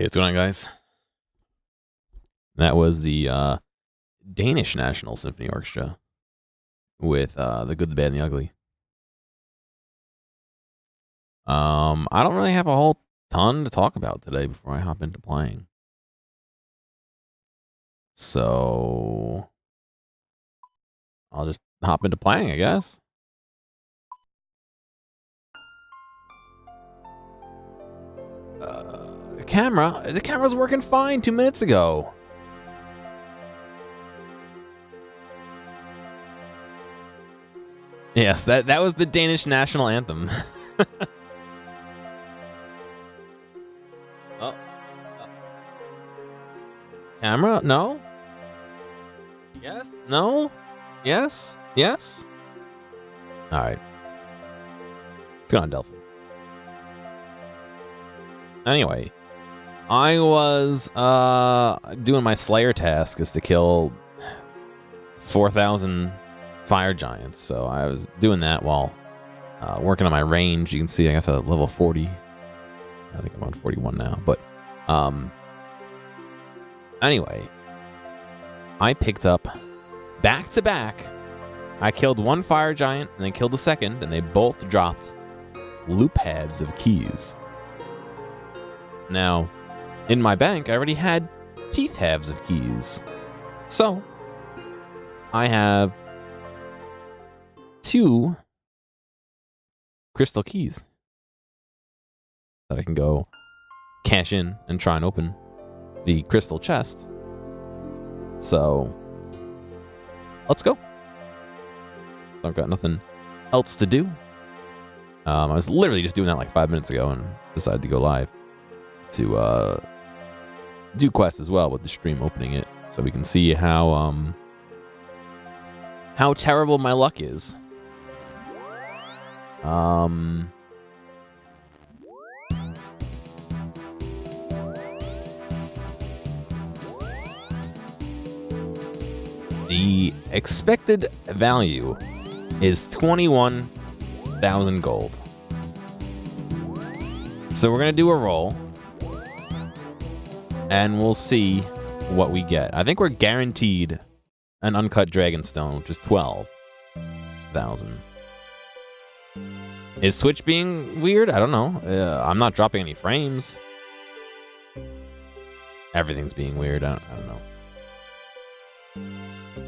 Hey, what's going on, guys? That was the Danish National Symphony Orchestra with The Good, the Bad, and the Ugly. I don't really have a whole ton to talk about today before I hop into playing. So I'll just hop into playing, I guess. The camera's working fine 2 minutes ago. Yes, that was the Danish national anthem. Oh. Camera? No? Yes? No? Yes? Yes? Alright. Let's go on Delphin. Anyway, I was doing my Slayer task is to kill 4,000 fire giants. So I was doing that while working on my range. You can see I got to level 40. I think I'm on 41 now. But anyway, I picked up back to back. I killed one fire giant and then killed the second, and they both dropped loop halves of keys. Now, in my bank, I already had teeth halves of keys. So, I have 2 crystal keys that I can go cash in and try and open the crystal chest. So, let's go. I've got nothing else to do. I was literally just doing that like 5 minutes ago and decided to go live to do quests as well with the stream opening it, so we can see how terrible my luck is. The expected value is 21,000 gold. So we're gonna do a roll, and we'll see what we get. I think we're guaranteed an uncut dragonstone, which is 12,000. Is Twitch being weird? I don't know. I'm not dropping any frames. Everything's being weird. I don't know.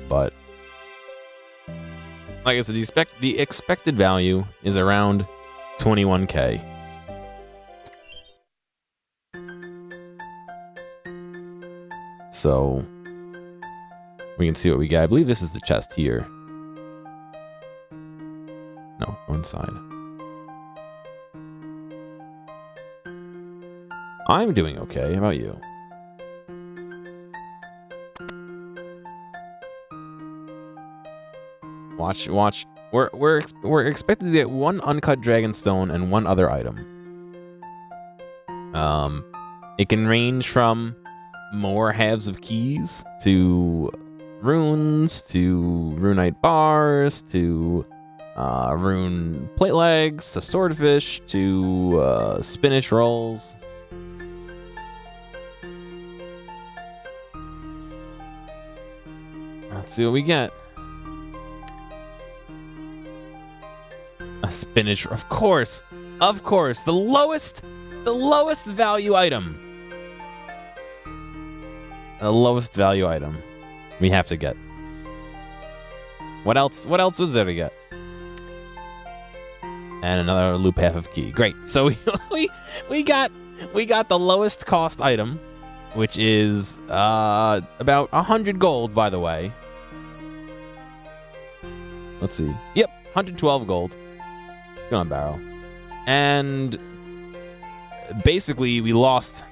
But like I said, the expected value is around 21k. So we can see what we get. I believe this is the chest here. No, go inside. I'm doing okay. How about you? Watch. We're expected to get 1 uncut dragonstone and 1 other item. It can range from more halves of keys to runes to runite bars to rune plate legs to swordfish to spinach rolls. Let's see what we get. A spinach, of course, the lowest value item. The lowest value item we have to get. What else was there to get? And another loop half of key. Great. So we got the lowest cost item, which is about 100 gold, by the way. Let's see. Yep, 112 gold. Come on, barrel. And basically we lost.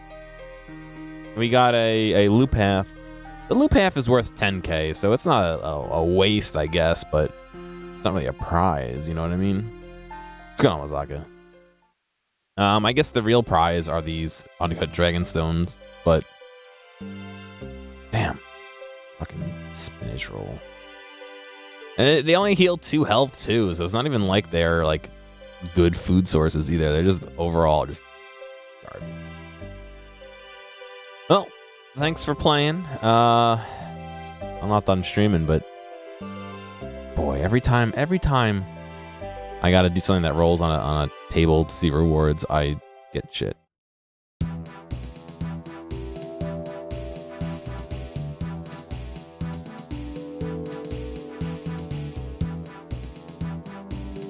We got a loop half. The loop half is worth 10k, so it's not a waste, I guess, but it's not really a prize, you know what I mean? What's going on, Wazaka? I guess the real prize are these uncut dragonstones, but damn, fucking spinach roll. And they only heal 2 health too, so it's not even like they're like good food sources either. They're just overall just garbage. Well, thanks for playing. I'm not done streaming, but boy, every time I gotta do something that rolls on a table to see rewards, I get shit.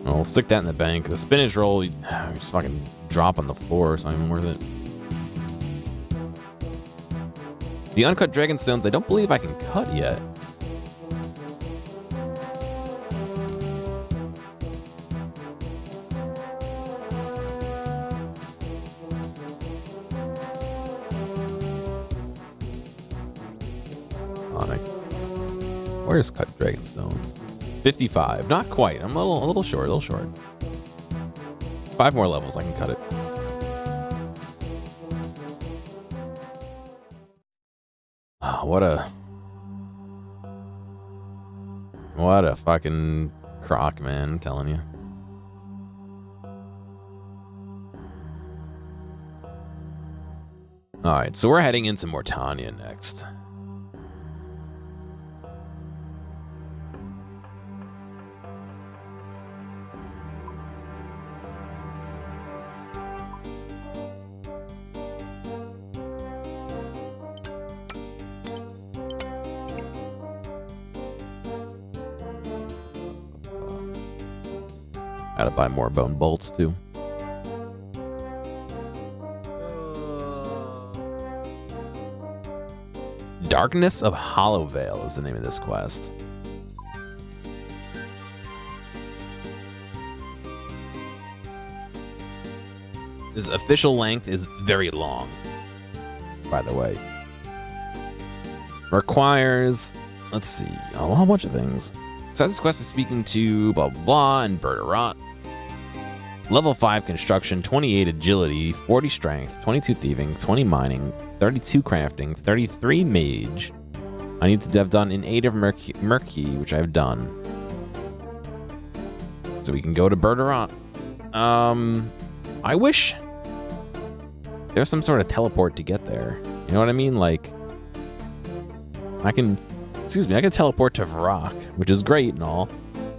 I'll stick that in the bank. The spinach roll, you just fucking drop on the floor, so I'm worth it. The uncut dragonstones, I don't believe I can cut yet. Onyx. Where's cut dragonstone? 55. Not quite. I'm a little short, a little short. 5 more levels, I can cut it. Oh, what a fucking crock, man, I'm telling you. Alright, so we're heading into Mortania next. Gotta buy more bone bolts, too. Darkness of Hallowvale is the name of this quest. This official length is very long, by the way. Requires, let's see, a whole bunch of things. So this quest is speaking to blah blah blah and Bird of Rot. Level 5 construction, 28 agility, 40 strength, 22 thieving, 20 mining, 32 crafting, 33 mage. I need to have done in 8 of Murky, which I've done. So we can go to Bird of Rot. I wish there's some sort of teleport to get there. You know what I mean? Like, I can teleport to Varrock, which is great and all,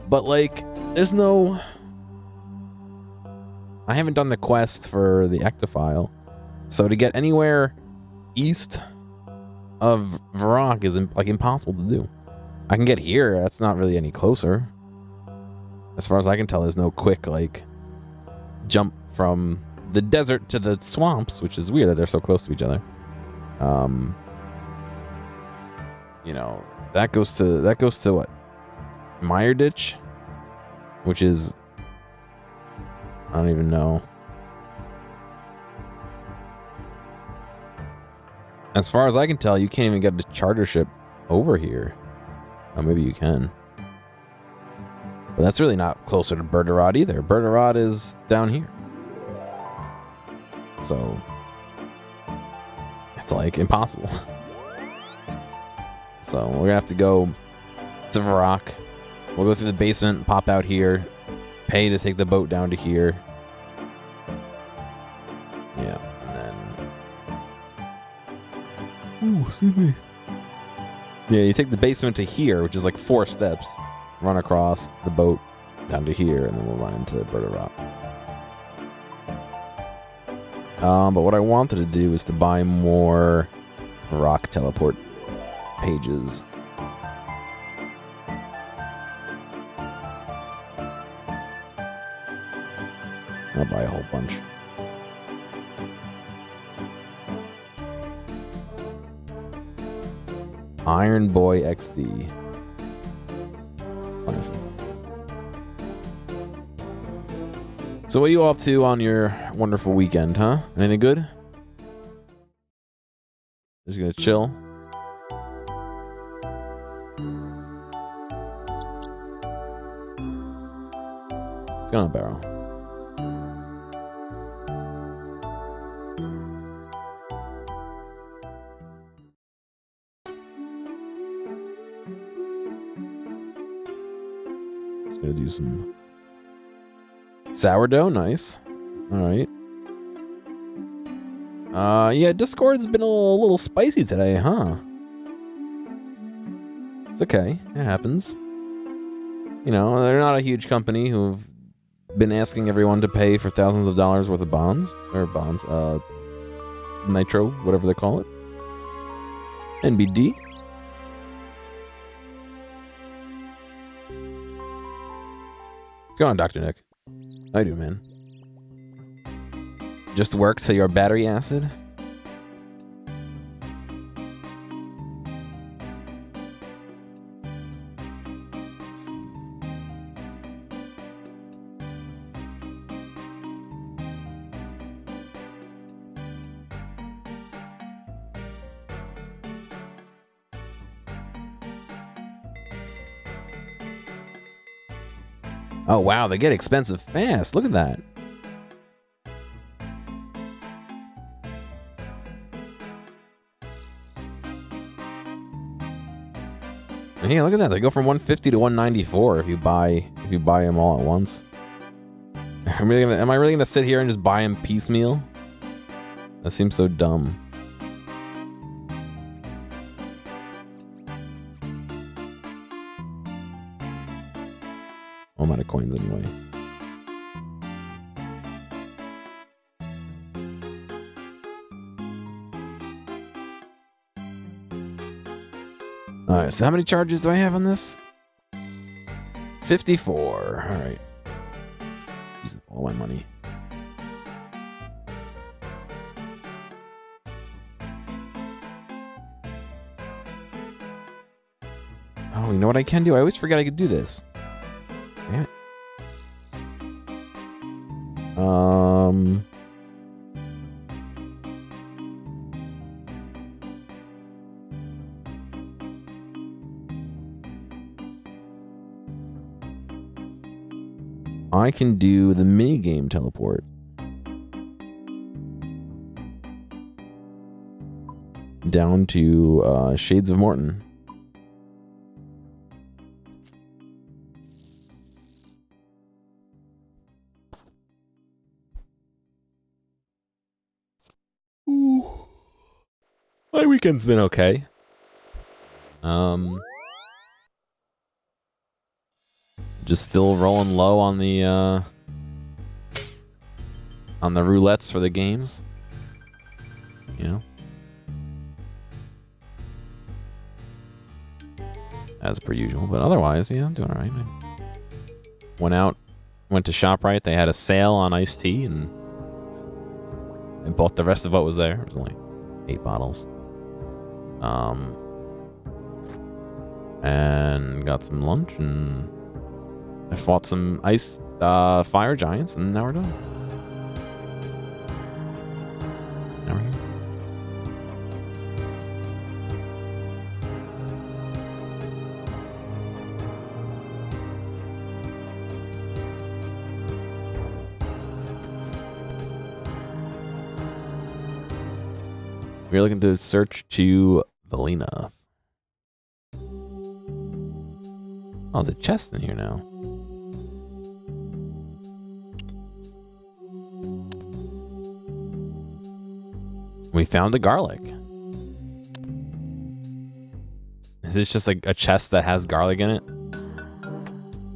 but like, there's no... I haven't done the quest for the Ectophile, so to get anywhere east of Varrock is like impossible to do. I can get here, that's not really any closer. As far as I can tell, there's no quick like jump from the desert to the swamps, which is weird that they're so close to each other. You know, that goes to what? Mire Ditch, which is, I don't even know. As far as I can tell, you can't even get a charter ship over here. Oh, maybe you can. But that's really not closer to Bird of Rot either. Bird of Rot is down here. So, it's like impossible. So, we're gonna have to go to Varrock. We'll go through the basement, pop out here, pay to take the boat down to here. Yeah, and then... Ooh, excuse me. Yeah, you take the basement to here, which is like 4 steps. Run across the boat down to here, and then we'll run into Bird of Rot. But what I wanted to do is to buy more rock teleport pages. I'll buy a whole bunch. Iron Boy XD. Honestly. So what are you all up to on your wonderful weekend, huh? Anything good? Just gonna chill? What's going on, Barrel? Just gonna do some sourdough, nice. All right. Yeah, Discord's been a little spicy today, huh? It's okay. It happens. You know, they're not a huge company who've been asking everyone to pay for thousands of dollars worth of bonds. Nitro, whatever they call it. NBD. What's going on, Dr. Nick? How you doing, man? Just work till your battery acid? Oh, wow, they get expensive fast. Look at that. Yeah, look at that. They go from 150 to 194 if you buy them all at once. Am I really gonna sit here and just buy them piecemeal? That seems so dumb. I'm out of coins anyway. Alright, so how many charges do I have on this? 54. Alright. Use up all my money. Oh, you know what I can do? I always forget I could do this. Damn it. I can do the minigame teleport. Down to Shades of Morton. Ooh. My weekend's been okay. Just still rolling low on the roulettes for the games. You know? As per usual, but otherwise, yeah, I'm doing alright. Went to ShopRite, they had a sale on iced tea and bought the rest of what was there. It was only 8 bottles. And got some lunch and I fought some ice fire giants, and now we're done. Now we're here. We're looking to search to Valina. Oh, there's a chest in here now. We found the garlic. Is this just like a chest that has garlic in it?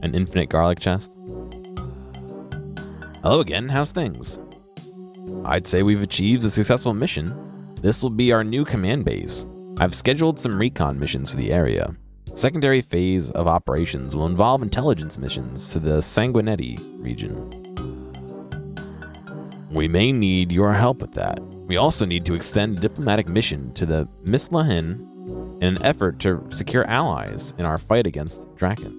An infinite garlic chest? Hello again, how's things? I'd say we've achieved a successful mission. This will be our new command base. I've scheduled some recon missions for the area. Secondary phase of operations will involve intelligence missions to the Sanguinetti region. We may need your help with that. We also need to extend a diplomatic mission to the Mislahin in an effort to secure allies in our fight against Draken.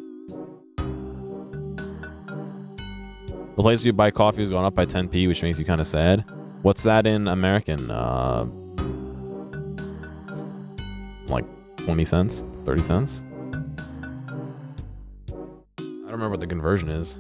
The place where you buy coffee is going up by 10p, which makes you kind of sad. What's that in American? Like 20 cents? 30 cents? I don't remember what the conversion is.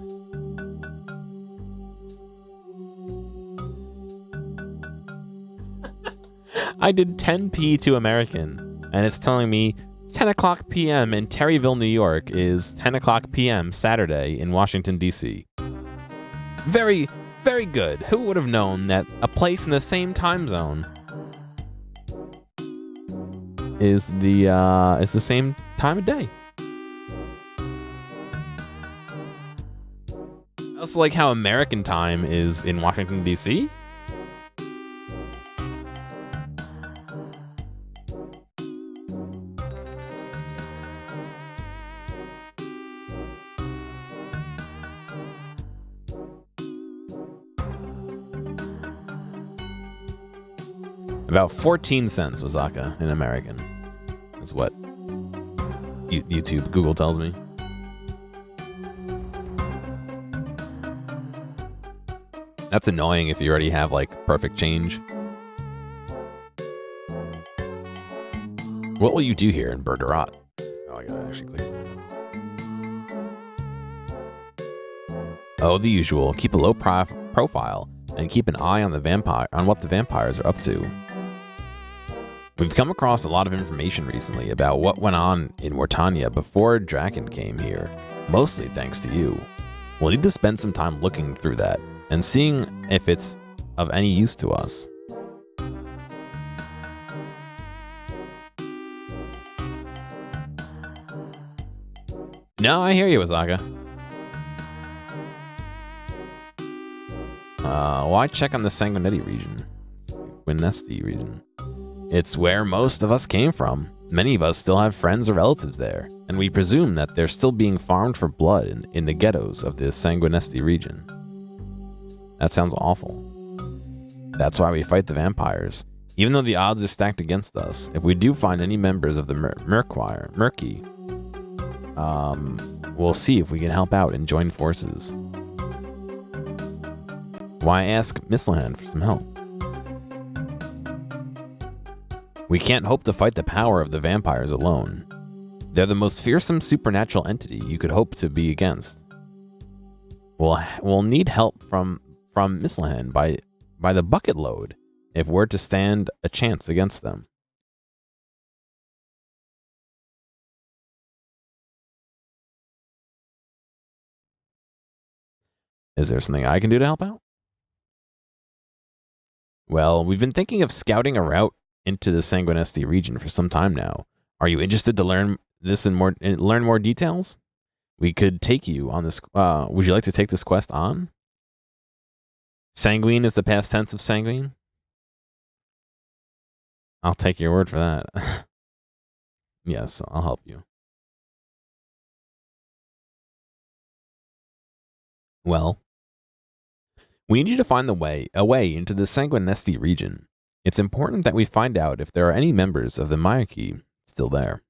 I did 10p to American, and it's telling me 10 o'clock p.m. in Terryville, New York is 10 o'clock p.m. Saturday in Washington, D.C. Very, Very good. Who would have known that a place in the same time zone is the same time of day? I also like how American time is in Washington, D.C. About 14 cents, Wazaka, in American. Is what YouTube, Google tells me. That's annoying if you already have, like, perfect change. What will you do here in Bergerat? Oh, I gotta actually click it. Oh, the usual. Keep a low profile and keep an eye on what the vampires are up to. We've come across a lot of information recently about what went on in Mortania before Draken came here, mostly thanks to you. We'll need to spend some time looking through that and seeing if it's of any use to us. No, I hear you, Azaka. Why check on the Sanguinetti region? Sanguinesti region. It's where most of us came from. Many of us still have friends or relatives there, and we presume that they're still being farmed for blood in the ghettos of the Sanguinesti region. That sounds awful. That's why we fight the vampires. Even though the odds are stacked against us, if we do find any members of the Murky, we'll see if we can help out and join forces. Why ask Mislahan for some help? We can't hope to fight the power of the vampires alone. They're the most fearsome supernatural entity you could hope to be against. We'll need help from Mislahan by the bucket load if we're to stand a chance against them. Is there something I can do to help out? Well, we've been thinking of scouting a route into the Sanguinesti region for some time now. Are you interested to learn this and learn more details? We could take you on this. Would you like to take this quest on? Sanguine is the past tense of sanguine. I'll take your word for that. Yes, I'll help you. Well, we need you to find a way into the Sanguinesti region. It's important that we find out if there are any members of the Myarchy still there.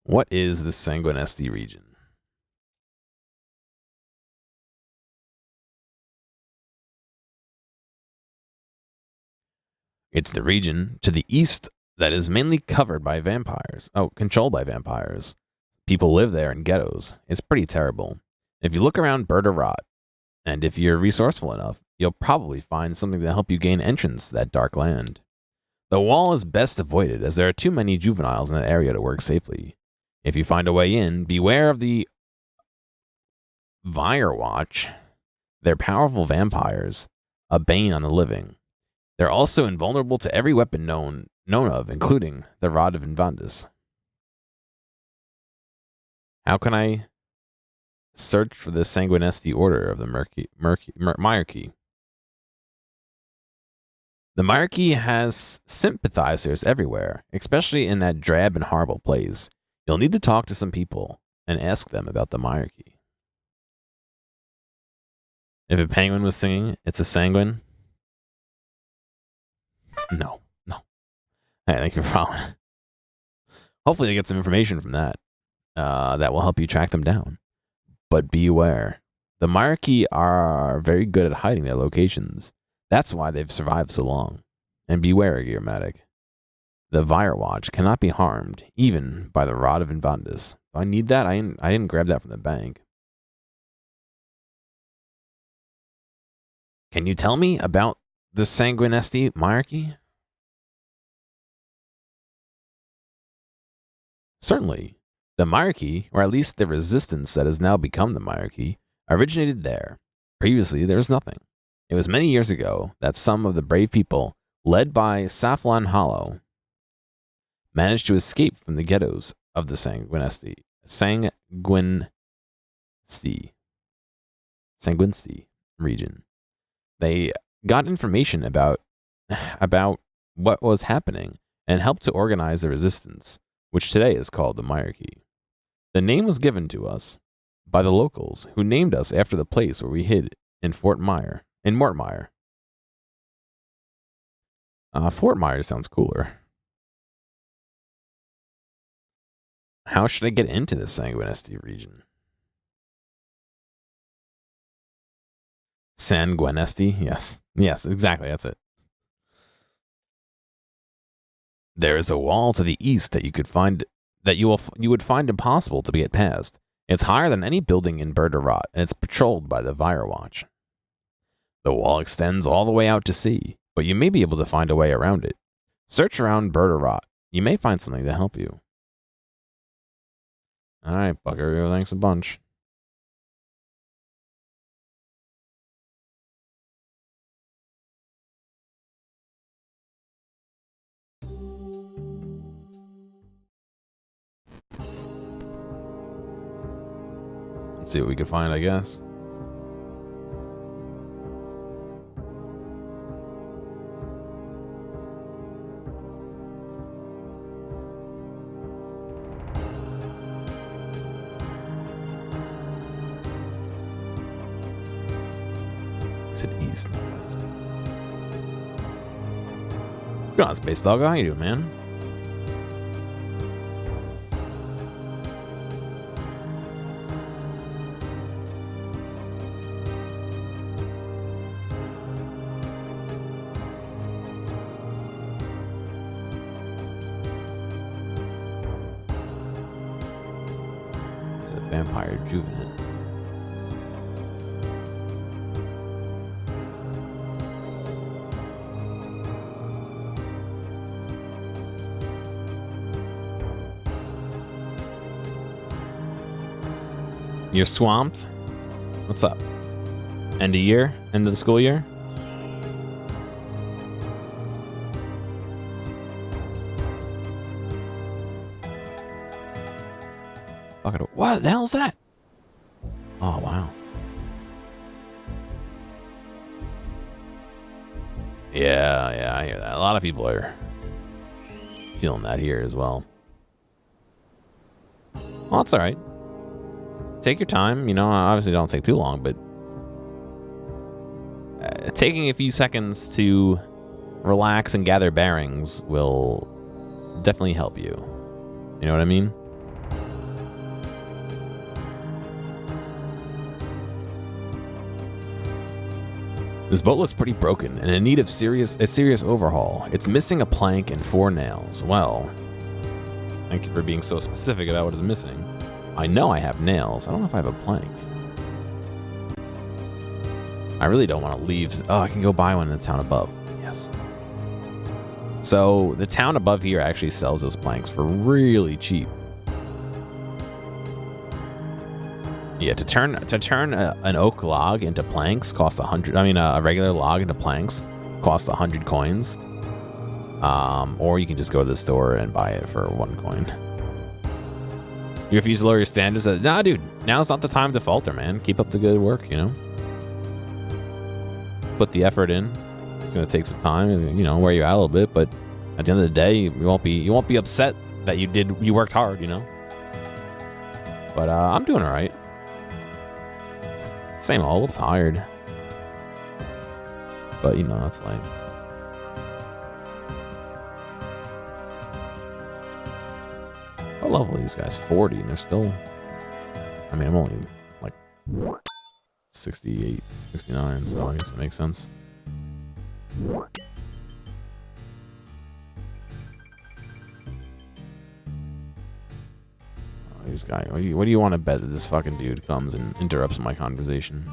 What is the Sanguinesti region? It's the region to the east that is mainly covered by vampires. Oh, controlled by vampires. People live there in ghettos. It's pretty terrible. If you look around Bergerat, and if you're resourceful enough, you'll probably find something to help you gain entrance to that dark land. The wall is best avoided, as there are too many juveniles in that area to work safely. If you find a way in, beware of the Firewatch. They're powerful vampires, a bane on the living. They're also invulnerable to every weapon known of, including the Rod of Invandus. How can I search for the Sanguinesti order of the Myarchy? The Myarchy has sympathizers everywhere, especially in that drab and horrible place. You'll need to talk to some people and ask them about the Myarchy. If a penguin was singing, it's a sanguine. No. Hey, thank you for following. Hopefully they get some information from that. That will help you track them down. But beware. The Myarchy are very good at hiding their locations. That's why they've survived so long. And beware, Gearomatic. The Firewatch cannot be harmed, even by the Rod of Invandus. Do I need that? I didn't grab that from the bank. Can you tell me about the Sanguinesti Myarchy? Certainly. The Myarchy, or at least the resistance that has now become the Myarchy, originated there. Previously, there was nothing. It was many years ago that some of the brave people, led by Safflon Hollow, managed to escape from the ghettos of the Sanguinesti region. They got information about what was happening and helped to organize the resistance, which today is called the Myarchy. The name was given to us by the locals, who named us after the place where we hid in Fort Myer. Fort Myers sounds cooler. How should I get into the Sanguinesti region? Sanguinesti? Yes. Yes, exactly. That's it. There is a wall to the east that you would find impossible to get past. It's higher than any building in Berderot, and it's patrolled by the Firewatch. The wall extends all the way out to sea, but you may be able to find a way around it. Search around Berderot. You may find something to help you. All right, Buckaroo, thanks a bunch. Let's see what we can find, I guess. Exit east, not west. What's going on, Space Dog? How you doing, man? It's a vampire juvenile. You're swamped? What's up? End of year? End of the school year? What the hell is that? Oh, wow. Yeah, I hear that. A lot of people are feeling that here as well. Well, that's all right. Take your time, obviously don't take too long, but taking a few seconds to relax and gather bearings will definitely help you. You know what I mean? This boat looks pretty broken and in need of a serious overhaul. It's missing a plank and 4 nails. Well, thank you for being so specific about what is missing. I know I have nails. I don't know if I have a plank. I really don't want to leave. Oh, I can go buy one in the town above. Yes. So the town above here actually sells those planks for really cheap. Yeah, to turn an oak log into planks costs 100. I mean, a regular log into planks costs 100 coins. Or you can just go to the store and buy it for 1 coin. You refuse to lower your standards? Nah, dude. Now's not the time to falter, man. Keep up the good work, Put the effort in. It's gonna take some time, and wear you out a little bit. But at the end of the day, you won't be upset that you worked hard, But I'm doing all right. Same old, a little tired. But that's life. What level are these guys? 40, and they're still... I mean, I'm only, like, 68, 69, so I guess that makes sense. Oh, this guy... What do you want to bet that this fucking dude comes and interrupts my conversation?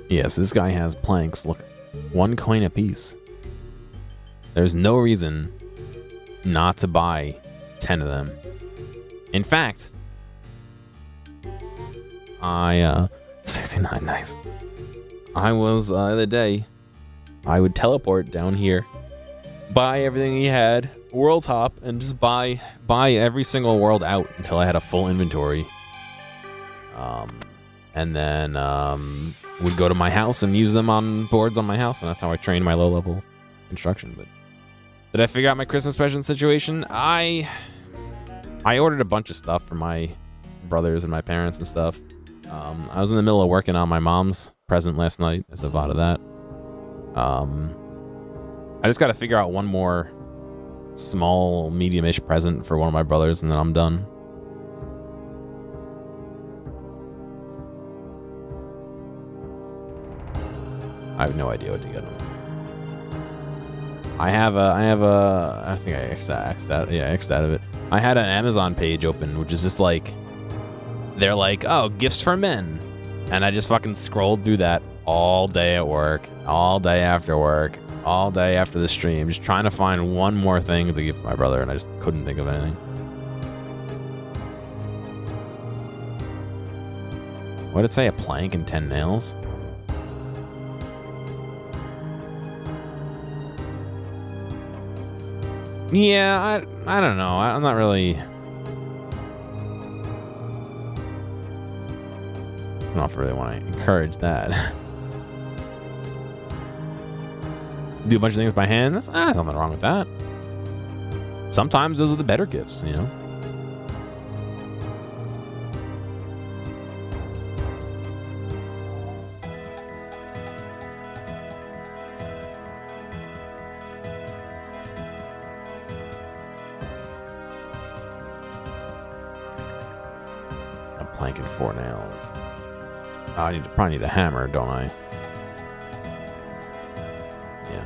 Yes, this guy has planks. Look, 1 coin apiece. There's no reason not to buy 10 of them. In fact, 69, nice. I was, the other day, I would teleport down here, buy everything he had, world hop, and just buy every single world out until I had a full inventory. And then would go to my house and use them on boards on my house, and that's how I trained my low-level construction. But did I figure out my Christmas present situation? I ordered a bunch of stuff for my brothers and my parents and stuff. I was in the middle of working on my mom's present last night as a VOD of that. I just got to figure out one more small, medium-ish present for one of my brothers, and then I'm done. I have no idea what to get him. I think I X'd out of it. I had an Amazon page open, which is just like, they're like, oh, gifts for men. And I just fucking scrolled through that all day at work, all day after work, all day after the stream, just trying to find one more thing to give to my brother, and I just couldn't think of anything. What did it say? A plank and 10 nails? Yeah, I don't know. I'm not really... I don't know if I really want to encourage that. Do a bunch of things by hand. There's nothing wrong with that. Sometimes those are the better gifts, you know? A plank and 4 nails. Oh, I probably need a hammer, don't I? Yeah.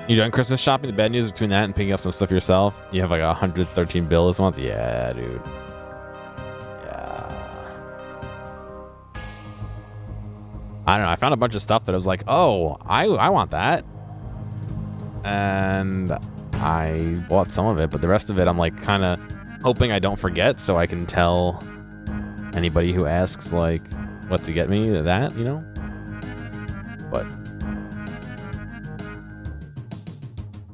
You done Christmas shopping? The bad news between that and picking up some stuff yourself, you have like 113 bill this month? Yeah, dude. Yeah. I don't know. I found a bunch of stuff that I was like, oh, I want that. And I bought some of it, but the rest of it I'm like kind of hoping I don't forget so I can tell anybody who asks like what to get me that, you know? But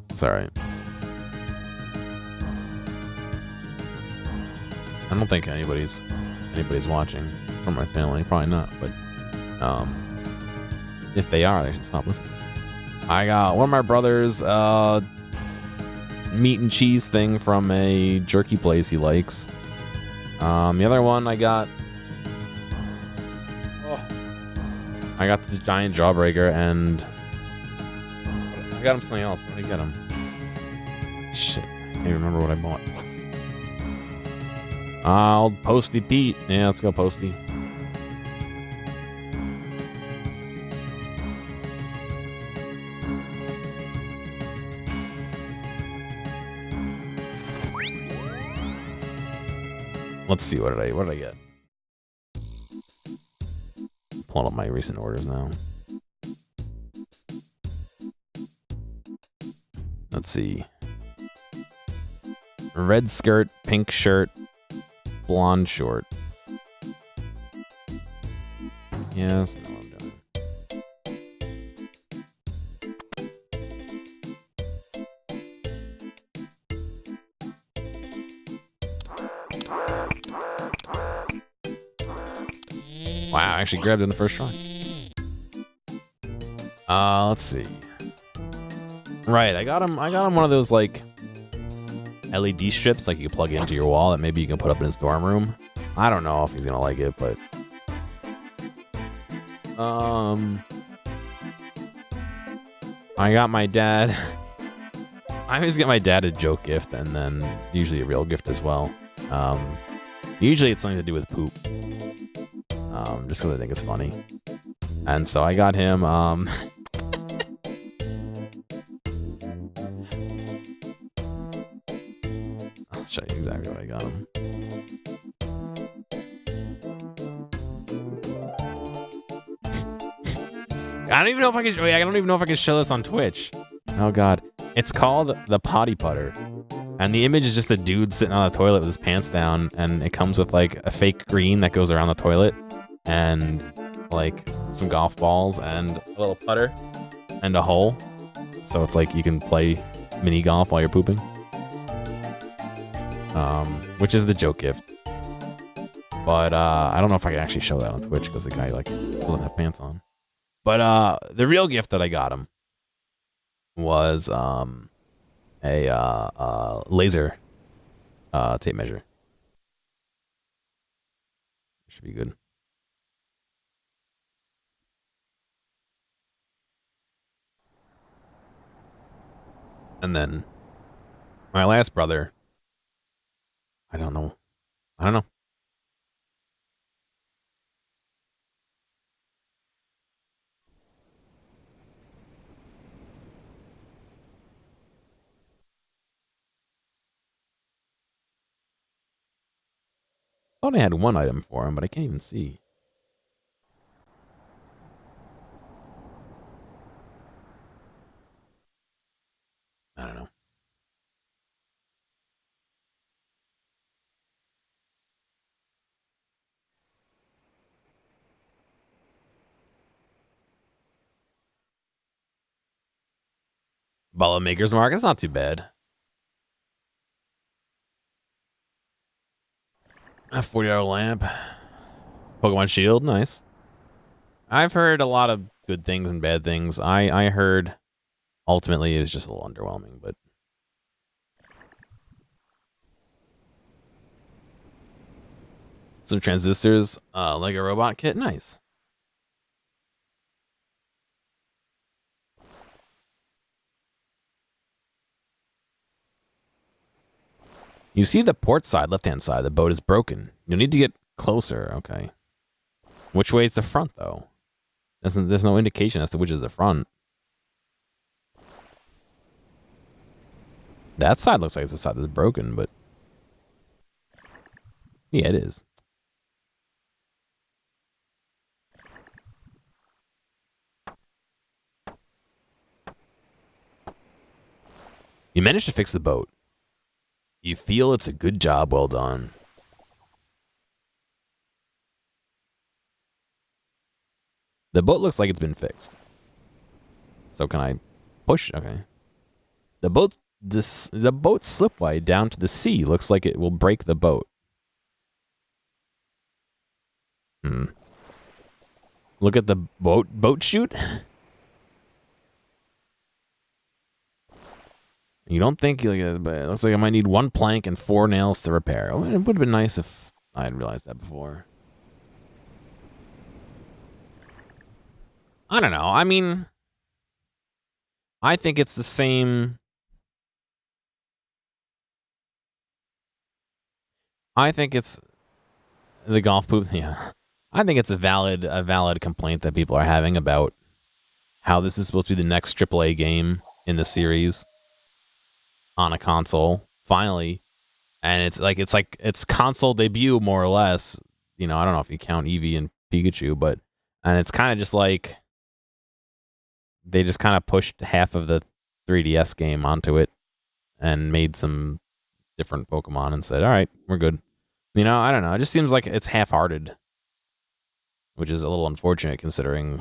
it's alright. I don't think anybody's watching from my family. Probably not, but if they are, they should stop listening. I got one of my brother's meat and cheese thing from a jerky place he likes. The other one I got this giant jawbreaker, and I got him something else. What did I get him? Shit, I can't even remember what I bought. I'll Posty Pete. Yeah, let's go Posty. Let's see, what did I get? Pulling up my recent orders now. Let's see. Red skirt, pink shirt, blonde short. Yeah, that's not what I'm doing. Wow, I actually grabbed it in the first try. Let's see. Right, I got him one of those like LED strips like you plug into your wall that maybe you can put up in his dorm room. I don't know if he's gonna like it, but I got my dad. I always get my dad a joke gift and then usually a real gift as well. Usually it's something to do with poop. Just because I think it's funny. And so I got him, I'll show you exactly what I got him. I don't even know if I can show this on Twitch. Oh god. It's called the potty putter. And the image is just a dude sitting on the toilet with his pants down, and it comes with like a fake green that goes around the toilet, and like some golf balls and a little putter and a hole. So it's like you can play mini golf while you're pooping. Which is the joke gift. But I don't know if I can actually show that on Twitch because the guy like doesn't have pants on. But the real gift that I got him was a laser tape measure. Should be good. And then my last brother, I don't know. I thought I had one item for him, but I can't even see. I don't know. Bala Maker's Mark, it's not too bad. A $40 lamp. Pokemon Shield, nice. I've heard a lot of good things and bad things. I heard ultimately it was just a little underwhelming, but some transistors, Lego robot kit, nice. You see the port side, left-hand side, the boat is broken. You'll need to get closer, okay. Which way is the front, though? There's no indication as to which is the front. That side looks like it's the side that's broken, but yeah, it is. You managed to fix the boat. You feel it's a good job well done. The boat looks like it's been fixed. So can I push? Okay. The boat's slipway down to the sea looks like it will break the boat. Look at the boat chute. You don't think but it looks like I might need 1 plank and 4 nails to repair. Oh, it would have been nice if I had realized that before. I don't know. I mean, I think it's the same. I think it's the golf poop. Yeah, I think it's a valid complaint that people are having about how this is supposed to be the next AAA game in the series on a console, finally, and it's console debut more or less. You know, I don't know if you count Eevee and Pikachu, and it's kind of just like they just kind of pushed half of the 3DS game onto it and made some different Pokemon and said, all right, we're good. You know, I don't know. It just seems like it's half-hearted, which is a little unfortunate considering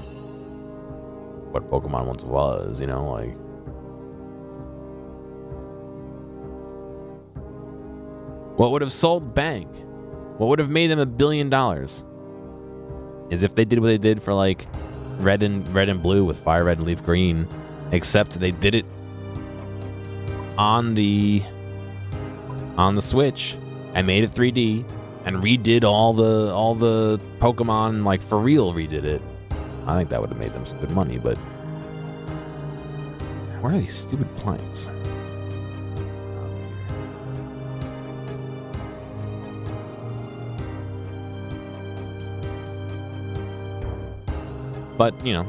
what Pokemon once was, you know, like. What would have sold Bank? What would have made them $1 billion? Is if they did what they did for like red and blue with Fire Red and Leaf Green, except they did it on the Switch and made it 3D and redid all the Pokemon, like for real redid it. I think that would have made them some good money, but where are these stupid planks? But, you know,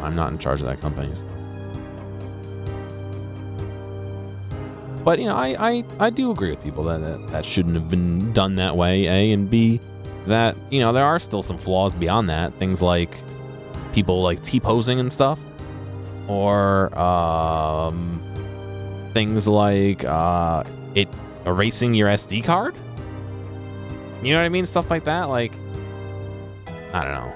I'm not in charge of that company. So. But, you know, I do agree with people that shouldn't have been done that way, A, and B, that, you know, there are still some flaws beyond that. Things like people like T-posing and stuff. or things like it erasing your SD card. You know what I mean? Stuff like that. Like, I don't know.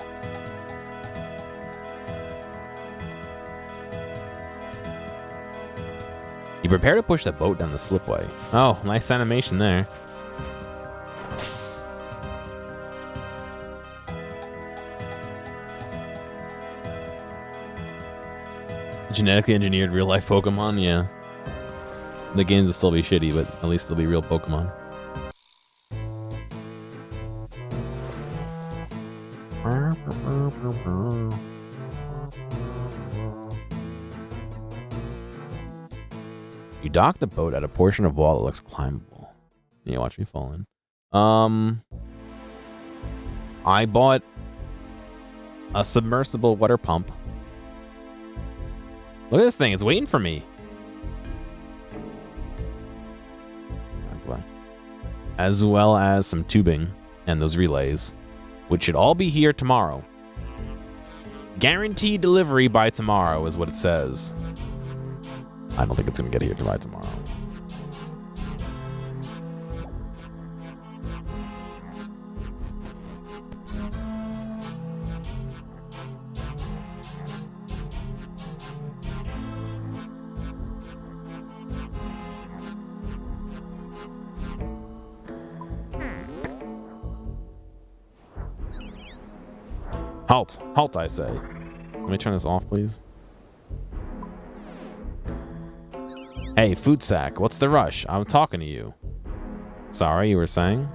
You prepare to push the boat down the slipway. Oh, nice animation there. Genetically engineered real life Pokemon, yeah. The games will still be shitty, but at least they'll be real Pokemon. You dock the boat at a portion of wall that looks climbable. Yeah, watch me fall in. I bought a submersible water pump. Look at this thing, it's waiting for me. As well as some tubing and those relays, which should all be here tomorrow. Guaranteed delivery by tomorrow is what it says. I don't think it's going to get here by tomorrow. Halt. Halt, I say. Let me turn this off, please. Hey, food sack, what's the rush? I'm talking to you. Sorry, you were saying?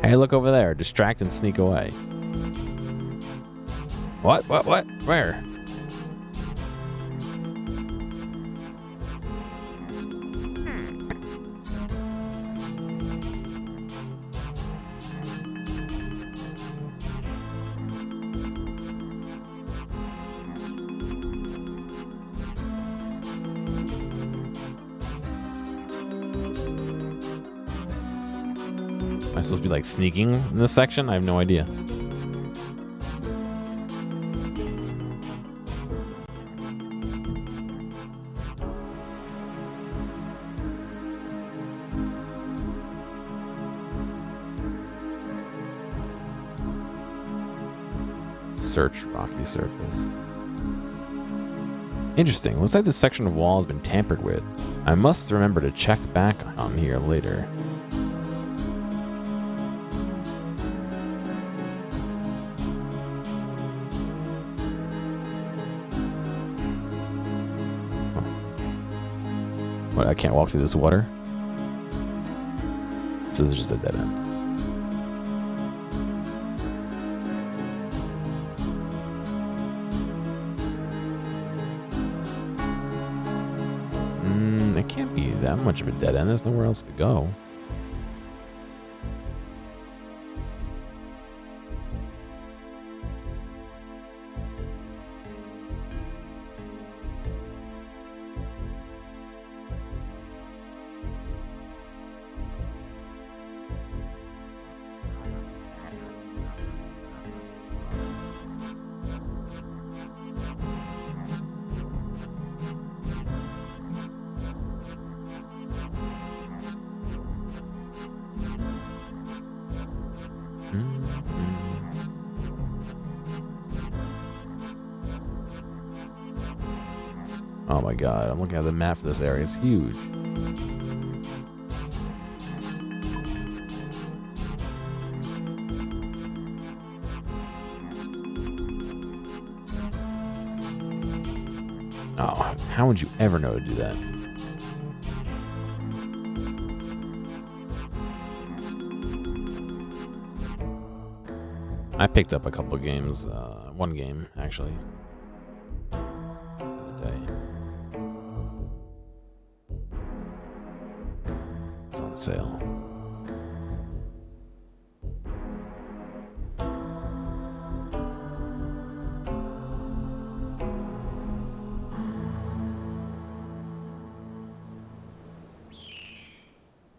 Hey, look over there. Distract and sneak away. What? Where? Am I supposed to be like sneaking in this section? I have no idea. Search rocky surface. Interesting. Looks like this section of wall has been tampered with. I must remember to check back on here later. What, I can't walk through this water? This is just a dead end. It can't be that much of a dead end. There's nowhere else to go. Oh my god, I'm looking at the map for this area. It's huge. Oh, how would you ever know to do that? I picked up a couple of games, one game actually, the other day. It's on sale.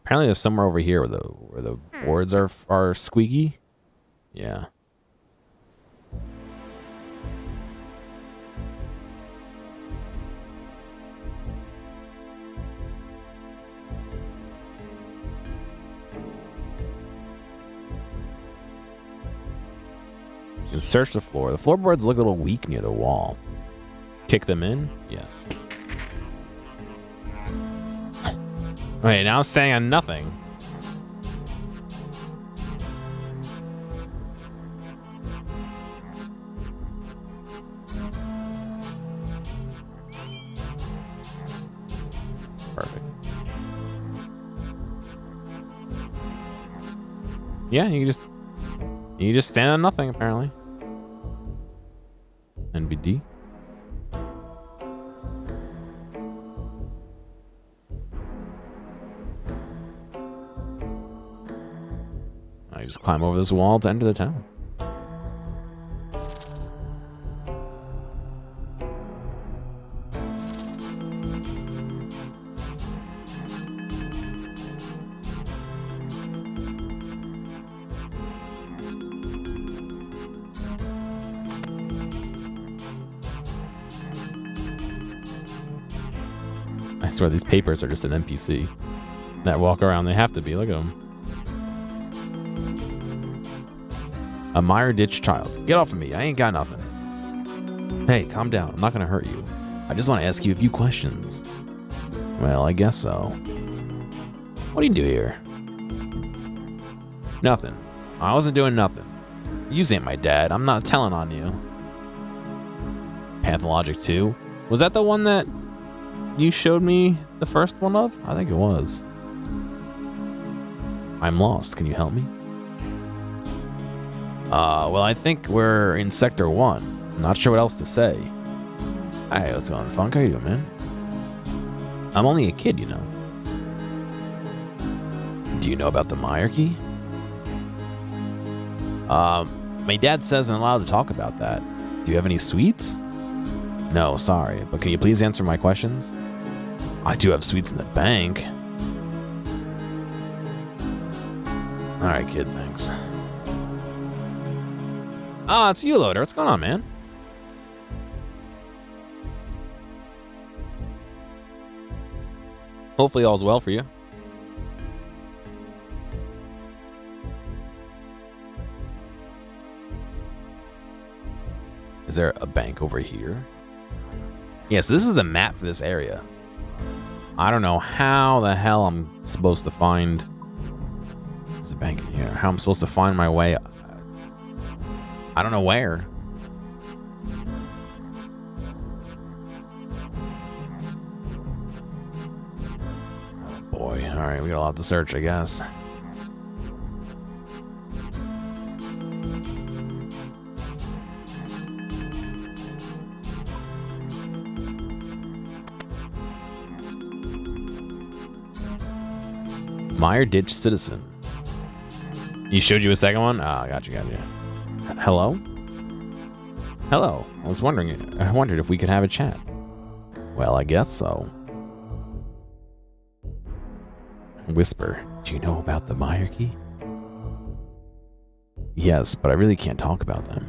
Apparently there's somewhere over here where the boards are squeaky. Yeah. can search the floor. The floorboards look a little weak near the wall. Kick them in? Yeah. Wait, now I'm staying on nothing. Perfect. Yeah, you just stand on nothing apparently. NBD. I just climb over this wall to enter the town. I swear these papers are just an NPC that walk around. They have to be. Look at them. A mire ditch child. Get off of me. I ain't got nothing. Hey, calm down. I'm not going to hurt you. I just want to ask you a few questions. Well, I guess so. What do you do here? Nothing. I wasn't doing nothing. You ain't my dad. I'm not telling on you. Pathologic 2? Was that the one that you showed me the first one of? I think it was. I'm lost. Can you help me? Well, I think we're in Sector 1. I'm not sure what else to say. Hey, what's going on, Funk? How you doing, man? I'm only a kid, you know. Do you know about the Meyerkey? My dad says I'm allowed to talk about that. Do you have any sweets? No, sorry, but can you please answer my questions? I do have sweets in the bank. Alright, kid, thanks. Ah, it's you, Loader. What's going on, man? Hopefully all's well for you. Is there a bank over here? Yes, this is the map for this area. I don't know how the hell I'm supposed to find... There's a bank in here. How I'm supposed to find my way... I don't know where. Oh boy. Alright, we got a lot to search, I guess. Mire Ditch Citizen. He showed you a second one? Ah, gotcha. Hello? Hello. I wondered if we could have a chat. Well, I guess so. Whisper. Do you know about the Meyerkey? Yes, but I really can't talk about them.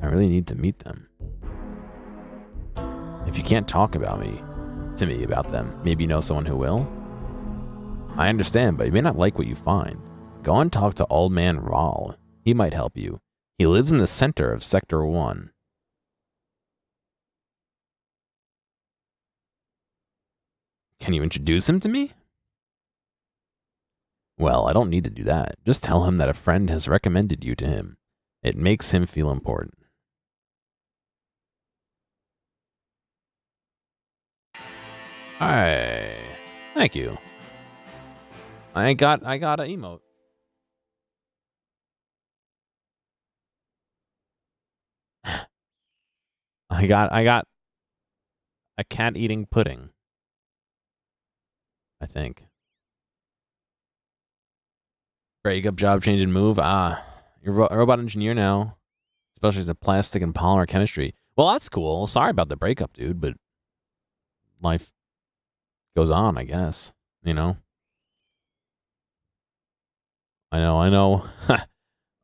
I really need to meet them. If you can't talk to me about them, maybe you know someone who will? I understand, but you may not like what you find. Go and talk to Old Man Rahl. He might help you. He lives in the center of Sector 1. Can you introduce him to me? Well, I don't need to do that. Just tell him that a friend has recommended you to him. It makes him feel important. Alright. Thank you. I got an emote. I got a cat eating pudding. I think. Breakup, job change, and move. Ah, you're a robot engineer now. Specialist in plastic and polymer chemistry. Well, that's cool. Sorry about the breakup, dude, but life goes on, I guess. You know? I know.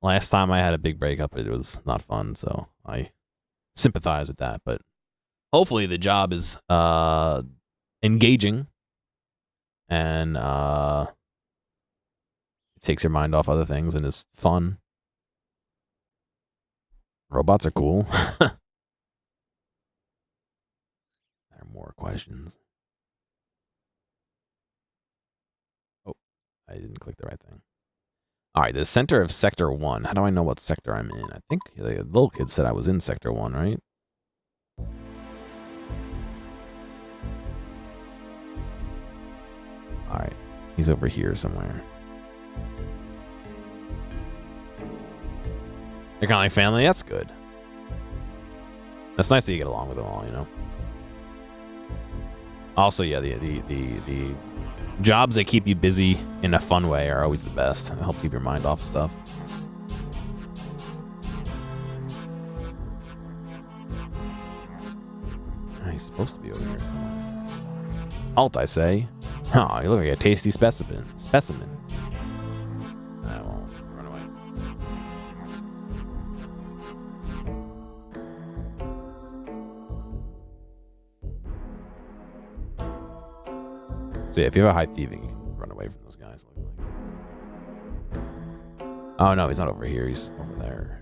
Last time I had a big breakup, it was not fun, so I sympathize with that. But hopefully the job is engaging and it takes your mind off other things and is fun. Robots are cool. There are more questions. Oh, I didn't click the right thing. All right, the center of Sector 1. How do I know what sector I'm in? I think the little kid said I was in Sector 1, right? All right, he's over here somewhere. They're kind of like family. That's good. That's nice that you get along with them all, you know? Also, yeah, the jobs that keep you busy in a fun way are always the best. They help keep your mind off of stuff. He's supposed to be over here somewhere. Halt, I say. Oh, you look like a tasty specimen. I won't run away. So yeah, if you have a high thieving, you can run away from those guys. Oh no, he's not over here. He's over there.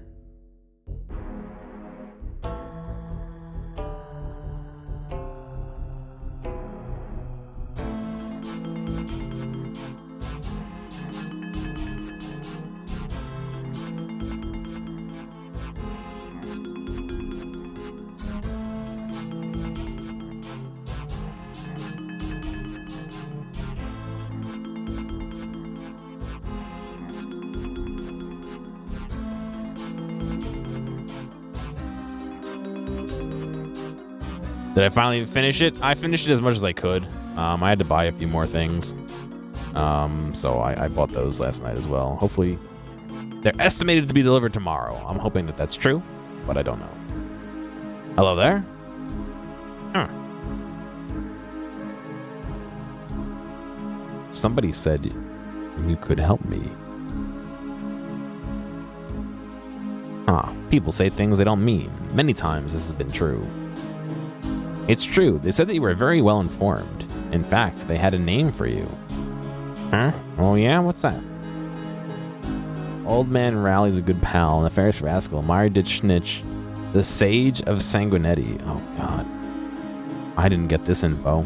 Did I finally finish it? I finished it as much as I could. I had to buy a few more things. So I bought those last night as well. Hopefully, they're estimated to be delivered tomorrow. I'm hoping that that's true, but I don't know. Hello there? Huh. Somebody said you could help me. People say things they don't mean. Many times this has been true. It's true. They said that you were very well informed. In fact, they had a name for you. Huh? Oh yeah? What's that? Old Man Rally's a good pal, and the Ferris Rascal, Meyer Ditch Snitch, the Sage of Sanguinetti. Oh god. I didn't get this info.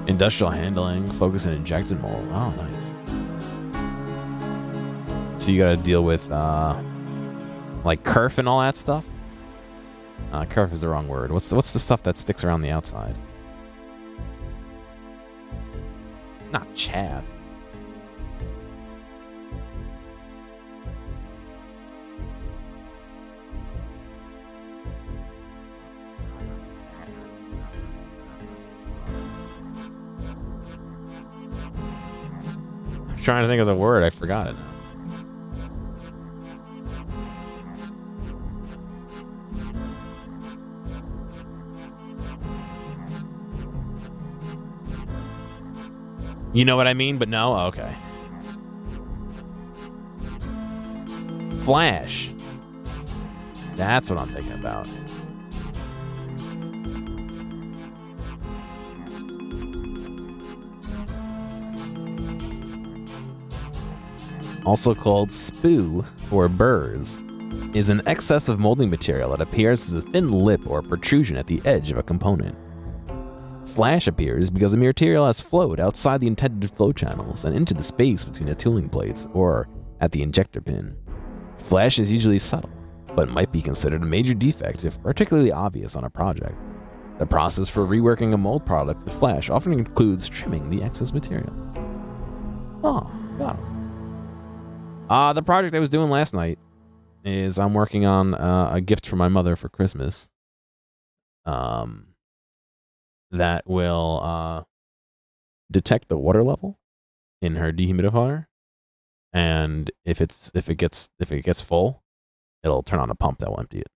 Industrial handling, focus and injected mold. Oh, nice. So you gotta deal with, like kerf and all that stuff? Kerf is the wrong word. What's the stuff that sticks around the outside? Not chaff. I'm trying to think of the word. I forgot it now. You know what I mean, but no? Oh, okay. Flash. That's what I'm thinking about. Also called spoo or burrs, is an excess of molding material that appears as a thin lip or protrusion at the edge of a component. Flash appears because the material has flowed outside the intended flow channels and into the space between the tooling plates or at the injector pin. Flash is usually subtle, but might be considered a major defect if particularly obvious on a project. The process for reworking a mold product with flash often includes trimming the excess material. Oh, got him. The project I was doing last night is I'm working on a gift for my mother for Christmas. That will detect the water level in her dehumidifier, and if it gets full, it'll turn on a pump that will empty it.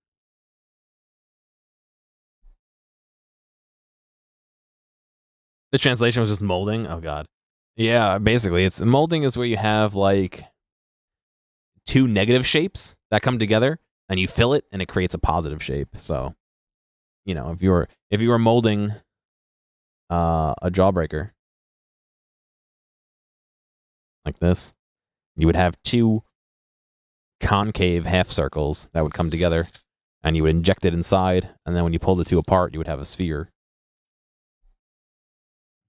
The translation was just molding. Oh god, yeah. Basically, it's molding is where you have like two negative shapes that come together, and you fill it, and it creates a positive shape. So, you know, if you were molding a jawbreaker like this, you would have two concave half circles that would come together, and you would inject it inside, and then when you pull the two apart, you would have a sphere,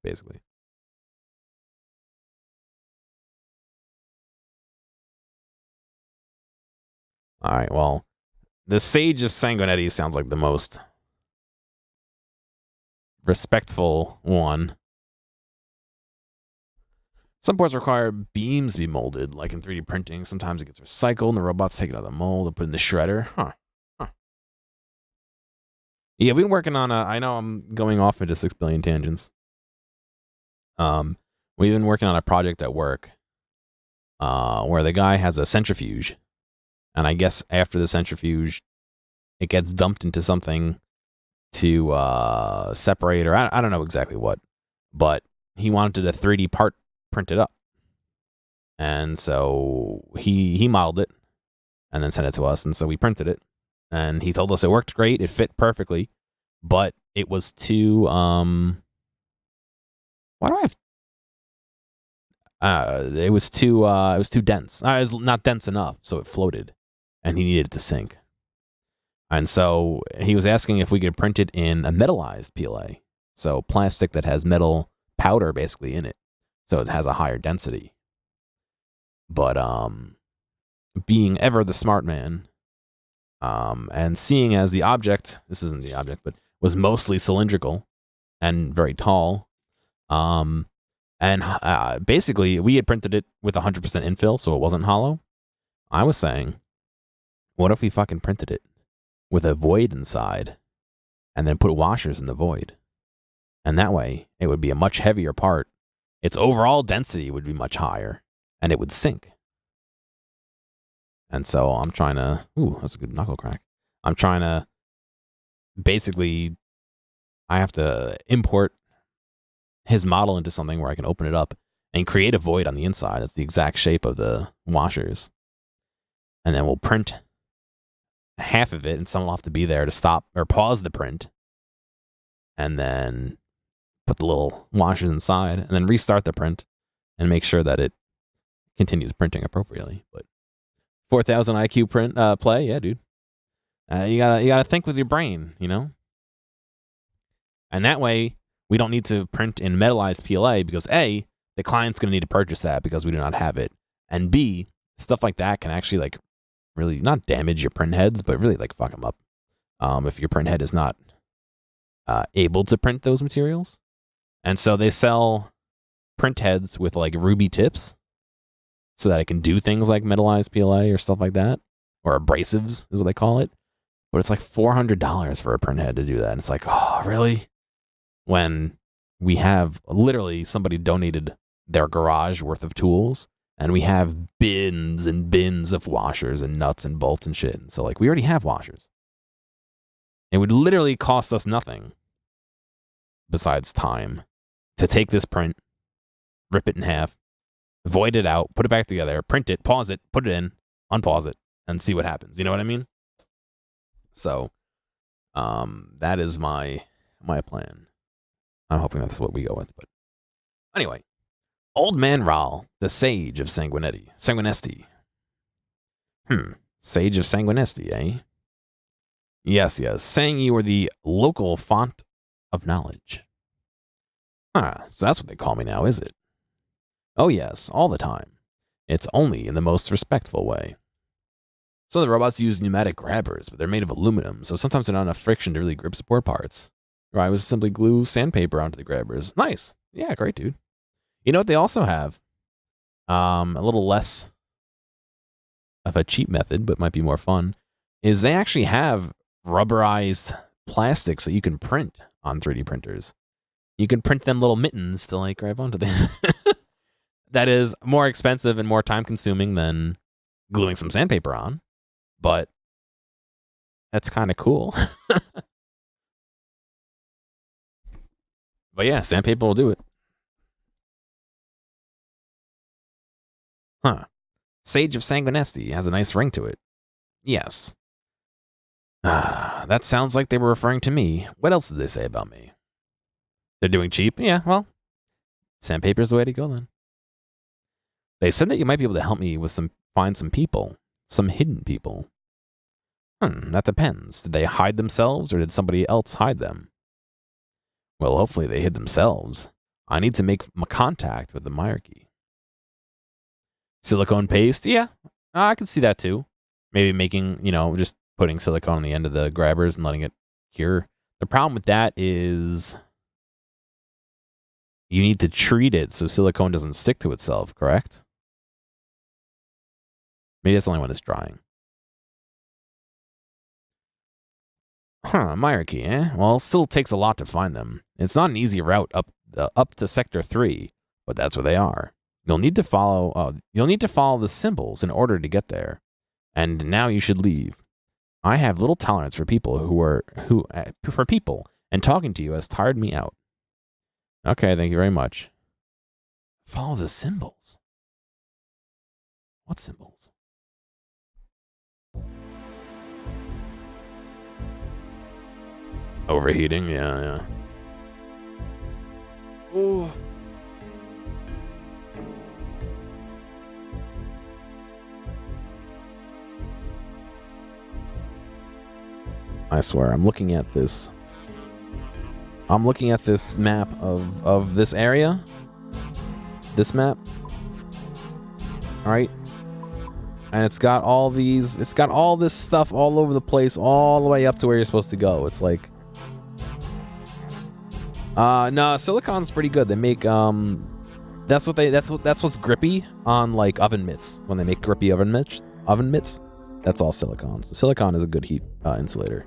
basically. All right, well, the Sage of Sanguinetti sounds like the most respectful one. Some parts require beams to be molded, like in 3D printing. Sometimes it gets recycled, and the robots take it out of the mold and put it in the shredder. Huh. Yeah, we've been working on I know I'm going off into 6 billion tangents. We've been working on a project at work where the guy has a centrifuge. And I guess after the centrifuge, it gets dumped into something to separate, or I don't know exactly what. But he wanted a 3D part printed up. And so he modeled it and then sent it to us. And so we printed it. And he told us it worked great. It fit perfectly. But it was too... why do I have... it was too dense. It was not dense enough, so it floated. And he needed it to sink. And so he was asking if we could print it in a metallized PLA. So plastic that has metal powder basically in it. So it has a higher density. But being ever the smart man, and seeing as the object, this isn't the object, but was mostly cylindrical and very tall. And basically we had printed it with 100% infill, so it wasn't hollow. I was saying, what if we fucking printed it with a void inside and then put washers in the void? And that way it would be a much heavier part. Its overall density would be much higher and it would sink. And so I'm trying to, ooh, that's a good knuckle crack. I'm trying to, basically, I have to import his model into something where I can open it up and create a void on the inside. That's the exact shape of the washers. And then we'll print half of it, and someone will have to be there to stop or pause the print. And then put the little washers inside, and then restart the print and make sure that it continues printing appropriately. But 4,000 IQ print play, yeah, dude. You gotta think with your brain, you know. And that way, we don't need to print in metallized PLA because A, the client's gonna need to purchase that because we do not have it, and B, stuff like that can actually like really not damage your print heads, but really like fuck them up. If your print head is not able to print those materials, and so they sell print heads with like ruby tips, so that it can do things like metallized PLA or stuff like that, or abrasives is what they call it. But it's like $400 for a print head to do that. And it's like, oh, really? When we have literally somebody donated their garage worth of tools, and we have bins and bins of washers and nuts and bolts and shit. And so like, we already have washers. It would literally cost us nothing besides time to take this print, rip it in half, void it out, put it back together, print it, pause it, put it in, unpause it, and see what happens. You know what I mean? So, that is my plan. I'm hoping that's what we go with. But anyway, Old Man Ral, the Sage of Sanguinesti. Sage of Sanguinesti, eh? Yes, saying you are the local font of knowledge. So that's what they call me now, is it? Oh yes, all the time. It's only in the most respectful way. So the robots use pneumatic grabbers, but they're made of aluminum, so sometimes they're not enough friction to really grip support parts. Or I would simply glue sandpaper onto the grabbers. Nice. Yeah, great, dude. You know what they also have? A little less of a cheap method, but might be more fun, is they actually have rubberized plastics that you can print on 3D printers. You can print them little mittens to like grab onto things. That is more expensive and more time consuming than gluing some sandpaper on, but that's kind of cool. But yeah, sandpaper will do it. Sage of Sanguinesti has a nice ring to it. Yes. That sounds like they were referring to me. What else did they say about me? They're doing cheap? Yeah, well, sandpaper's the way to go then. They said that you might be able to help me with find some people. some hidden people. That depends. Did they hide themselves or did somebody else hide them? Well, hopefully they hid themselves. I need to make contact with the Myarchy. Silicone paste? Yeah, I can see that too. Maybe making, just putting silicone on the end of the grabbers and letting it cure. The problem with that is you need to treat it so silicone doesn't stick to itself, correct? Maybe that's only when it's drying. Myarchy, eh? Well, it still takes a lot to find them. It's not an easy route up to Sector 3, but that's where they are. You'll need to follow the symbols in order to get there. And now you should leave. I have little tolerance for people for people, and talking to you has tired me out. Okay, thank you very much. Follow the symbols. What symbols? Overheating, yeah. Oh. I swear, I'm looking at this map of this area. This map. Alright. And it's got all this stuff all over the place, all the way up to where you're supposed to go. It's like no, silicon's pretty good. They make that's what's grippy on like oven mitts. When they make grippy oven mitts, that's all silicon. So silicon is a good heat insulator.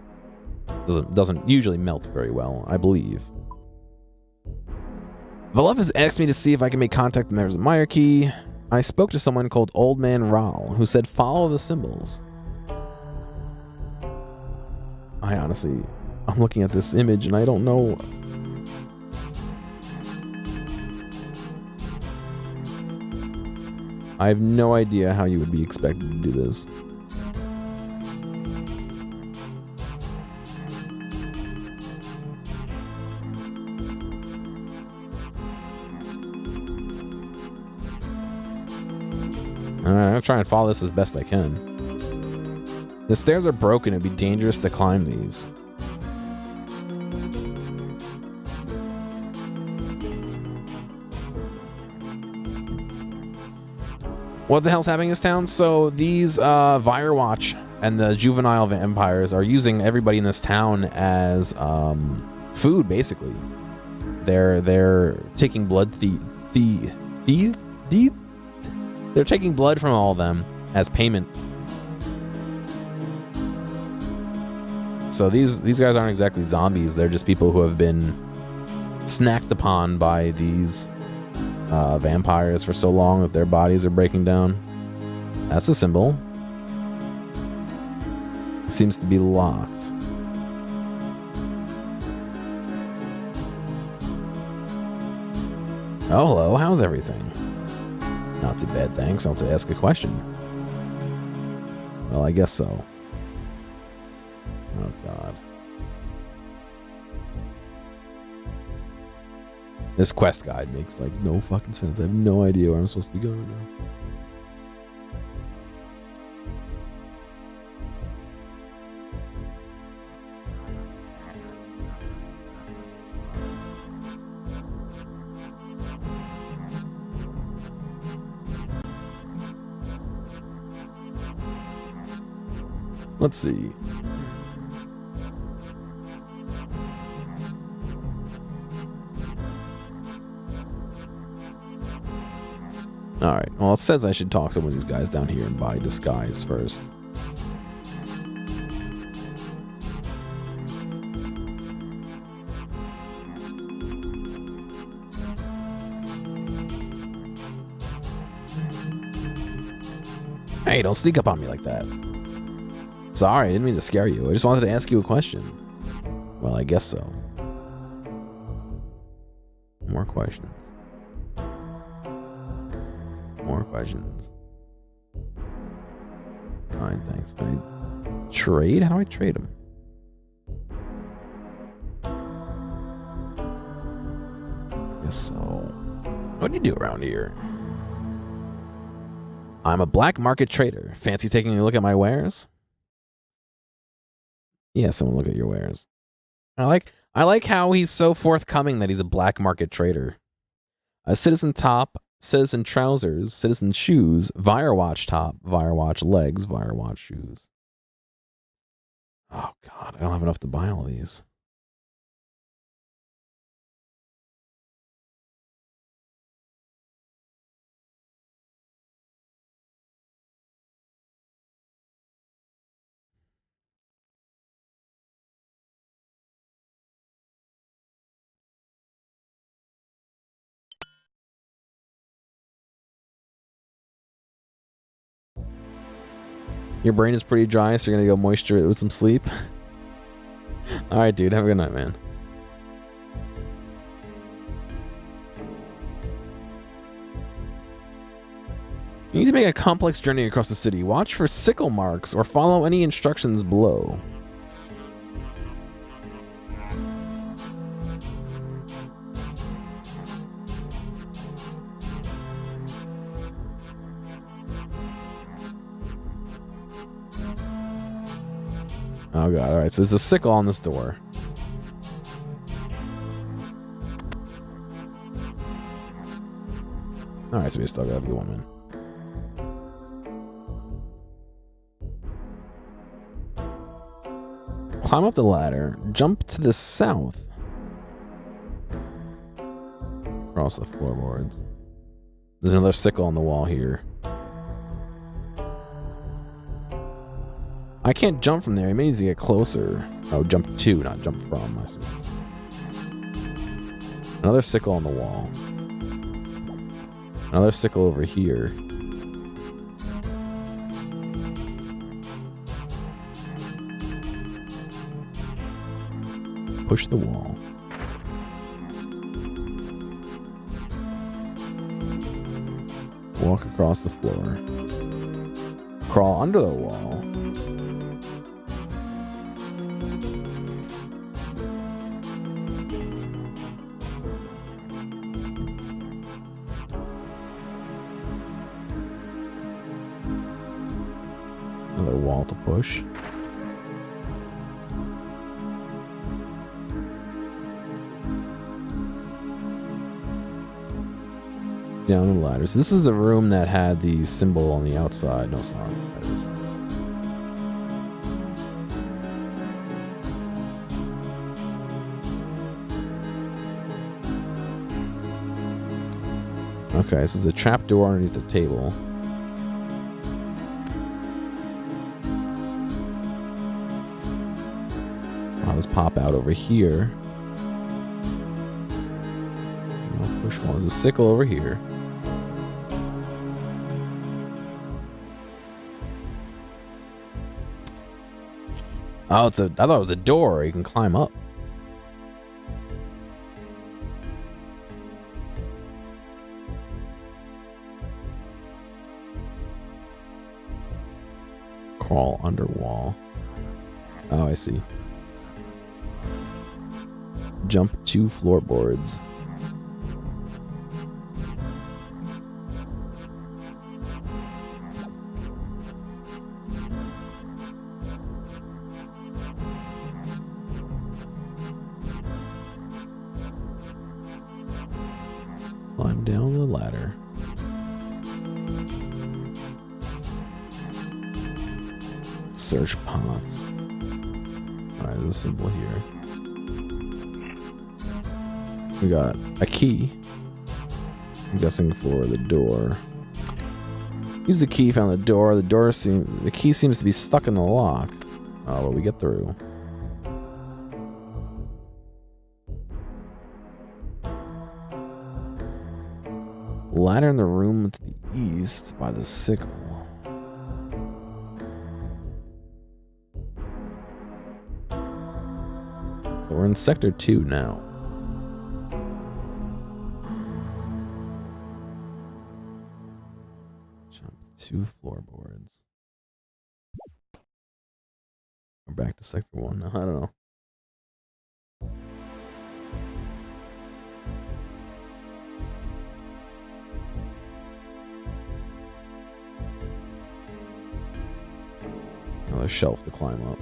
Doesn't usually melt very well, I believe. Valef has asked me to see if I can make contact with members of Myarchy. I spoke to someone called Old Man Ral, who said follow the symbols. I'm looking at this image and I don't know. I have no idea how you would be expected to do this. Alright, I'm gonna try and follow this as best I can. The stairs are broken, it'd be dangerous to climb these. What the hell's happening in this town? So these Firewatch and the juvenile vampires are using everybody in this town as food, basically. They're taking blood They're taking blood from all of them as payment. So these guys aren't exactly zombies. They're just people who have been snacked upon by these vampires for so long that their bodies are breaking down. That's a symbol. It seems to be locked. Oh, hello. How's everything? Not too bad, thanks. I'll have to ask a question. Well, I guess so. Oh, God. This quest guide makes, like, no fucking sense. I have no idea where I'm supposed to be going right now. Let's see. Alright, well, it says I should talk to one of these guys down here and buy disguise first. Hey, don't sneak up on me like that. Sorry, I didn't mean to scare you. I just wanted to ask you a question. Well, I guess so. More questions. More questions. Fine, thanks. Can I trade? How do I trade them? I guess so. What do you do around here? I'm a black market trader. Fancy taking a look at my wares? Yeah, someone look at your wares. I like how he's so forthcoming that he's a black market trader. A citizen top, citizen trousers, citizen shoes, Firewatch top, Firewatch legs, Firewatch shoes. Oh god, I don't have enough to buy all these. Your brain is pretty dry, so you're gonna go moisture it with some sleep. Alright, dude, have a good night, man. You need to make a complex journey across the city. Watch for sickle marks or follow any instructions below. Oh god, alright, so there's a sickle on this door. Alright, so we still gotta have a good one, man. Climb up the ladder, jump to the south. Across the floorboards. There's another sickle on the wall here. I can't jump from there. It means to get closer. Oh, jump to, not jump from. I see. Another sickle on the wall. Another sickle over here. Push the wall. Walk across the floor. Crawl under the wall. Another wall to push. Down the ladders. This is the room that had the symbol on the outside. No, it's not. That is. Okay, so there's a trap door underneath the table. I'll just pop out over here. I'll push one. There's a sickle over here. Oh, I thought it was a door. You can climb up. Crawl under wall. Oh, I see. Jump 2 floorboards. Climb down the ladder. Search pots. Alright, there's a symbol here. We got a key. I'm guessing for the door. Use the key found the door. The key seems to be stuck in the lock. Oh, but we get through. Ladder in the room to the east by the sickle. So we're in sector 2 now. Jump 2 floorboards. We're back to sector 1 now. I don't know. Another shelf to climb up.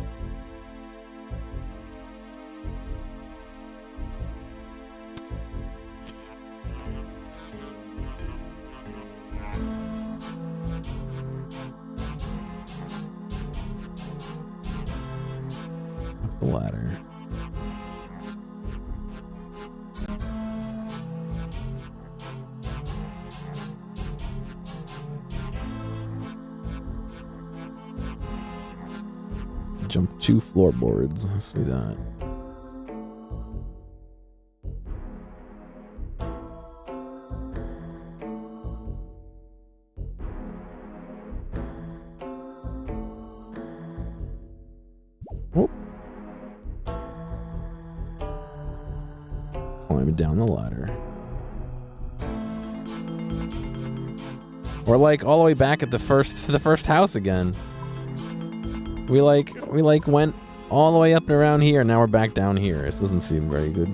Up the ladder. Jump 2 floorboards. Let's see that. Whoop. Climb down the ladder. We're like all the way back at the first house again. We went all the way up and around here, and now we're back down here. This doesn't seem very good.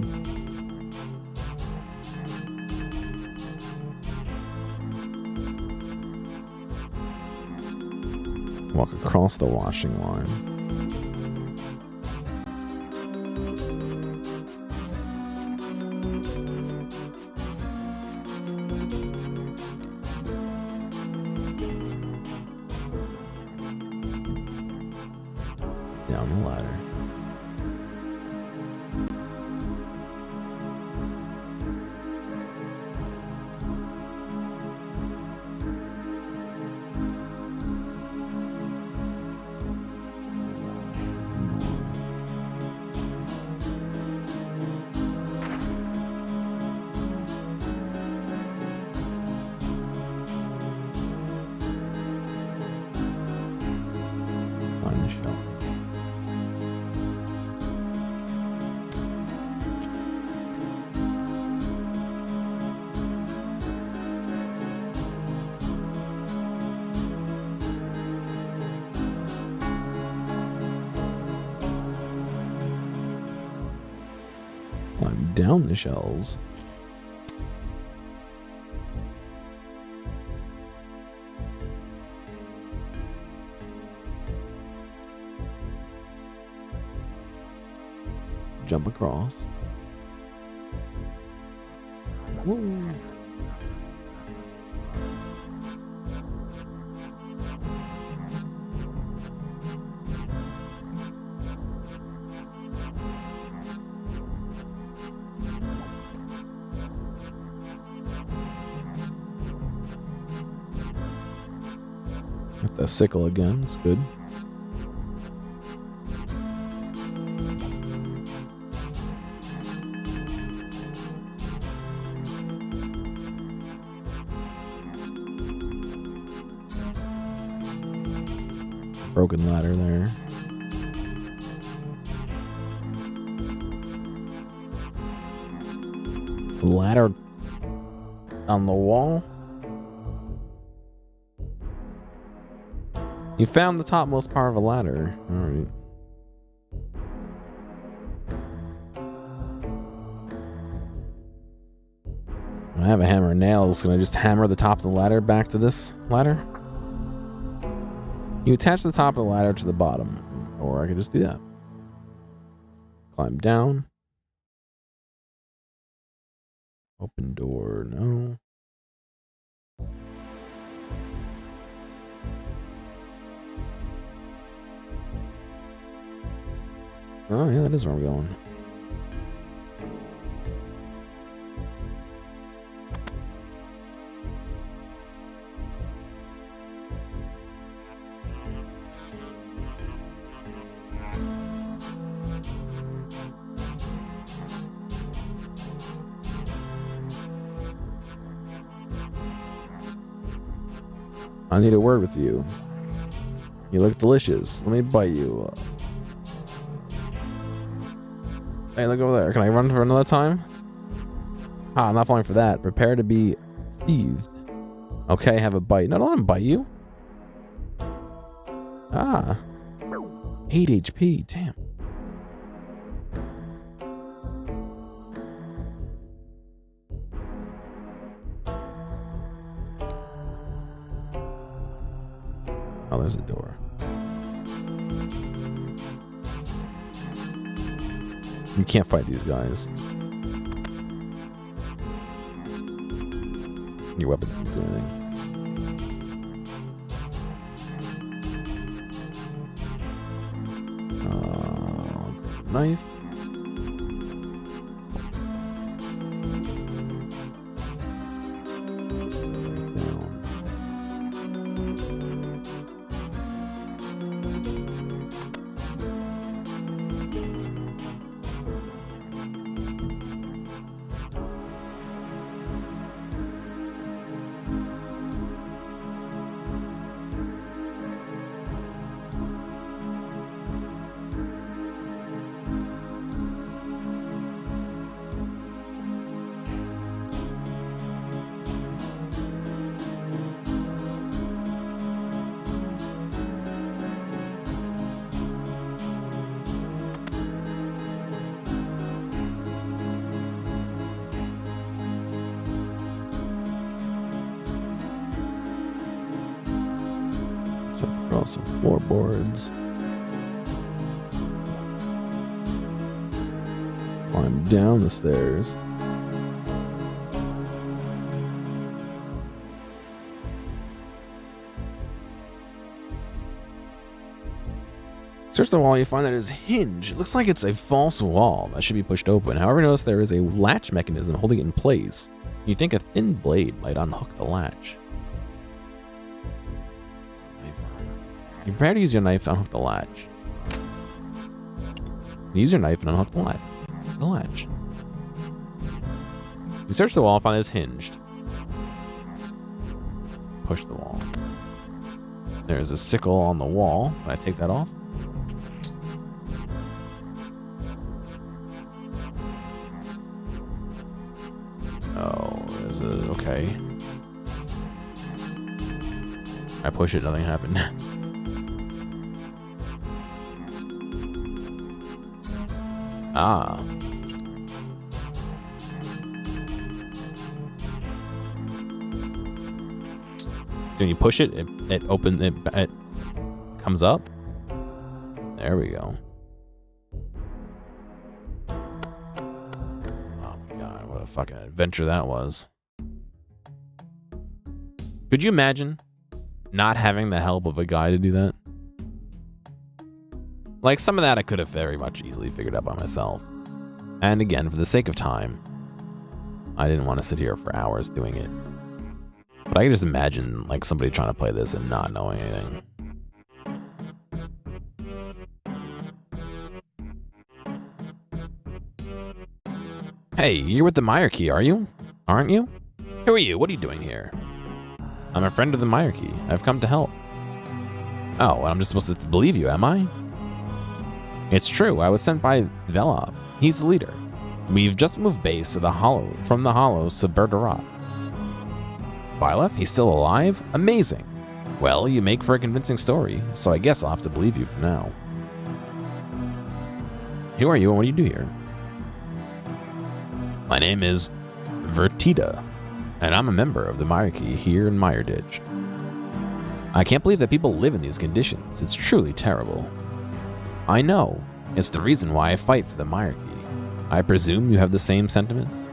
Walk across the washing line. Down the ladder. Find the shelf. Climb down the shelves. Jump across. Woo. Got the sickle again. It's good. Broken ladder there. Ladder on the wall. You found the topmost part of a ladder. All right. I have a hammer and nails. Can I just hammer the top of the ladder back to this ladder? You attach the top of the ladder to the bottom, or I could just do that. Climb down. Open door, no. Oh yeah, that is where I'm going. I need a word with you. You look delicious. Let me bite you. Hey, look over there. Can I run for another time? Ah, I'm not falling for that. Prepare to be thieved. Okay, have a bite. No, don't let him bite you. Ah. 8 HP. Damn. Oh, there's a door. You can't fight these guys. Your weapon doesn't do anything. Knife. Some floorboards. Climb down the stairs. Search the wall, you find that it is hinged. It looks like it's a false wall that should be pushed open. However, notice there is a latch mechanism holding it in place. You think a thin blade might unhook the latch. You prepare to use your knife to unhook the latch. Use your knife and unhook the latch. You search the wall and find it's hinged. Push the wall. There's a sickle on the wall. Can I take that off? Oh, there's a... okay. I push it, nothing happened. Ah. So when you push it, it opens, it comes up. There we go. Oh my god, what a fucking adventure that was. Could you imagine not having the help of a guy to do that? Like, some of that I could have very much easily figured out by myself. And again, for the sake of time, I didn't want to sit here for hours doing it. But I can just imagine, like, somebody trying to play this and not knowing anything. Hey, you're with the Myarchy, are you? Aren't you? Who are you? What are you doing here? I'm a friend of the Myarchy. I've come to help. Oh, and I'm just supposed to believe you, am I? It's true, I was sent by Velov. He's the leader. We've just moved base to the Hollow, from the Hollows to Bergerac. Vilef, he's still alive? Amazing. Well, you make for a convincing story, so I guess I'll have to believe you for now. Who are you and what do you do here? My name is Vertida, and I'm a member of the Myarchy here in Meyerditch. I can't believe that people live in these conditions. It's truly terrible. I know. It's the reason why I fight for the Myarchy. I presume you have the same sentiments?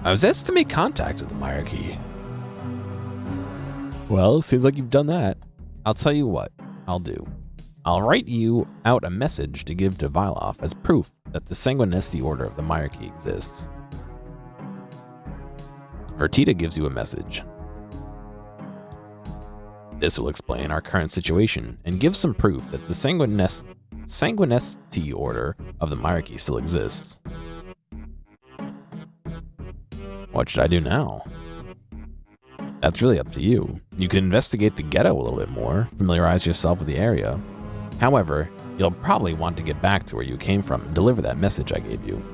I was asked to make contact with the Myarchy. Well, seems like you've done that. I'll tell you what I'll do. I'll write you out a message to give to Vilov as proof that the Sanguinesti Order of the Myarchy exists. Vertida gives you a message. This will explain our current situation and give some proof that the Sanguinesti Order of the Myarchy still exists. What should I do now? That's really up to you. You can investigate the ghetto a little bit more, familiarize yourself with the area. However, you'll probably want to get back to where you came from and deliver that message I gave you.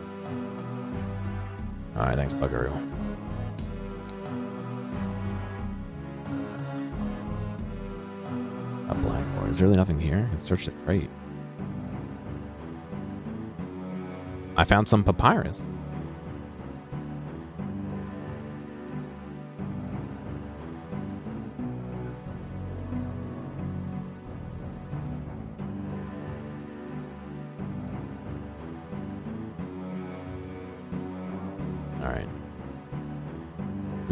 Alright, thanks, Buckaroo. A blackboard. Is there really nothing here? Let's search the crate. I found some papyrus.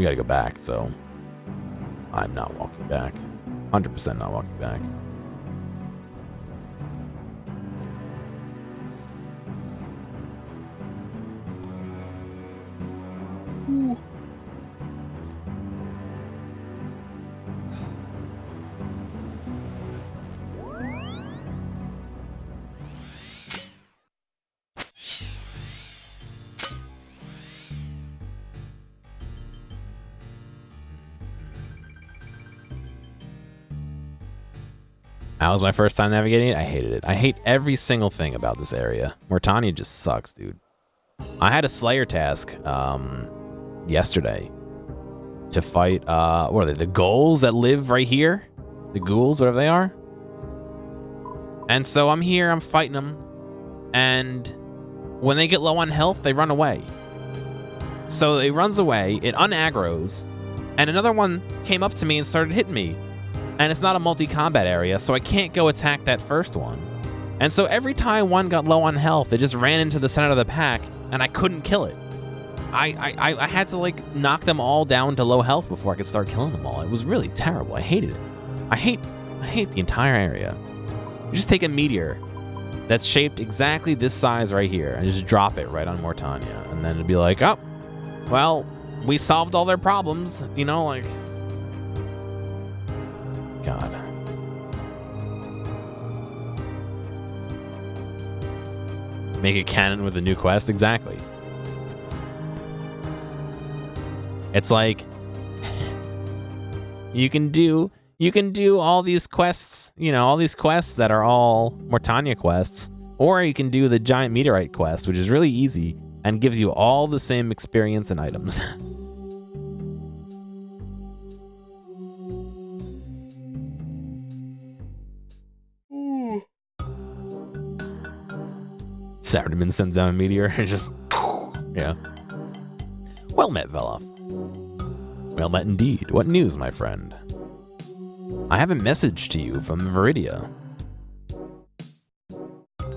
we gotta go back, so I'm not walking back. 100% not walking back. Ooh. That was my first time navigating it. I hated it. I hate every single thing about this area. Mortania just sucks, dude. I had a Slayer task yesterday to fight, what are they? The ghouls that live right here? The ghouls, whatever they are. And so I'm here, I'm fighting them. And when they get low on health, they run away. So it runs away, it unaggroes, and another one came up to me and started hitting me. And it's not a multi-combat area, so I can't go attack that first one. And so every time one got low on health, it just ran into the center of the pack, and I couldn't kill it. I had to, like, knock them all down to low health before I could start killing them all. It was really terrible. I hated it. I hate the entire area. You just take a meteor that's shaped exactly this size right here and just drop it right on Mortania. And then it'd be like, oh, well, we solved all their problems, you know, like... God. Make it canon with a new quest? Exactly. It's like you can do all these quests, you know, all these quests that are all Mortania quests, or you can do the giant meteorite quest, which is really easy and gives you all the same experience and items. Saturdaman sends down a meteor and just... Yeah. Well met, Veloth. Well met indeed. What news, my friend? I have a message to you from Viridia.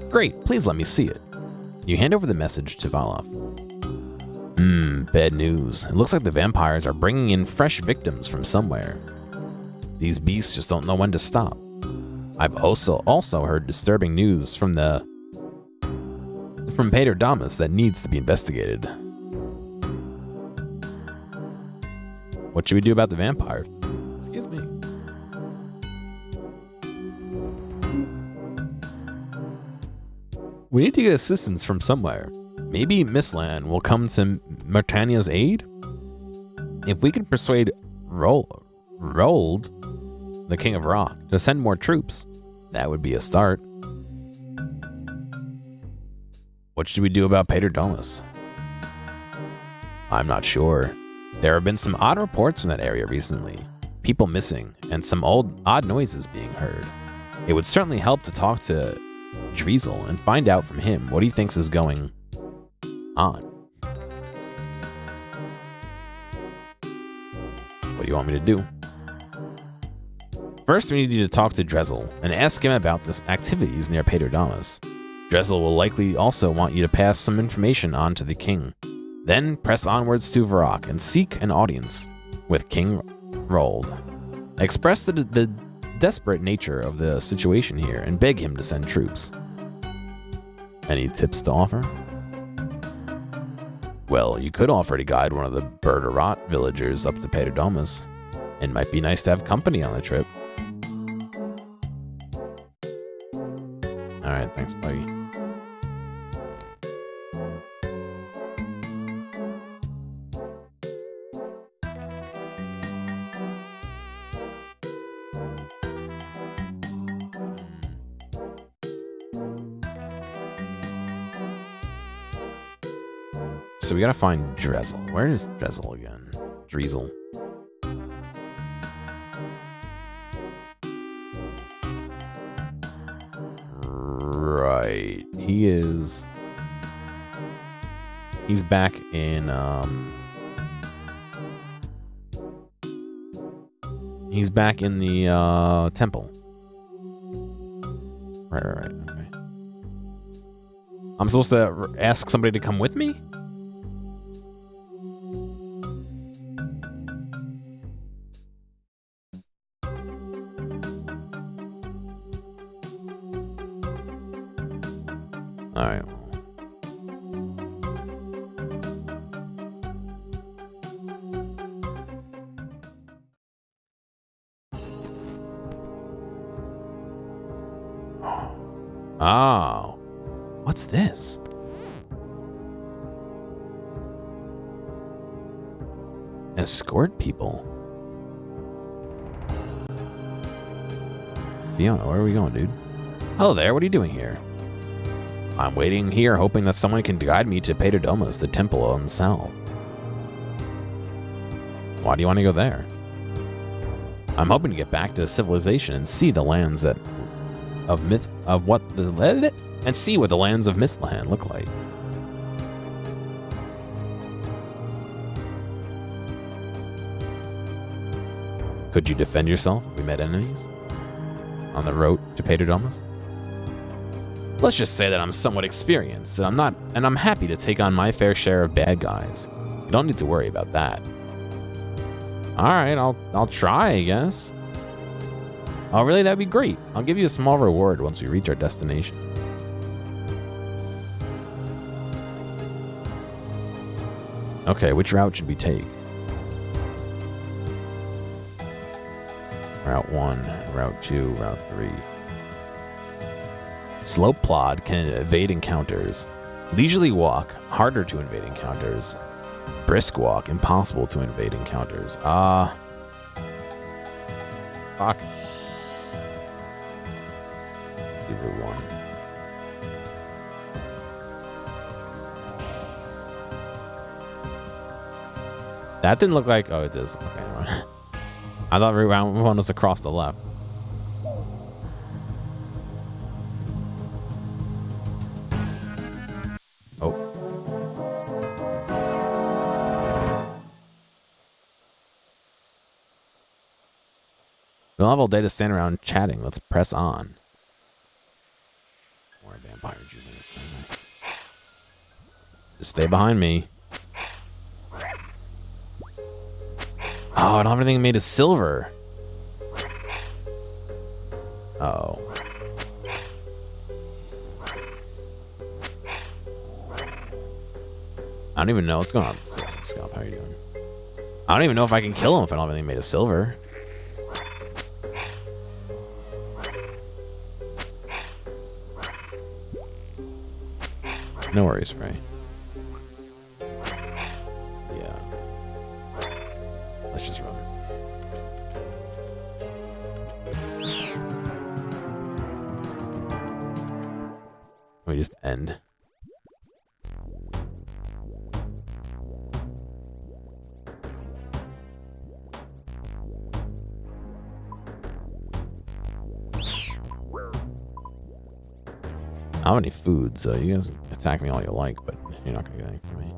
Great, please let me see it. You hand over the message to Veloth. Bad news. It looks like the vampires are bringing in fresh victims from somewhere. These beasts just don't know when to stop. I've also heard disturbing news from Pater Damas that needs to be investigated. What should we do about the vampires? Excuse me. We need to get assistance from somewhere. Maybe Mistlan will come to Mortania's aid? If we can persuade Rold, the King of Rock, to send more troops, that would be a start. What should we do about Pater Damas? I'm not sure. There have been some odd reports from that area recently. People missing, and some odd noises being heard. It would certainly help to talk to Driesel and find out from him what he thinks is going on. What do you want me to do? First, we need to talk to Driesel and ask him about the activities near Pater Damas. Driesel will likely also want you to pass some information on to the king. Then press onwards to Varrock and seek an audience with King Rold. Express the desperate nature of the situation here and beg him to send troops. Any tips to offer? Well, you could offer to guide one of the Bergerot villagers up to Pater Damas. It might be nice to have company on the trip. Alright, thanks, buddy. So we gotta find Driesel. Where is Driesel again? Driesel. Right. He's back in he's back in the temple. Right. Okay. I'm supposed to ask somebody to come with me? All right. Oh, what's this? Escort people. Fiona, where are we going, dude? Hello there, what are you doing here? I'm waiting here, hoping that someone can guide me to Paterdomus, the temple on South. Why do you want to go there? I'm hoping to get back to civilization and see the lands that see what the lands of Mistland look like. Could you defend yourself if we met enemies on the road to Paterdomus? Let's just say that I'm somewhat experienced, and I'm happy to take on my fair share of bad guys. You don't need to worry about that. All right, I'll try, I guess. Oh, really? That'd be great. I'll give you a small reward once we reach our destination. Okay, which route should we take? Route 1, Route 2, Route 3. Slope plod can evade encounters. Leisurely walk, harder to invade encounters. Brisk walk, impossible to invade encounters. Fuck. Let's do Route 1. That didn't look like... Oh, it does. Okay, never mind. I thought Route 1 was across the left. Oh. We don't have all day to stand around chatting. Let's press on. More vampire juice. Just stay behind me. Oh, I don't have anything made of silver. Oh. I don't even know what's going on. Scalp, how are you doing? I don't even know if I can kill him if I don't have anything made of silver. No worries, Frey. Yeah. Let's just run. We just end. I don't have any food, so you guys attack me all you like, but you're not gonna get anything from me.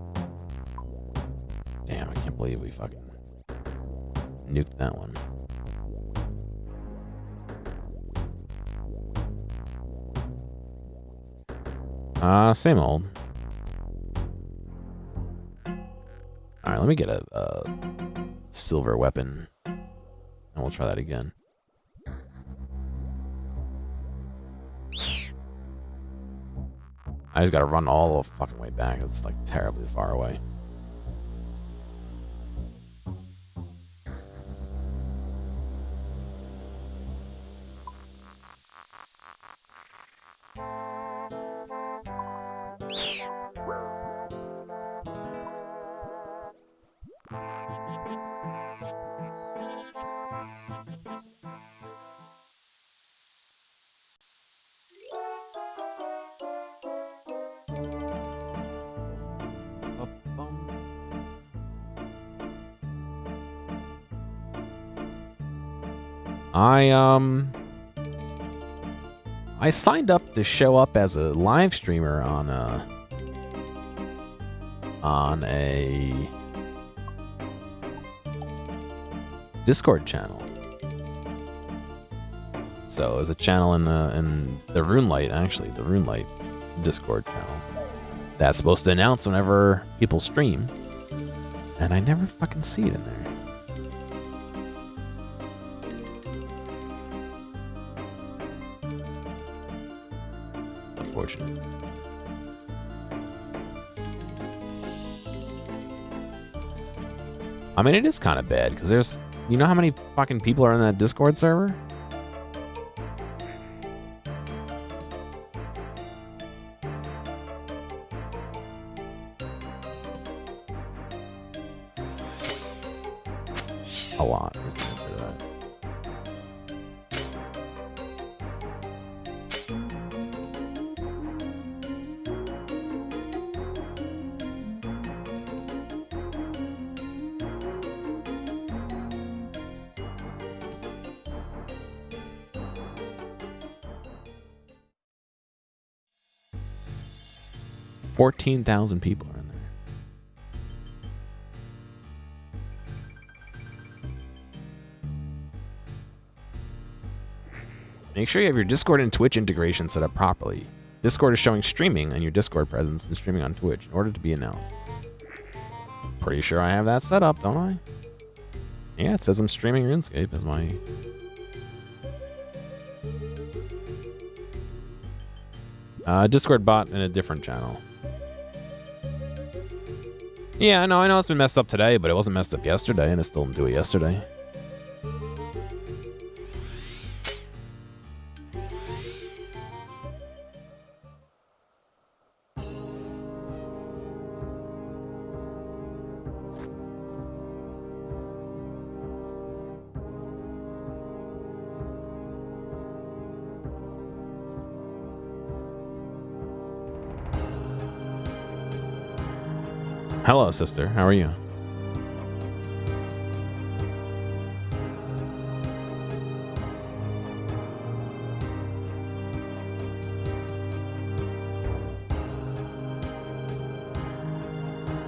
Damn, I can't believe we fucking nuked that one. Same old. Alright, let me get a silver weapon, and we'll try that again. I just gotta run all the fucking way back. It's like terribly far away. I signed up to show up as a live streamer on a Discord channel. So there's a channel in the Runelight, actually, the Runelight Discord channel that's supposed to announce whenever people stream, and I never fucking see it in there. Unfortunate. I mean, it is kind of bad because there's, you know how many fucking people are in that Discord server? A lot. Let's answer that. $14,000 people are in there. Make sure you have your Discord and Twitch integration set up properly. Discord is showing streaming and your Discord presence and streaming on Twitch in order to be announced. Pretty sure I have that set up, don't I? Yeah, it says I'm streaming RuneScape as my... Discord bot in a different channel. Yeah, I know it's been messed up today, but it wasn't messed up yesterday, and it still didn't do it yesterday. Hello, sister. How are you?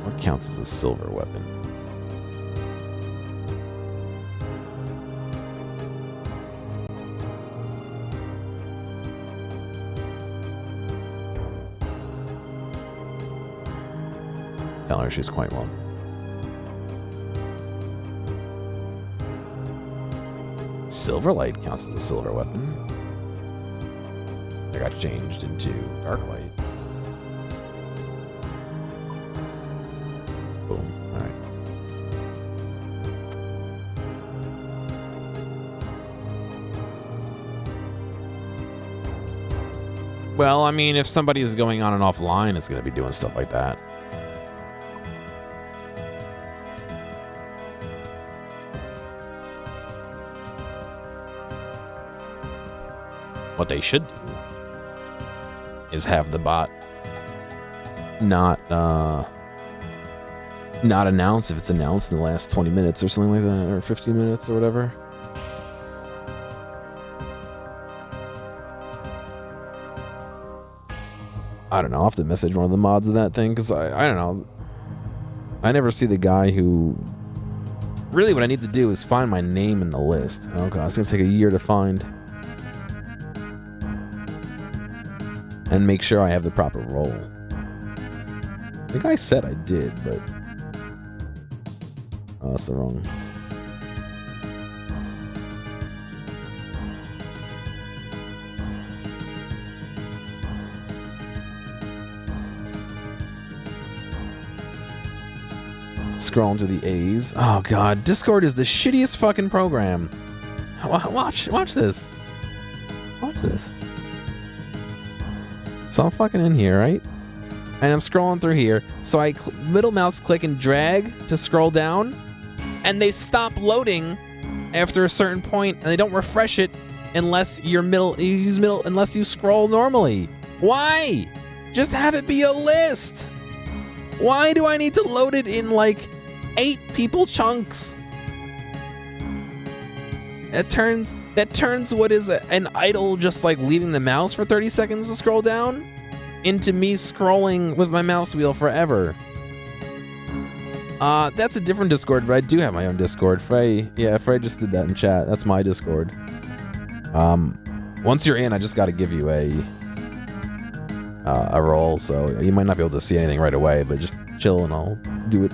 What counts as a silver weapon? Tell her she's quite welcome. Silverlight counts as a silver weapon. I got changed into Darklight. Boom. Alright. Well, I mean, if somebody is going on and offline, it's going to be doing stuff like that. What they should do is have the bot not announce if it's announced in the last 20 minutes or something like that, or 15 minutes or whatever. I don't know. I'll have to message one of the mods of that thing, because I don't know. I never see the guy who... Really what I need to do is find my name in the list. Oh god, it's going to take a year to find. And make sure I have the proper role. The guy said I did, but... Oh, that's the wrong... Scrolling through the A's. Oh god, Discord is the shittiest fucking program. Watch this. Watch this. So I'm fucking in here, right? And I'm scrolling through here. So I middle mouse click and drag to scroll down, and they stop loading after a certain point, and they don't refresh it unless you use middle unless you scroll normally. Why? Just have it be a list. Why do I need to load it in like 8 people chunks? That turns what is an idle just like leaving the mouse for 30 seconds to scroll down into me scrolling with my mouse wheel forever. That's a different Discord, but I do have my own Discord. Frey just did that in chat. That's my Discord. Once you're in, I just got to give you a role, so you might not be able to see anything right away, but just chill and I'll do it.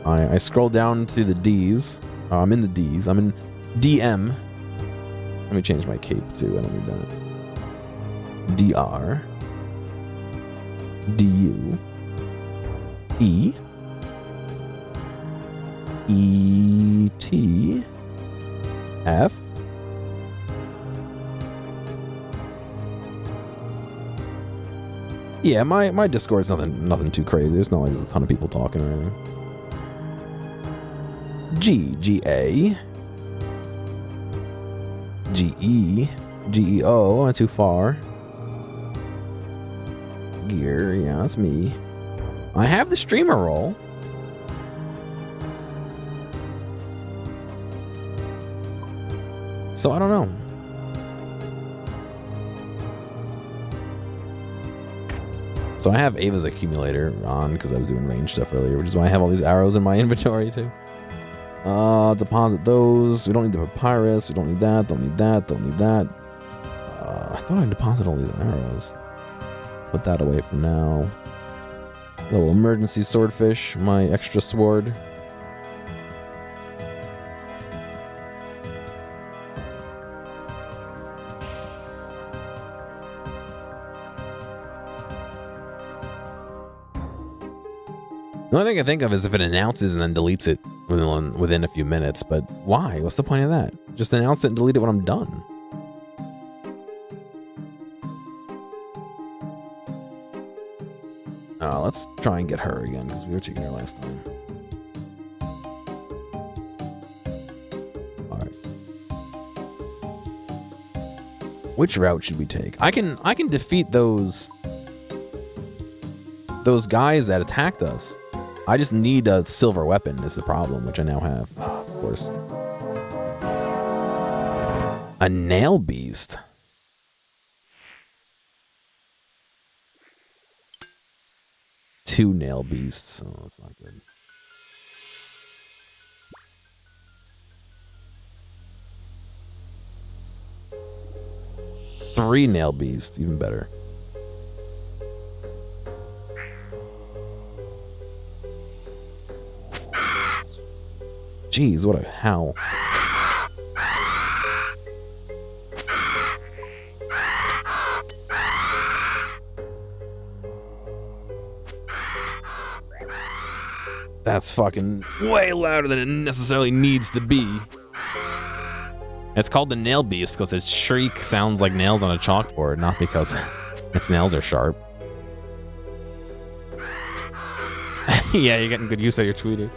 I scroll down through the D's. I'm in the D's. I'm in DM. Let me change my cape too. I don't need that. DR. DU. E. E T F. Yeah, my Discord's nothing too crazy. It's not like there's a ton of people talking or anything. G A G E G E O. Not too far. Gear, yeah, that's me. I have the streamer role. So I don't know. So I have Ava's accumulator on because I was doing range stuff earlier, which is why I have all these arrows in my inventory too. Deposit those. We don't need the papyrus. We don't need that. Don't need that. Don't need that. I thought I deposited all these arrows. Put that away for now. Little emergency swordfish. My extra sword. The only thing I think of is if it announces and then deletes it within a few minutes. But why? What's the point of that? Just announce it and delete it when I'm done. Let's try and get her again because we were taking her last time. All right. Which route should we take? I can defeat those guys that attacked us. I just need a silver weapon is the problem, which I now have, of course. A nail beast. Two nail beasts. Oh, that's not good. Three nail beasts, even better. Jeez, what a howl. That's fucking way louder than it necessarily needs to be. It's called the nail beast because its shriek sounds like nails on a chalkboard, not because its nails are sharp. Yeah, you're getting good use of your tweeters.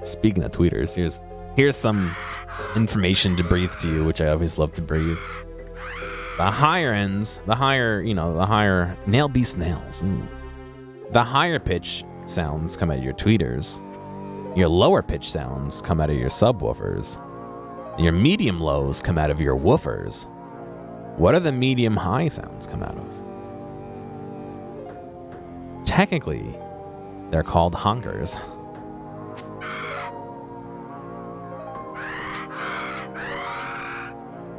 Speaking of tweeters, here's some information to breathe to you, which I always love to breathe. The higher ends, the higher nail beast nails. The higher pitch sounds come out of your tweeters. Your lower pitch sounds come out of your subwoofers. Your medium lows come out of your woofers. What are the medium high sounds come out of? Technically, they're called honkers.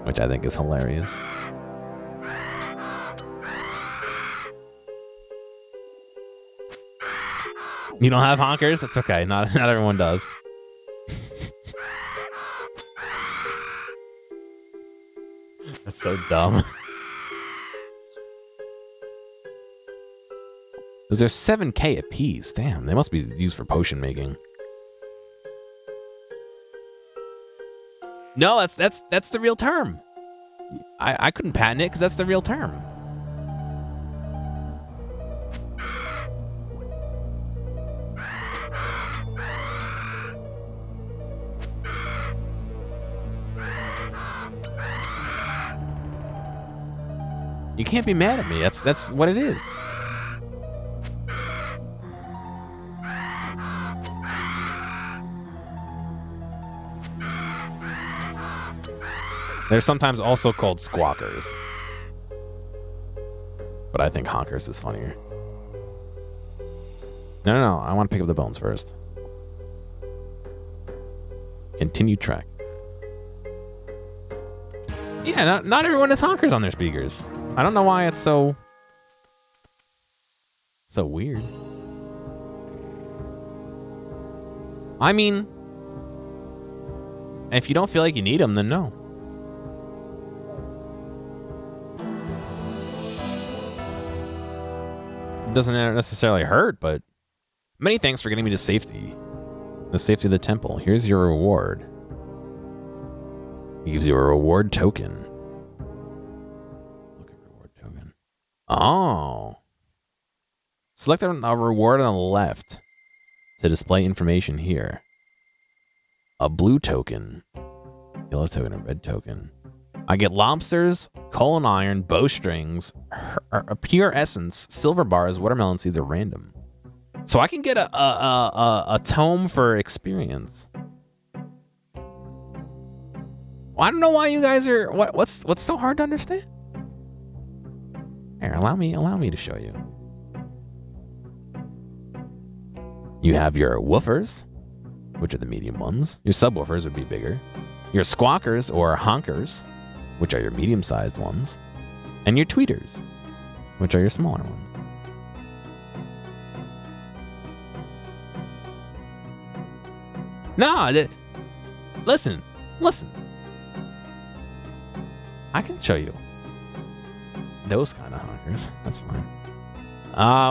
Which I think is hilarious. You don't have honkers? It's okay. Not everyone does. That's so dumb. Those are 7K a piece. Damn, they must be used for potion making. No, that's the real term. I couldn't patent it because that's the real term. You can't be mad at me. That's what it is. They're sometimes also called squawkers. But I think honkers is funnier. No. I want to pick up the bones first. Continue track. Yeah, not everyone has honkers on their speakers. I don't know why it's so weird. I mean, if you don't feel like you need them, then no. doesn't necessarily hurt, but many thanks for getting me to safety. The safety of the temple. Here's your reward. He gives you a reward token. Look at reward token. Oh. Select a reward on the left to display information here. A blue token, yellow token, and red token. I get lobsters, coal and iron, bowstrings, a pure essence, silver bars, watermelon seeds are random. So I can get a tome for experience. Well, I don't know why you guys are what's so hard to understand. Here, allow me to show you. You have your woofers, which are the medium ones. Your subwoofers would be bigger. Your squawkers or honkers, which are your medium-sized ones. And your tweeters, which are your smaller ones. Nah, listen. I can show you those kind of honkers. That's fine.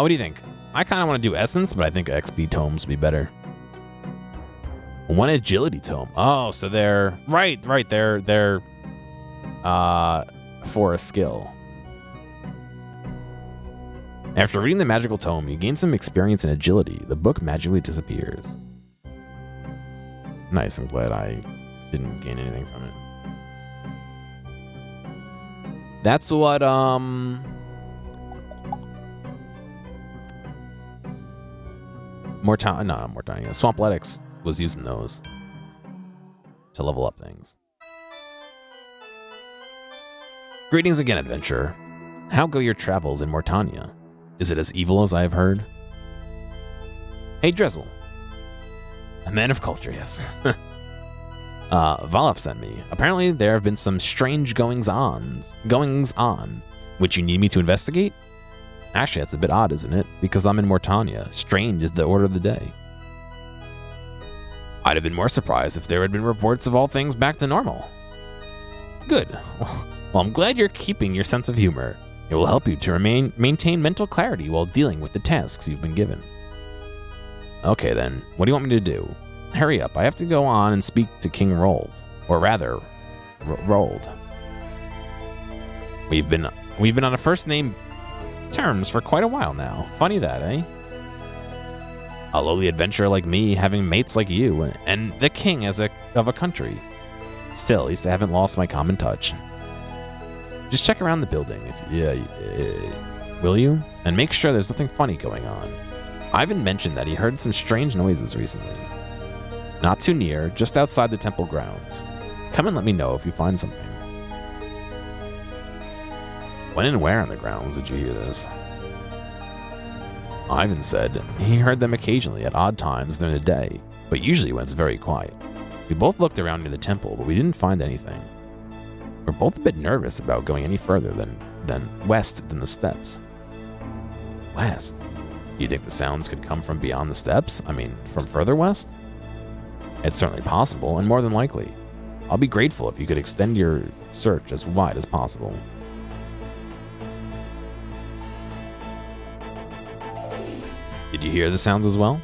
What do you think? I kind of want to do essence, but I think XP tomes would be better. One agility tome. Oh, so they're right. They're for a skill. After reading the magical tome, you gain some experience in agility. The book magically disappears. Nice. I'm glad I didn't gain anything from it. That's what Mortania. Swampletics was using those to level up things. Greetings again, adventurer. How go your travels in Mortania? Is it as evil as I have heard? Hey, Drizzle. A man of culture, yes. Valov sent me. Apparently, there have been some strange goings on, which you need me to investigate? Actually, that's a bit odd, isn't it? Because I'm in Mortania. Strange is the order of the day. I'd have been more surprised if there had been reports of all things back to normal. Good. Well, I'm glad you're keeping your sense of humor. It will help you to maintain mental clarity while dealing with the tasks you've been given. Okay then, what do you want me to do? Hurry up, I have to go on and speak to King Rold. Or rather, Rold. We've been on a first name terms for quite a while now. Funny that, eh? A lowly adventurer like me having mates like you, and the king of a country. Still, at least I haven't lost my common touch. Just check around the building, will you? And make sure there's nothing funny going on. Ivan mentioned that he heard some strange noises recently. Not too near, just outside the temple grounds. Come and let me know if you find something. When and where on the grounds did you hear this? Ivan said he heard them occasionally at odd times during the day, but usually when it's very quiet. We both looked around near the temple, but we didn't find anything. We're both a bit nervous about going any further than west than the steps. West? Do you think the sounds could come from beyond the steps? I mean, from further west? It's certainly possible, and more than likely. I'll be grateful if you could extend your search as wide as possible. Did you hear the sounds as well?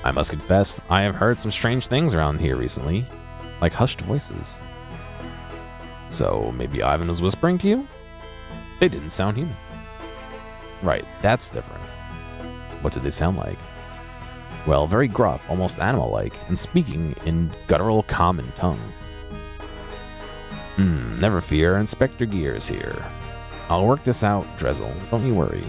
I must confess, I have heard some strange things around here recently, like hushed voices. So maybe Ivan was whispering to you? They didn't sound human. Right, that's different. What did they sound like? Well, very gruff, almost animal-like, and speaking in guttural common tongue. Never fear, Inspector Gears here. I'll work this out, Drizzle, don't you worry.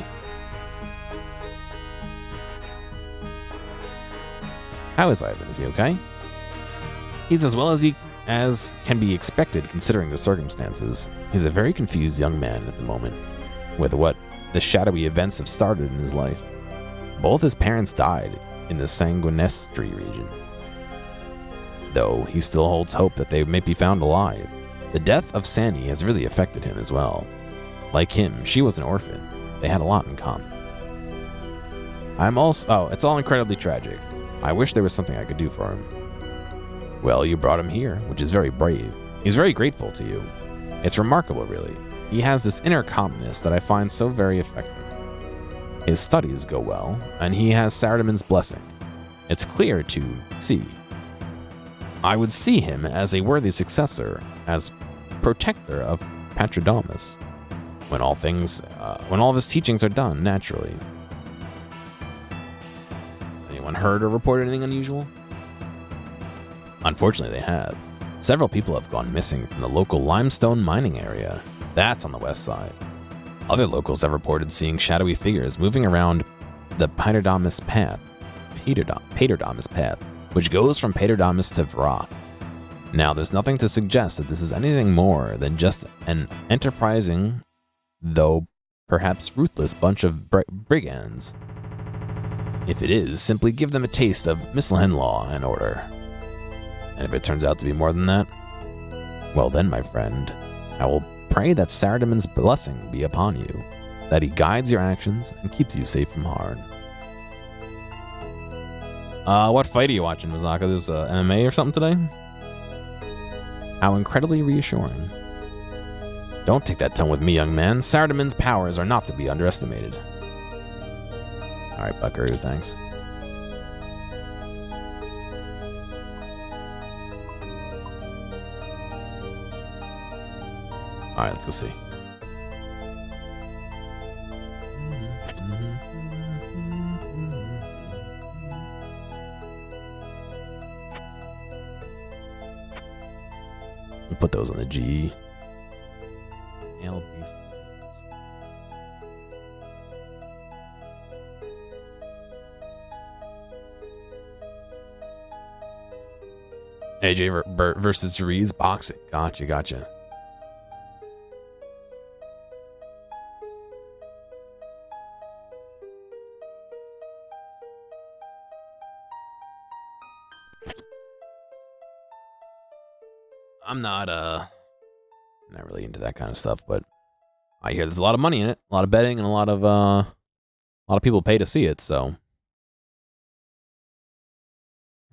How is Ivan? Is he okay? He's as well as can be expected considering the circumstances. He's a very confused young man at the moment, with what the shadowy events have started in his life. Both his parents died in the Sanguinestry region, though he still holds hope that they may be found alive. The death of Sani has really affected him as well. Like him, she was an orphan. They had a lot in common. It's all incredibly tragic. I wish there was something I could do for him. Well, you brought him here, which is very brave. He's very grateful to you. It's remarkable, really. He has this inner calmness that I find so very affecting. His studies go well, and he has Saradomin's blessing. It's clear to see. I would see him as a worthy successor, as protector of Patradamus, when all of his teachings are done, naturally. Anyone heard or reported anything unusual? Unfortunately, they have. Several people have gone missing from the local limestone mining area. That's on the west side. Other locals have reported seeing shadowy figures moving around the Paterdamus path, which goes from Paterdamus to Vrak. Now, there's nothing to suggest that this is anything more than just an enterprising, though perhaps ruthless bunch of brigands. If it is, simply give them a taste of Mislan law and order. And if it turns out to be more than that, well then, my friend, I will pray that Saradomin's blessing be upon you, that he guides your actions and keeps you safe from harm. What fight are you watching, Mazaka? There's MMA or something today? How incredibly reassuring. Don't take that tone with me, young man. Saradomin's powers are not to be underestimated. Alright, Buckaroo, thanks. Alright, let's go see. We'll put those on the G. AJ versus Reese boxing. Gotcha. I'm not really into that kind of stuff, but I hear there's a lot of money in it, a lot of betting, and a lot of people pay to see it. So,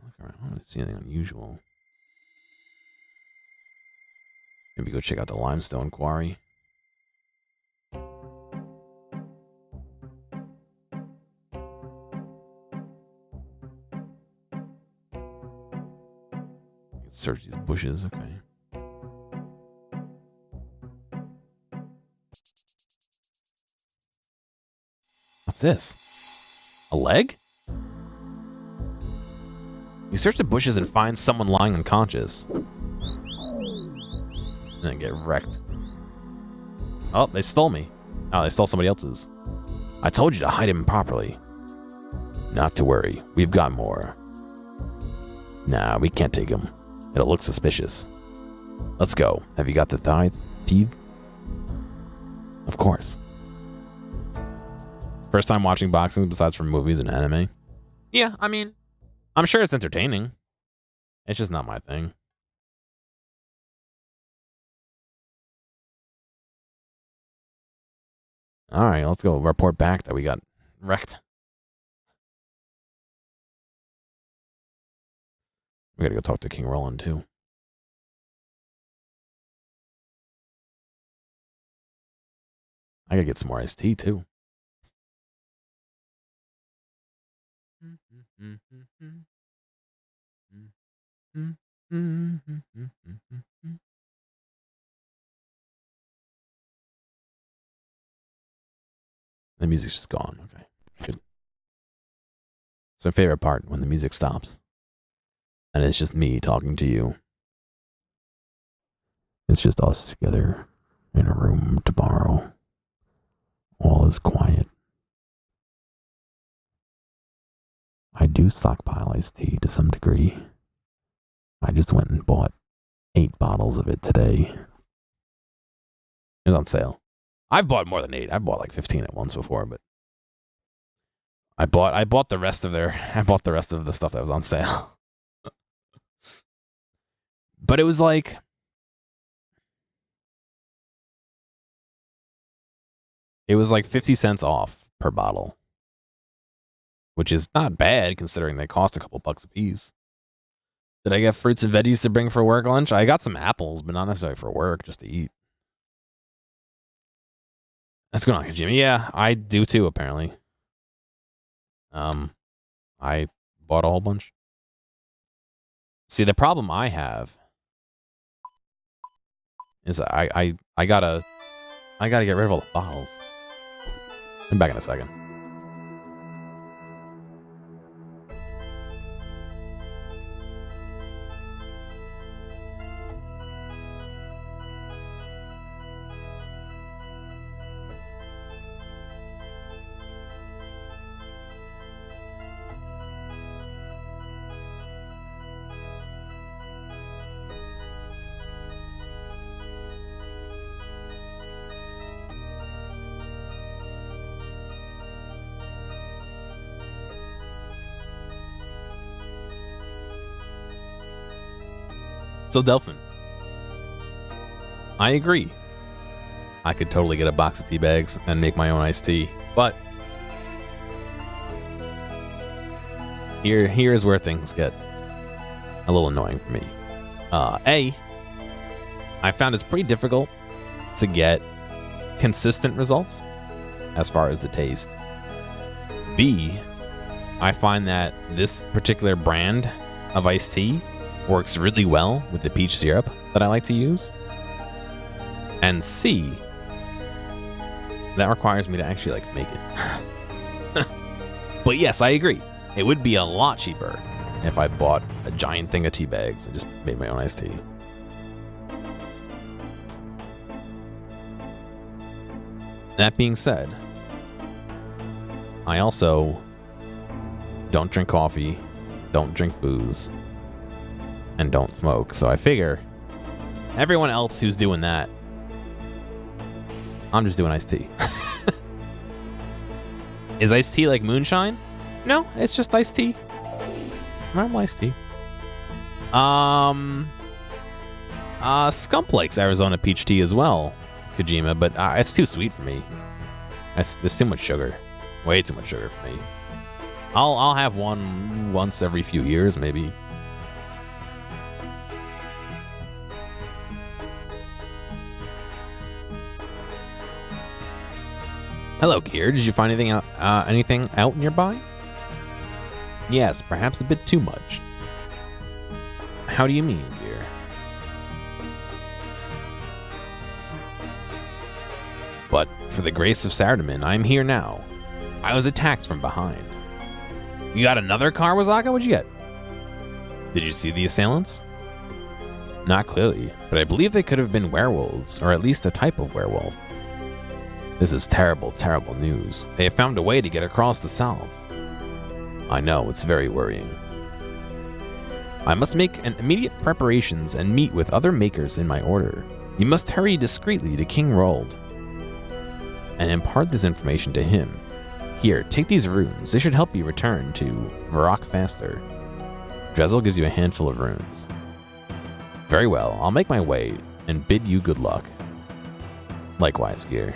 look around. I don't see anything unusual. Maybe go check out the limestone quarry. Search these bushes. Okay. What's this? A leg? You search the bushes and find someone lying unconscious. And then get wrecked. Oh, they stole me. Oh, they stole somebody else's. I told you to hide him properly. Not to worry. We've got more. Nah, we can't take him. It'll look suspicious. Let's go. Have you got the teeth? Of course. First time watching boxing besides from movies and anime? Yeah, I mean, I'm sure it's entertaining. It's just not my thing. Alright, let's go report back that we got wrecked. We gotta go talk to King Roland, too. I gotta get some more iced tea, too. The music's just gone. Okay, good. It's my favorite part, when the music stops. And it's just me talking to you. It's just us together in a room tomorrow. All is quiet. I do stockpile iced tea to some degree. I just went and bought 8 bottles of it today. It was on sale. I've bought more than 8. I've bought like 15 at once before, but I bought the rest of the stuff that was on sale. But it was like It was like 50 cents off per bottle, which is not bad considering they cost a couple bucks a piece. Did I get fruits and veggies to bring for work lunch? I got some apples, but not necessarily for work, just to eat. That's going on, Jimmy. Yeah, I do too, apparently. I bought a whole bunch. See, the problem I have is I gotta get rid of all the bottles. I'm back in a second. So, Delphin, I agree. I could totally get a box of tea bags and make my own iced tea, but here's where things get a little annoying for me. A, I found it's pretty difficult to get consistent results as far as the taste. B, I find that this particular brand of iced tea works really well with the peach syrup that I like to use. And C, that requires me to actually make it. But yes, I agree. It would be a lot cheaper if I bought a giant thing of tea bags and just made my own iced tea. That being said, I also don't drink coffee, don't drink booze, and don't smoke. So I figure everyone else who's doing that, I'm just doing iced tea. Is iced tea like moonshine? No, it's just iced tea. Normal iced tea. Scump likes Arizona peach tea as well, Kojima, but it's too sweet for me. There's too much sugar. Way too much sugar for me. I'll have one once every few years, maybe. Hello, Gear. Did you find anything out nearby? Yes, perhaps a bit too much. How do you mean, Gear? But for the grace of Sardaman, I'm here now. I was attacked from behind. You got another car, Wazaka? What'd you get? Did you see the assailants? Not clearly, but I believe they could have been werewolves, or at least a type of werewolf. This is terrible, terrible news. They have found a way to get across the Salve. I know, it's very worrying. I must make immediate preparations and meet with other makers in my order. You must hurry discreetly to King Rold and impart this information to him. Here, take these runes. They should help you return to Varrock faster. Drezel gives you a handful of runes. Very well, I'll make my way and bid you good luck. Likewise, Gear.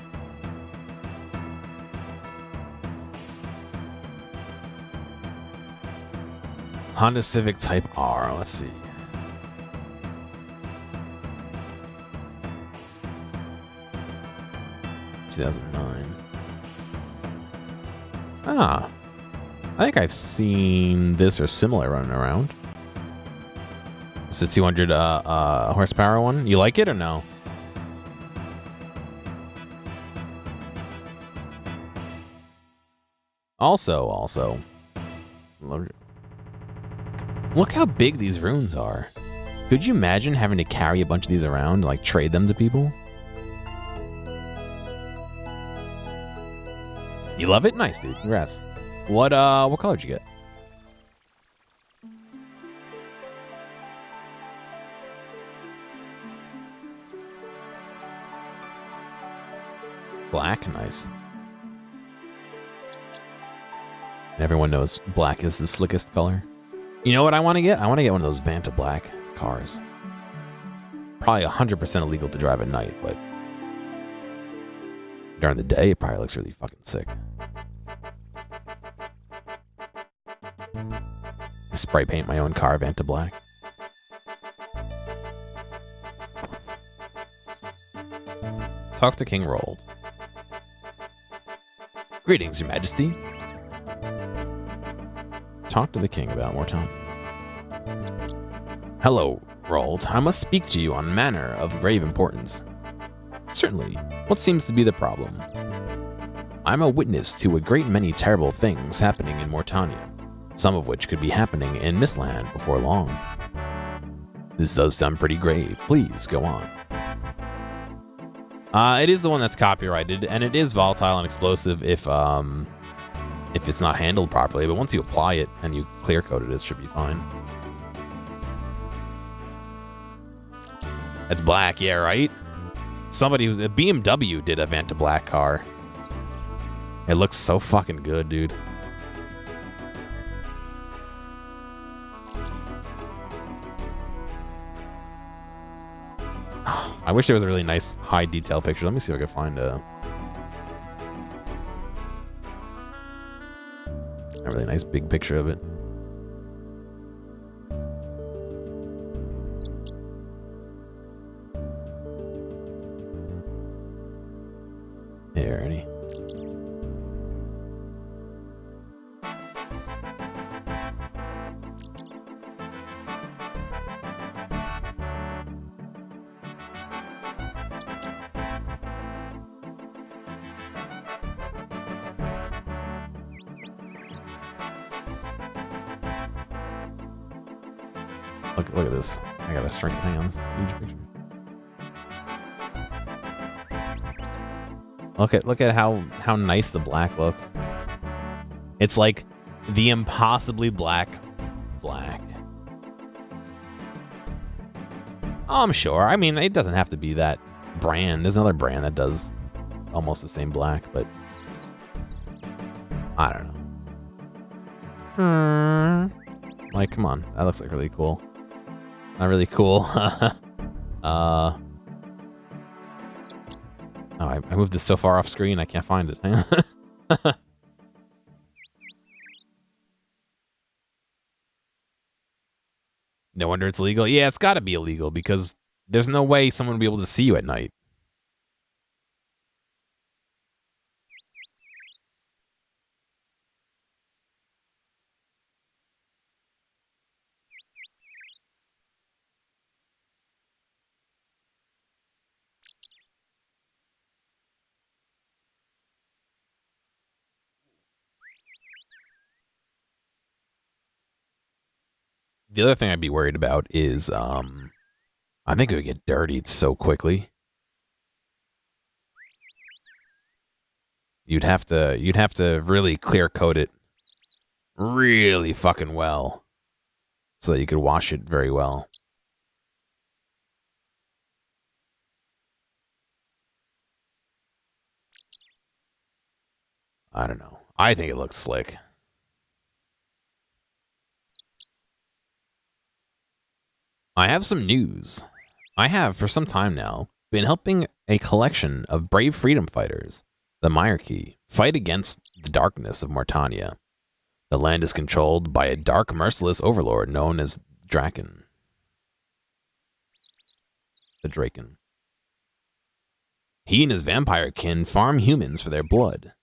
Honda Civic Type R, let's see. (2009) I think I've seen this or similar running around. It's a 200 horsepower one. You like it or no? Also, look how big these runes are. Could you imagine having to carry a bunch of these around and trade them to people? You love it? Nice, dude. Congrats. What color did you get? Black? Nice. Everyone knows black is the slickest color. You know what I want to get? I want to get one of those Vanta Black cars. Probably 100% illegal to drive at night, but during the day, it probably looks really fucking sick. I spray paint my own car Vanta Black. Talk to King Rold. Greetings, Your Majesty. talk to the king about Morton. Hello, Rold. I must speak to you on a matter of grave importance. Certainly. What seems to be the problem? I'm a witness to a great many terrible things happening in Mortania, some of which could be happening in Mistland before long. This does sound pretty grave. Please, go on. It is the one that's copyrighted, and it is volatile and explosive if it's not handled properly, but once you apply it and you clear code it should be fine. That's black, yeah, right? Somebody who's a BMW did a Vanta Black car. It looks so fucking good, dude. I wish there was a really nice high detail picture. Let me see if I can find a really nice big picture of it. Here, Ernie. Look at this. I gotta shrink thing on this huge picture. Look at how nice the black looks. It's like the impossibly black. Oh, I'm sure. I mean, it doesn't have to be that brand. There's another brand that does almost the same black, but I don't know. Like, come on. That looks like really cool. Not really cool. Oh, I moved this so far off screen, I can't find it. Hang on. No wonder it's illegal. Yeah, it's got to be illegal because there's no way someone would be able to see you at night. The other thing I'd be worried about is, I think it would get dirtied so quickly. You'd have to really clear coat it really fucking well so that you could wash it very well. I don't know. I think it looks slick. I have some news. I have, for some time now, been helping a collection of brave freedom fighters, the Myarchy, fight against the darkness of Mortania. The land is controlled by a dark, merciless overlord known as Draken. The Draken. He and his vampire kin farm humans for their blood.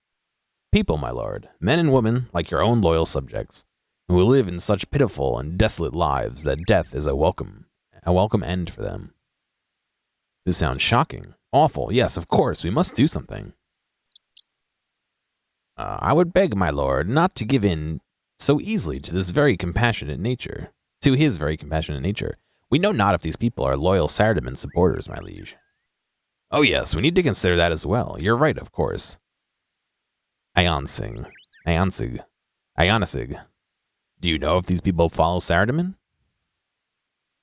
People, my lord, men and women like your own loyal subjects, who live in such pitiful and desolate lives that death is a welcome end for them. This sounds shocking. Awful. Yes, of course, we must do something. I would beg, my lord, not to give in so easily to this very compassionate nature. To his very compassionate nature. We know not if these people are loyal Saradomin supporters, my liege. Oh yes, we need to consider that as well. You're right, of course. Ionisig. Do you know if these people follow Saradomin?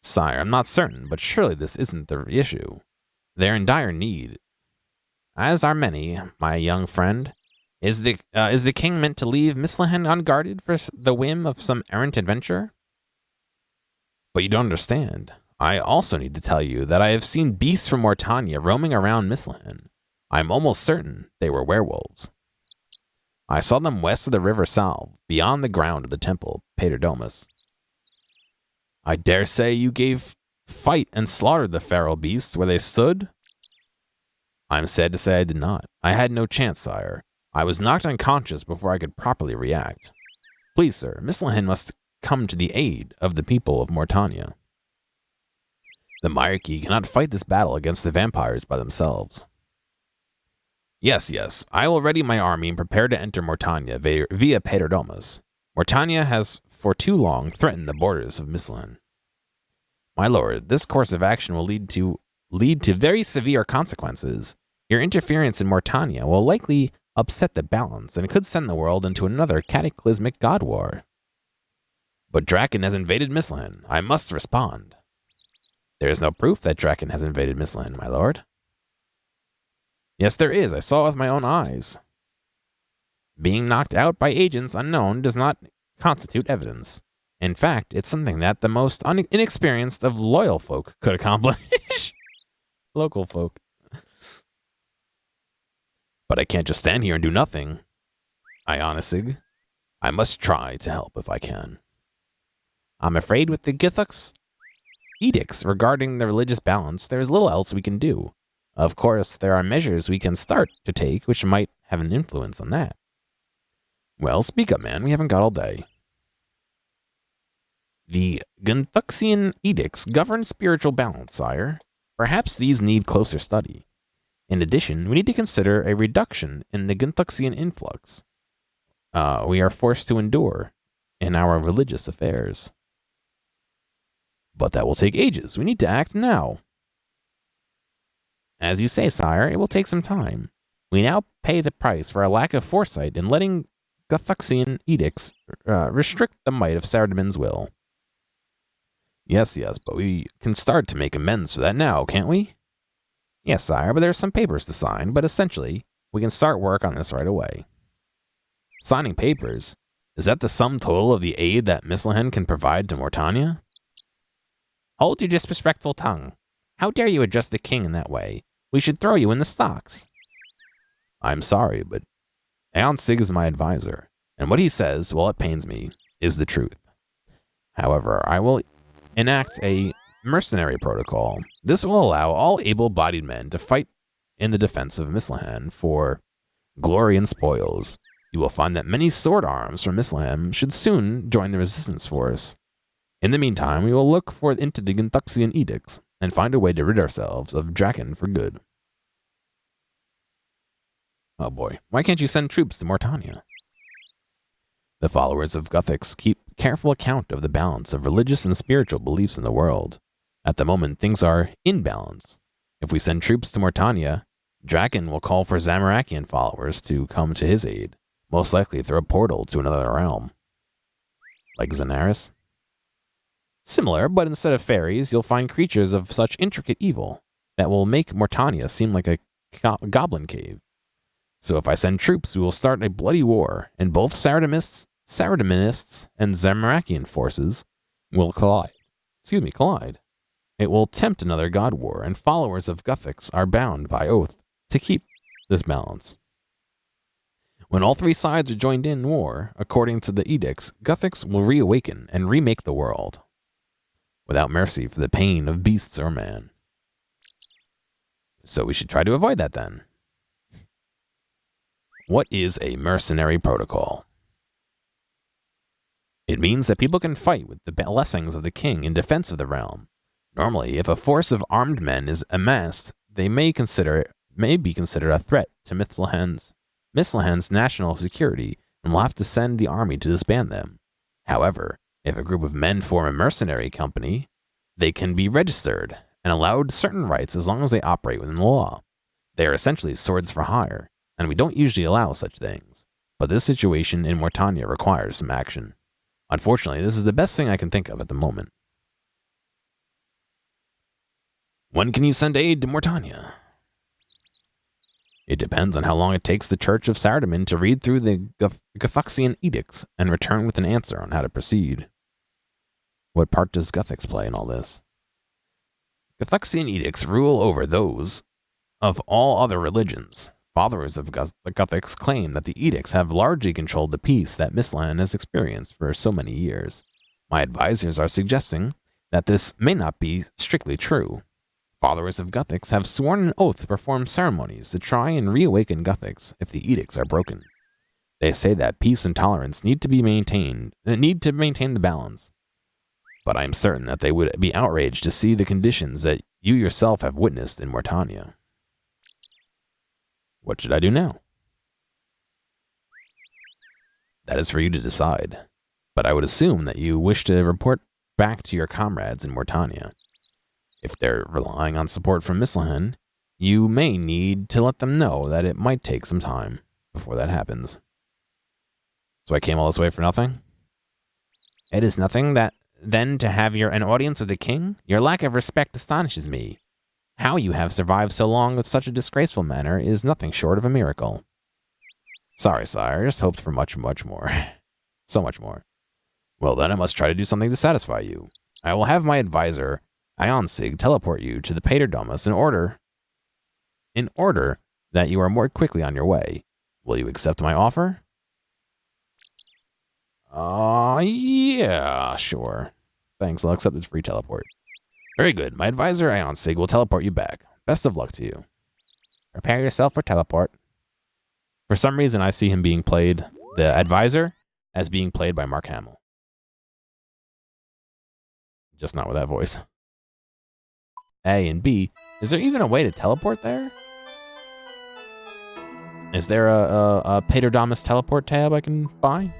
Sire, I'm not certain, but surely this isn't the issue. They're in dire need. As are many, my young friend. Is the king meant to leave Mistland unguarded for the whim of some errant adventurer? But you don't understand. I also need to tell you that I have seen beasts from Mortania roaming around Mistland. I'm almost certain they were werewolves. I saw them west of the River Salve, beyond the ground of the temple, Paterdomus. I dare say you gave fight and slaughtered the feral beasts where they stood? I'm sad to say I did not. I had no chance, sire. I was knocked unconscious before I could properly react. Please, sir, Mislihan must come to the aid of the people of Mortania. The monarchy cannot fight this battle against the vampires by themselves. Yes, I will ready my army and prepare to enter Mortania via Paterdomus. Mortania has for too long threatened the borders of Mislihan. My lord, this course of action will lead to very severe consequences. Your interference in Mortania will likely upset the balance and could send the world into another cataclysmic god war. But Draken has invaded Mislihan. I must respond. There is no proof that Draken has invaded Mislihan, my lord. Yes, there is. I saw it with my own eyes. Being knocked out by agents unknown does not constitute evidence. In fact, it's something that the most inexperienced of loyal folk could accomplish. Local folk. But I can't just stand here and do nothing. Ionisig, I must try to help if I can. I'm afraid with the Githux edicts regarding the religious balance, there is little else we can do. Of course, there are measures we can start to take which might have an influence on that. Well, speak up, man. We haven't got all day. The Ginthuxian edicts govern spiritual balance, sire. Perhaps these need closer study. In addition, we need to consider a reduction in the Ginthuxian influx we are forced to endure in our religious affairs. But that will take ages. We need to act now. As you say, sire, it will take some time. We now pay the price for our lack of foresight in letting Ginthuxian edicts restrict the might of Sardamin's will. Yes, but we can start to make amends for that now, can't we? Yes, sire, but there are some papers to sign, but essentially, we can start work on this right away. Signing papers? Is that the sum total of the aid that Mislihan can provide to Mortania? Hold your disrespectful tongue. How dare you address the king in that way? We should throw you in the stocks. I'm sorry, but Aeon Sig is my advisor, and what he says, while it pains me, is the truth. However, I will enact a mercenary protocol. This will allow all able-bodied men to fight in the defense of Mislihan for glory and spoils. You will find that many sword arms from Mislihan should soon join the resistance force. In the meantime, we will look into the Ginthuxian edicts and find a way to rid ourselves of Draken for good. Oh boy, why can't you send troops to Mortania? The followers of Guthix keep careful account of the balance of religious and spiritual beliefs in the world. At the moment, things are in balance. If we send troops to Mortania, Draken will call for Zamarakian followers to come to his aid, most likely through a portal to another realm. Like Xanaris? Similar, but instead of fairies, you'll find creatures of such intricate evil that will make Mortania seem like a goblin cave. So if I send troops, we will start a bloody war, and both Saradaminists and Zamarakian forces will collide. It will tempt another god war, and followers of Guthix are bound by oath to keep this balance. When all three sides are joined in war, according to the edicts, Guthix will reawaken and remake the world, without mercy for the pain of beasts or man. So we should try to avoid that then. What is a mercenary protocol? It means that people can fight with the blessings of the king in defense of the realm. Normally, if a force of armed men is amassed, they may be considered a threat to Mislihan's national security and will have to send the army to disband them. However, if a group of men form a mercenary company, they can be registered and allowed certain rights as long as they operate within the law. They are essentially swords for hire, and we don't usually allow such things. But this situation in Mortania requires some action. Unfortunately, this is the best thing I can think of at the moment. When can you send aid to Mortania? It depends on how long it takes the Church of Sardamin to read through the Guthuxian edicts and return with an answer on how to proceed. What part does Guthix play in all this? Guthuxian edicts rule over those of all other religions. Followers of Guthix claim that the edicts have largely controlled the peace that Mislihan has experienced for so many years. My advisors are suggesting that this may not be strictly true. Followers of Guthix have sworn an oath to perform ceremonies to try and reawaken Guthix if the edicts are broken. They say that peace and tolerance need to maintain the balance. But I am certain that they would be outraged to see the conditions that you yourself have witnessed in Mortania. What should I do now? That is for you to decide. But I would assume that you wish to report back to your comrades in Mortania. If they're relying on support from Mislahan, you may need to let them know that it might take some time before that happens. So I came all this way for nothing? It is nothing then to have an audience with the king? Your lack of respect astonishes me. How you have survived so long with such a disgraceful manner is nothing short of a miracle. Sorry, sire, I just hoped for much, much more. So much more. Well, then I must try to do something to satisfy you. I will have my advisor, Ionsig, teleport you to the Paterdomus in order that you are more quickly on your way. Will you accept my offer? Yeah, sure. Thanks, I'll accept this free teleport. Very good. My advisor, Ionsig, will teleport you back. Best of luck to you. Prepare yourself for teleport. For some reason, I see him being played, the advisor, as being played by Mark Hamill. Just not with that voice. A and B. Is there even a way to teleport there? Is there a Paterdomus teleport tab I can buy?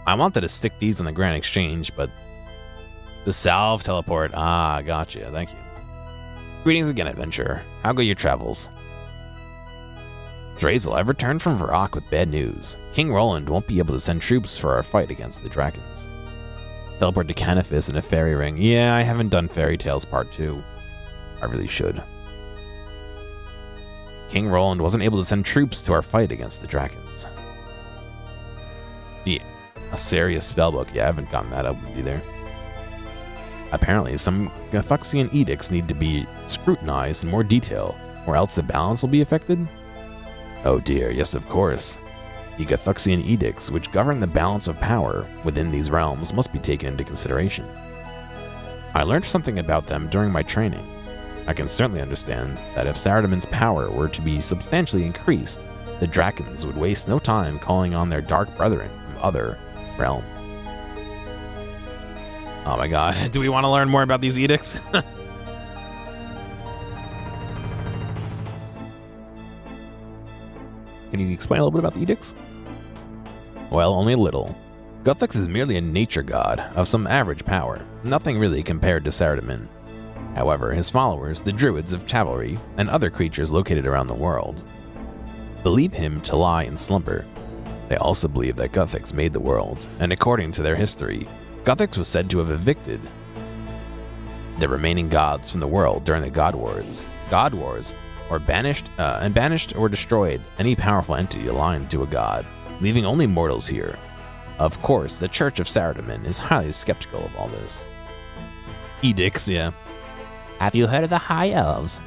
I wanted to stick these on the Grand Exchange, but the Salve teleport. Ah, gotcha. Thank you. Greetings again, adventurer. How go your travels? Drazel, I've returned from Varrock with bad news. King Roland won't be able to send troops for our fight against the dragons. Teleport to Canifis in a fairy ring. Yeah, I haven't done Fairy Tales Part 2. I really should. King Roland wasn't able to send troops to our fight against the dragons. The Asarius spellbook. Yeah, I haven't gotten that up either. Apparently, some Gathuxian edicts need to be scrutinized in more detail, or else the balance will be affected? Oh dear, yes of course. The Gathuxian edicts, which govern the balance of power within these realms, must be taken into consideration. I learned something about them during my trainings. I can certainly understand that if Saradomin's power were to be substantially increased, the Drakons would waste no time calling on their dark brethren from other realms. Oh my god, do we want to learn more about these edicts? Can you explain a little bit about the edicts? Well, only a little. Guthix is merely a nature god of some average power, nothing really compared to Saradomin. However, his followers, the druids of Chavalry, and other creatures located around the world, believe him to lie in slumber. They also believe that Guthix made the world, and according to their history, Guthix was said to have evicted the remaining gods from the world during the God Wars, or banished or destroyed any powerful entity aligned to a god, leaving only mortals here. Of course, the Church of Saradomin is highly skeptical of all this. Edicts, yeah. Have you heard of the High Elves?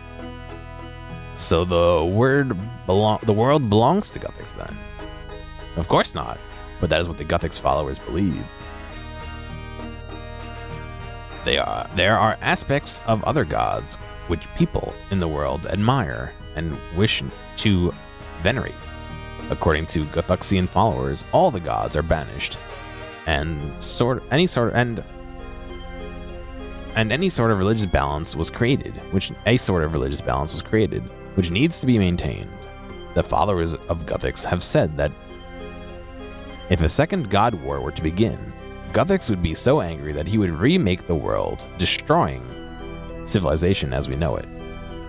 So the world belongs to Guthix then? Of course not, but that is what the Guthix followers believe. There are aspects of other gods which people in the world admire and wish to venerate. According to Guthuxian followers, all the gods are banished, and any sort of religious balance was created, which needs to be maintained. The followers of Guthix have said that if a second god war were to begin, Guthix would be so angry that he would remake the world, destroying civilization as we know it.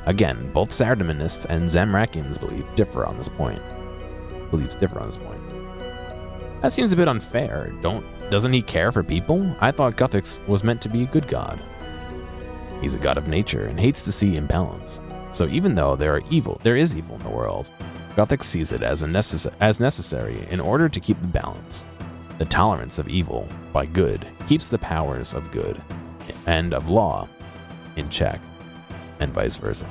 Again, both Saradominists and Zamrakians beliefs differ on this point. That seems a bit unfair. Doesn't he care for people? I thought Guthix was meant to be a good god. He's a god of nature and hates to see imbalance. So even though there is evil in the world, Guthix sees it as necessary in order to keep the balance. The tolerance of evil by good keeps the powers of good and of law in check, and vice versa.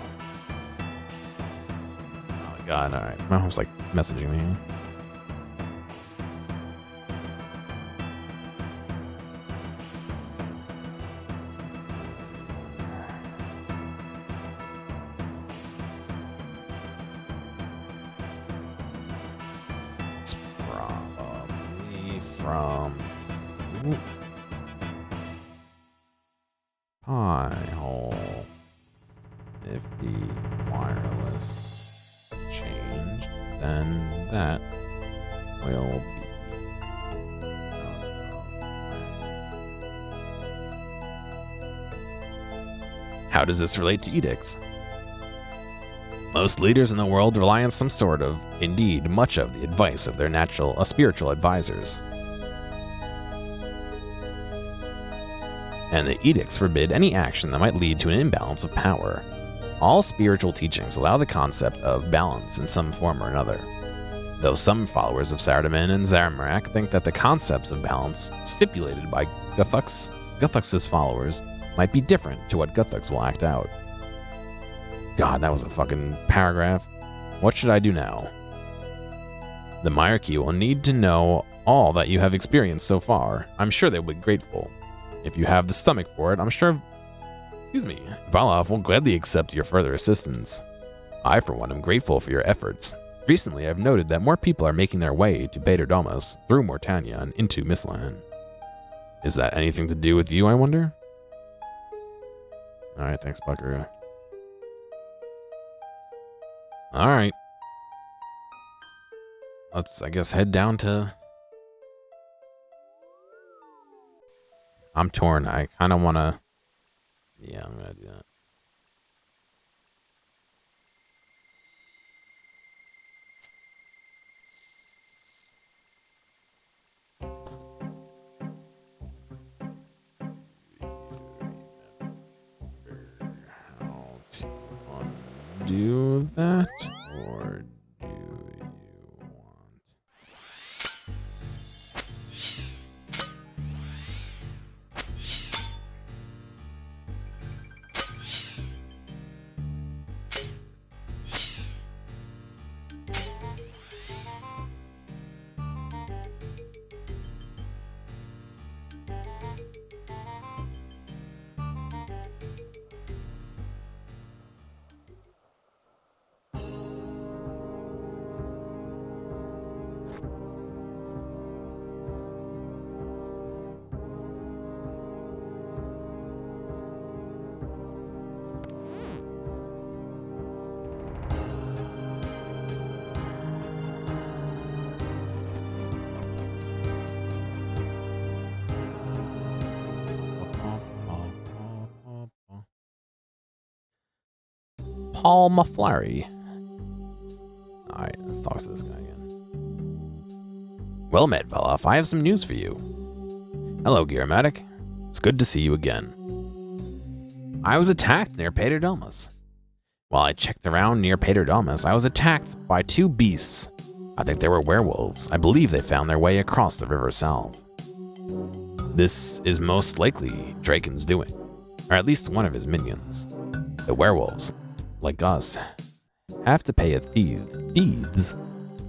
Oh my god, alright. My mom's like messaging me. from Pie Hole. If the wireless changed, then that will be. How does this relate to edicts? Most leaders in the world rely on some sort of, indeed much of, the advice of their spiritual advisors. And the edicts forbid any action that might lead to an imbalance of power. All spiritual teachings allow the concept of balance in some form or another, though some followers of Saradomin and Gearomatic think that the concepts of balance stipulated by Guthux's followers might be different to what Guthux will act out. God, that was a fucking paragraph. What should I do now? The monarchy will need to know all that you have experienced so far. I'm sure they will be grateful. If you have the stomach for it, I'm sure Valov will gladly accept your further assistance. I, for one, am grateful for your efforts. Recently, I've noted that more people are making their way to Bader-Domus through Mortania and into Mislan. Is that anything to do with you, I wonder? Alright, thanks, Buckaroo. Alright. Let's, I guess, head down to... I'm torn. I kind of want to... Yeah, I'm going to do that. Do that, or do you want... Paul Maflari. Alright, let's talk to this guy again. Well met, Velof. I have some news for you. Hello, Gearomatic. It's good to see you again. I was attacked near Bader-Domus. While I checked around near Bader-Domus, I was attacked by two beasts. I think they were werewolves. I believe they found their way across the River Salve. This is most likely Draken's doing, or at least one of his minions. The werewolves, like us, have to pay a thieves.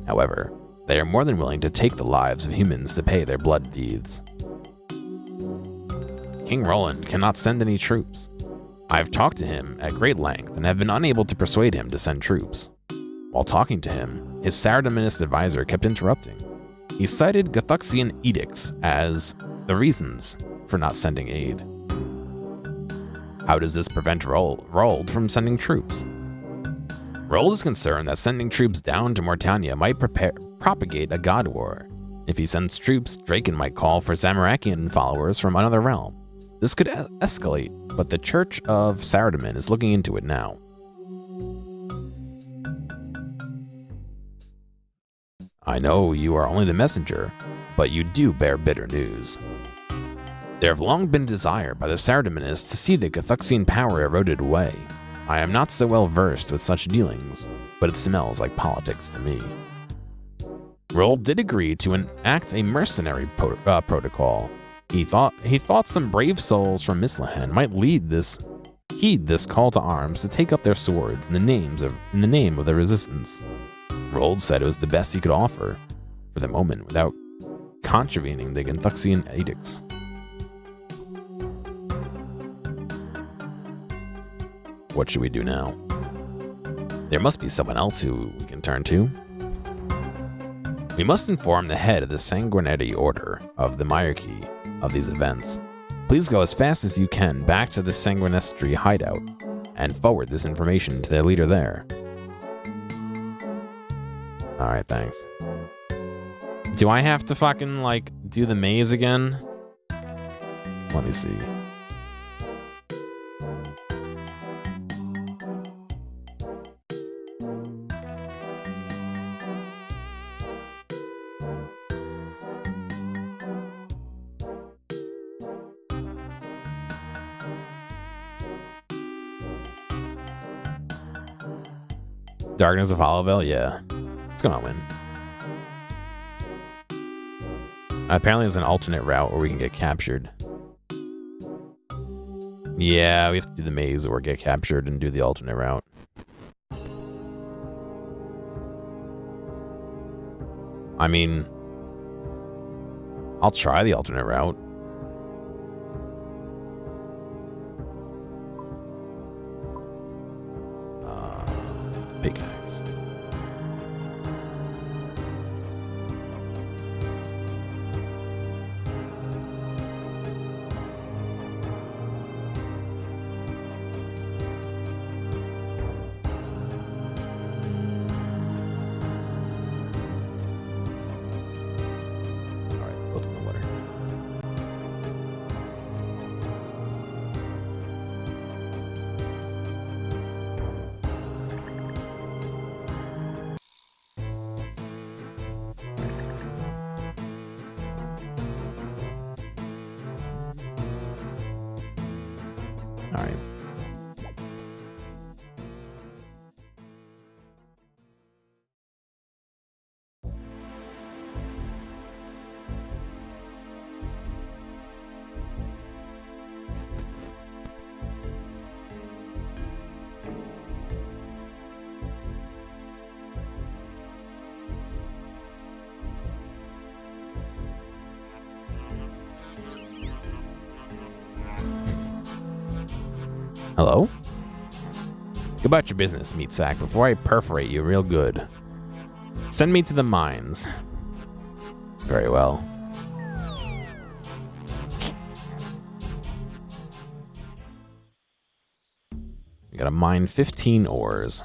However, they are more than willing to take the lives of humans to pay their blood deeds. King Roland cannot send any troops. I have talked to him at great length and have been unable to persuade him to send troops. While talking to him, his Saradominist advisor kept interrupting. He cited Guthuxian edicts as the reasons for not sending aid. How does this prevent Rold from sending troops? Rold is concerned that sending troops down to Mortania might propagate a god war. If he sends troops, Draken might call for Zamarakian followers from another realm. This could escalate, but the Church of Saradomin is looking into it now. I know you are only the messenger, but you do bear bitter news. There have long been a desire by the Saradominists to see the Guthuxian power eroded away. I am not so well versed with such dealings, but it smells like politics to me. Rold did agree to enact a mercenary protocol. He thought some brave souls from Mislan might heed this call to arms to take up their swords in the name of the resistance. Rold said it was the best he could offer for the moment without contravening the Guthuxian edicts. What should we do now? There must be someone else who we can turn to. We must inform the head of the Sanguinetti Order of the Myarchy of these events. Please go as fast as you can back to the Sanguinestri hideout and forward this information to their leader there. Alright, thanks. Do I have to fucking, like, do the maze again? Let me see. Darkness of Hallowvale? Yeah. It's gonna win. Apparently there's an alternate route where we can get captured. Yeah, we have to do the maze or get captured and do the alternate route. I mean, I'll try the alternate route. Pickaxe. Alright, both in the water. All right. Hello? Go about your business, meat sack, before I perforate you real good. Send me to the mines. Very well. We gotta mine 15 ores.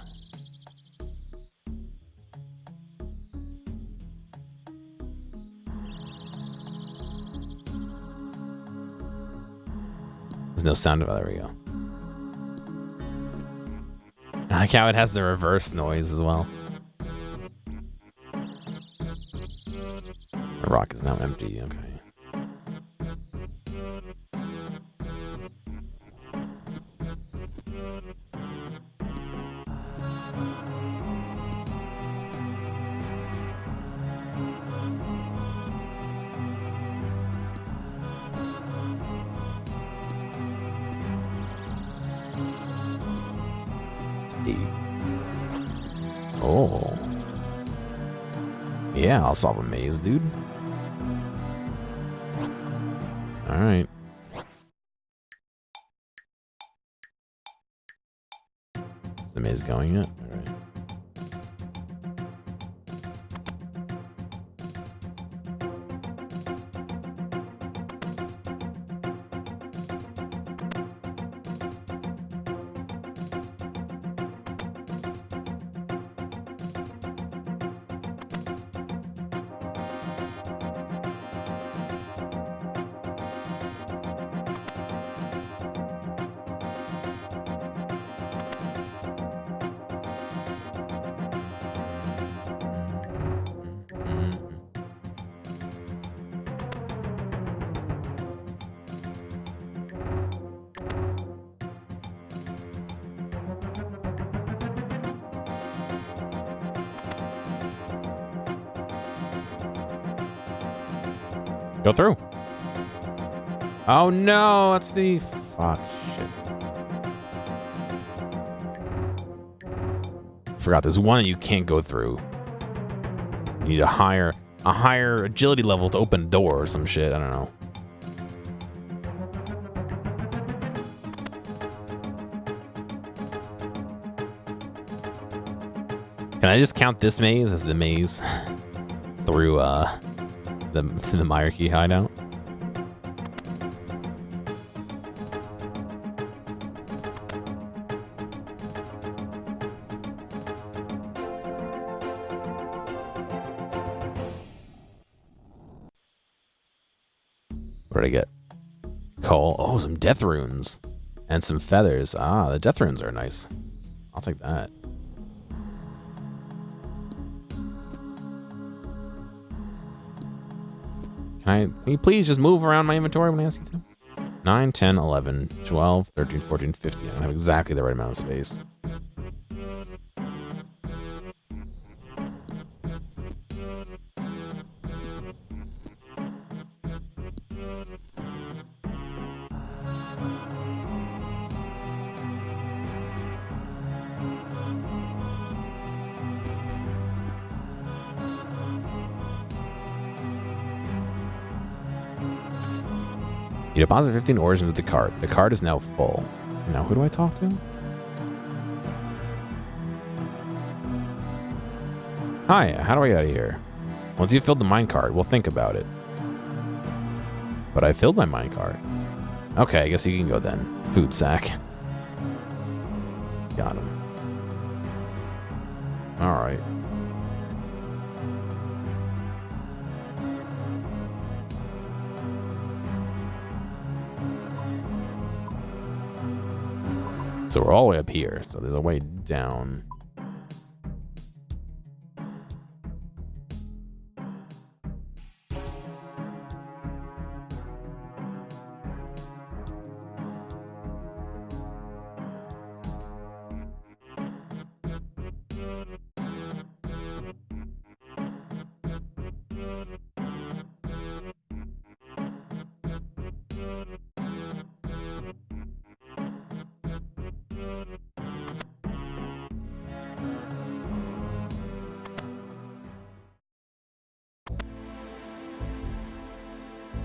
There's no sound of it. There we go. I like how it has the reverse noise as well. The rock is now empty, okay. Oh. Yeah, I'll solve a maze, dude. Alright. Is the maze going yet? Alright. Go through. Oh no, that's the fuck shit. Forgot there's one you can't go through. You need a higher agility level to open a door or some shit. I don't know. Can I just count this maze as the maze? through to the Myerkey hideout. What did I get? Coal. Oh, some death runes. And some feathers. Ah, the death runes are nice. I'll take that. Can you please just move around my inventory when I ask you to? 9, 10, 11, 12, 13, 14, 15. I don't have exactly the right amount of space. You deposit 15 ores into the cart. The cart is now full. Now, who do I talk to? Hi, how do I get out of here? Once you've filled the minecart, we'll think about it. But I filled my minecart. Okay, I guess you can go then. Food sack. Got him. Alright. So we're all the way up here, so there's a way down.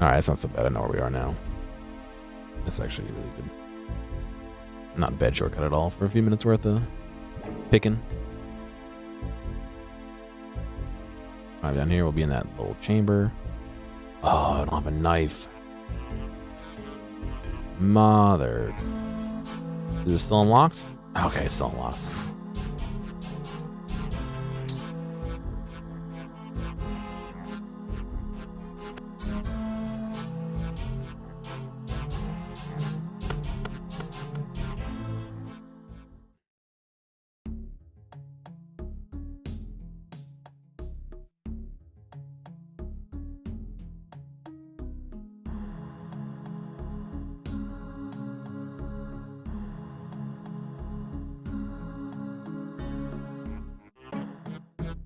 Alright, that's not so bad. I know where we are now. That's actually really good. Not a bad shortcut at all for a few minutes worth of picking. Alright, down here we'll be in that little chamber. Oh, I don't have a knife. Mother. Is it still unlocked? Okay, it's still unlocked.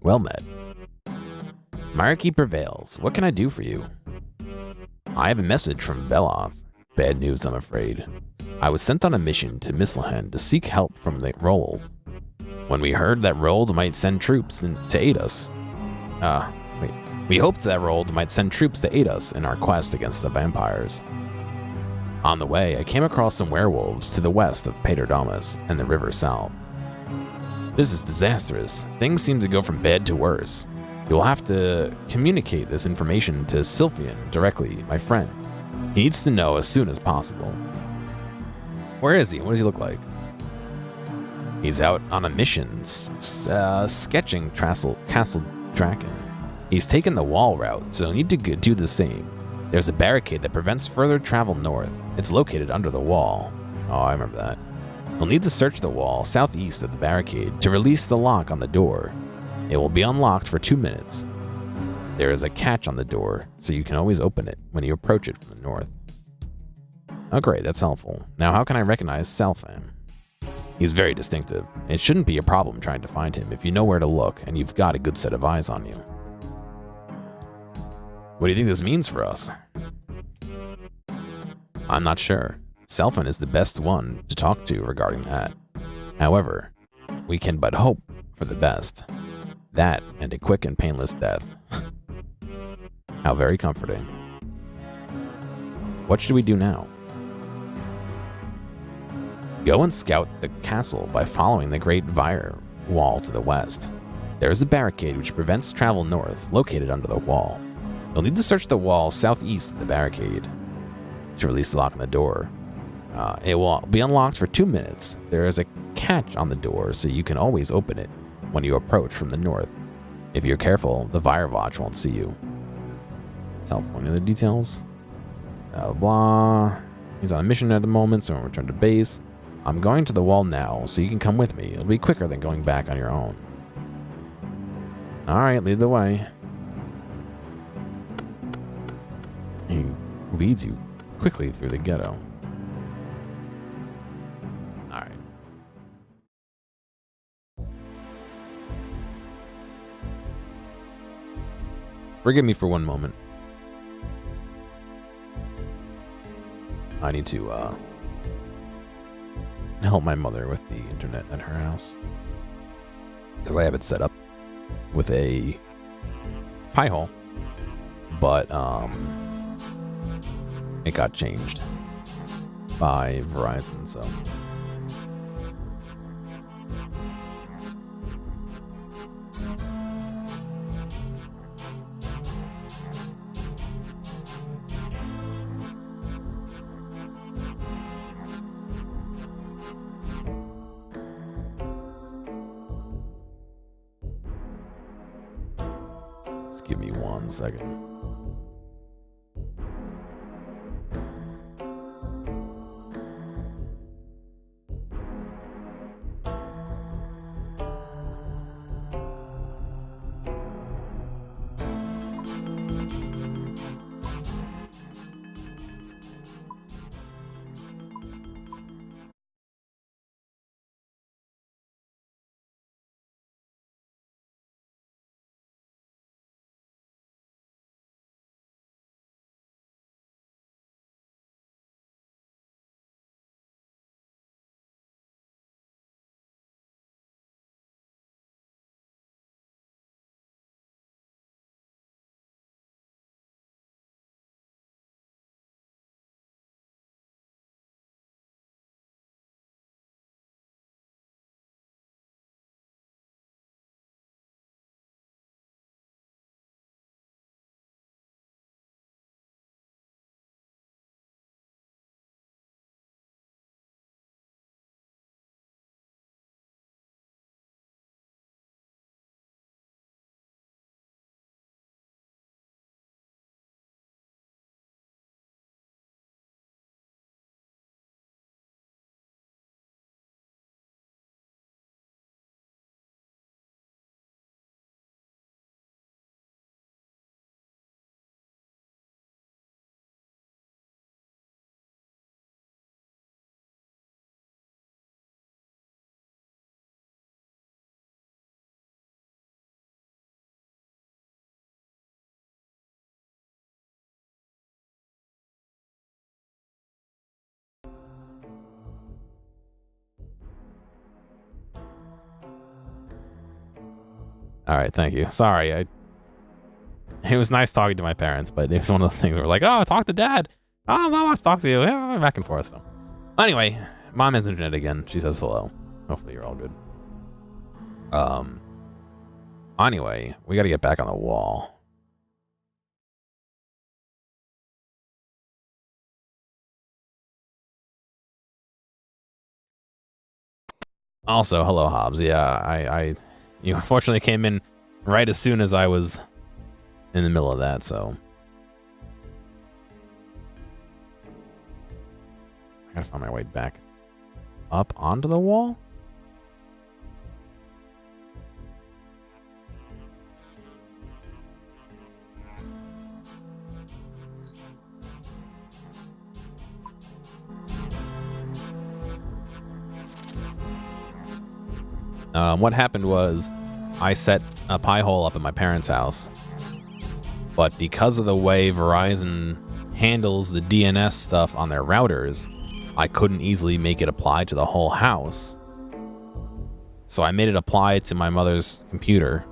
Well met. Myerkey prevails. What can I do for you? I have a message from Veloth. Bad news, I'm afraid. I was sent on a mission to Mislahan to seek help from the Rold. When we heard that Rold might send troops to aid us. We hoped that Rold might send troops to aid us in our quest against the vampires. On the way, I came across some werewolves to the west of Paterdamus and the river south. This is disastrous. Things seem to go from bad to worse. You'll have to communicate this information to Sylphian directly, my friend. He needs to know as soon as possible. Where is he? What does he look like? He's out on a mission, sketching Castle Draken. He's taken the wall route, so you need to do the same. There's a barricade that prevents further travel north. It's located under the wall. Oh, I remember that. You'll need to search the wall southeast of the barricade to release the lock on the door. It will be unlocked for 2 minutes. There is a catch on the door, so you can always open it when you approach it from the north. Oh great, that's helpful. Now how can I recognize Salfam? He's very distinctive. It shouldn't be a problem trying to find him if you know where to look and you've got a good set of eyes on you. What do you think this means for us? I'm not sure. Selfin is the best one to talk to regarding that. However, we can but hope for the best. That and a quick and painless death. How very comforting. What should we do now? Go and scout the castle by following the Great Vire Wall to the west. There is a barricade which prevents travel north, located under the wall. You'll need to search the wall southeast of the barricade to release the lock on the door. It will be unlocked for 2 minutes. There is a catch on the door, so you can always open it when you approach from the north. If you're careful, the Firewatch won't see you. Any other details? Blah. He's on a mission at the moment, so we'll return to base. I'm going to the wall now, so you can come with me. It'll be quicker than going back on your own. Alright, lead the way. He leads you quickly through the ghetto. Alright. Forgive me for one moment. I need to help my mother with the internet at her house, because I have it set up with a pie hole, but it got changed by Verizon, so just give me 1 second. All right, thank you. Sorry, it was nice talking to my parents, but it was one of those things where like, oh, talk to dad. Oh, mom wants to talk to you. Yeah, back and forth. So, anyway, mom has internet again. She says hello. Hopefully, you're all good. Anyway, we got to get back on the wall. Also, hello, Hobbs. Yeah, you unfortunately came in right as soon as I was in the middle of that, so I gotta find my way back up onto the wall. What happened was I set a pie hole up at my parents' house, but because of the way Verizon handles the DNS stuff on their routers, I couldn't easily make it apply to the whole house. So I made it apply to my mother's computer.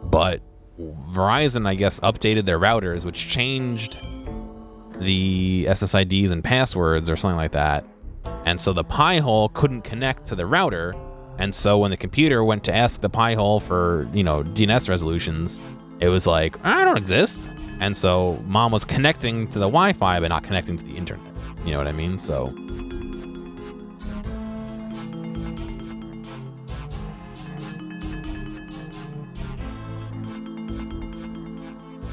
But Verizon, I guess, updated their routers, which changed the SSIDs and passwords or something like that. And so the pie hole couldn't connect to the router, And so when the computer went to ask the Pi hole for, DNS resolutions, it was like, I don't exist. And so mom was connecting to the Wi-Fi, but not connecting to the internet. You know what I mean? So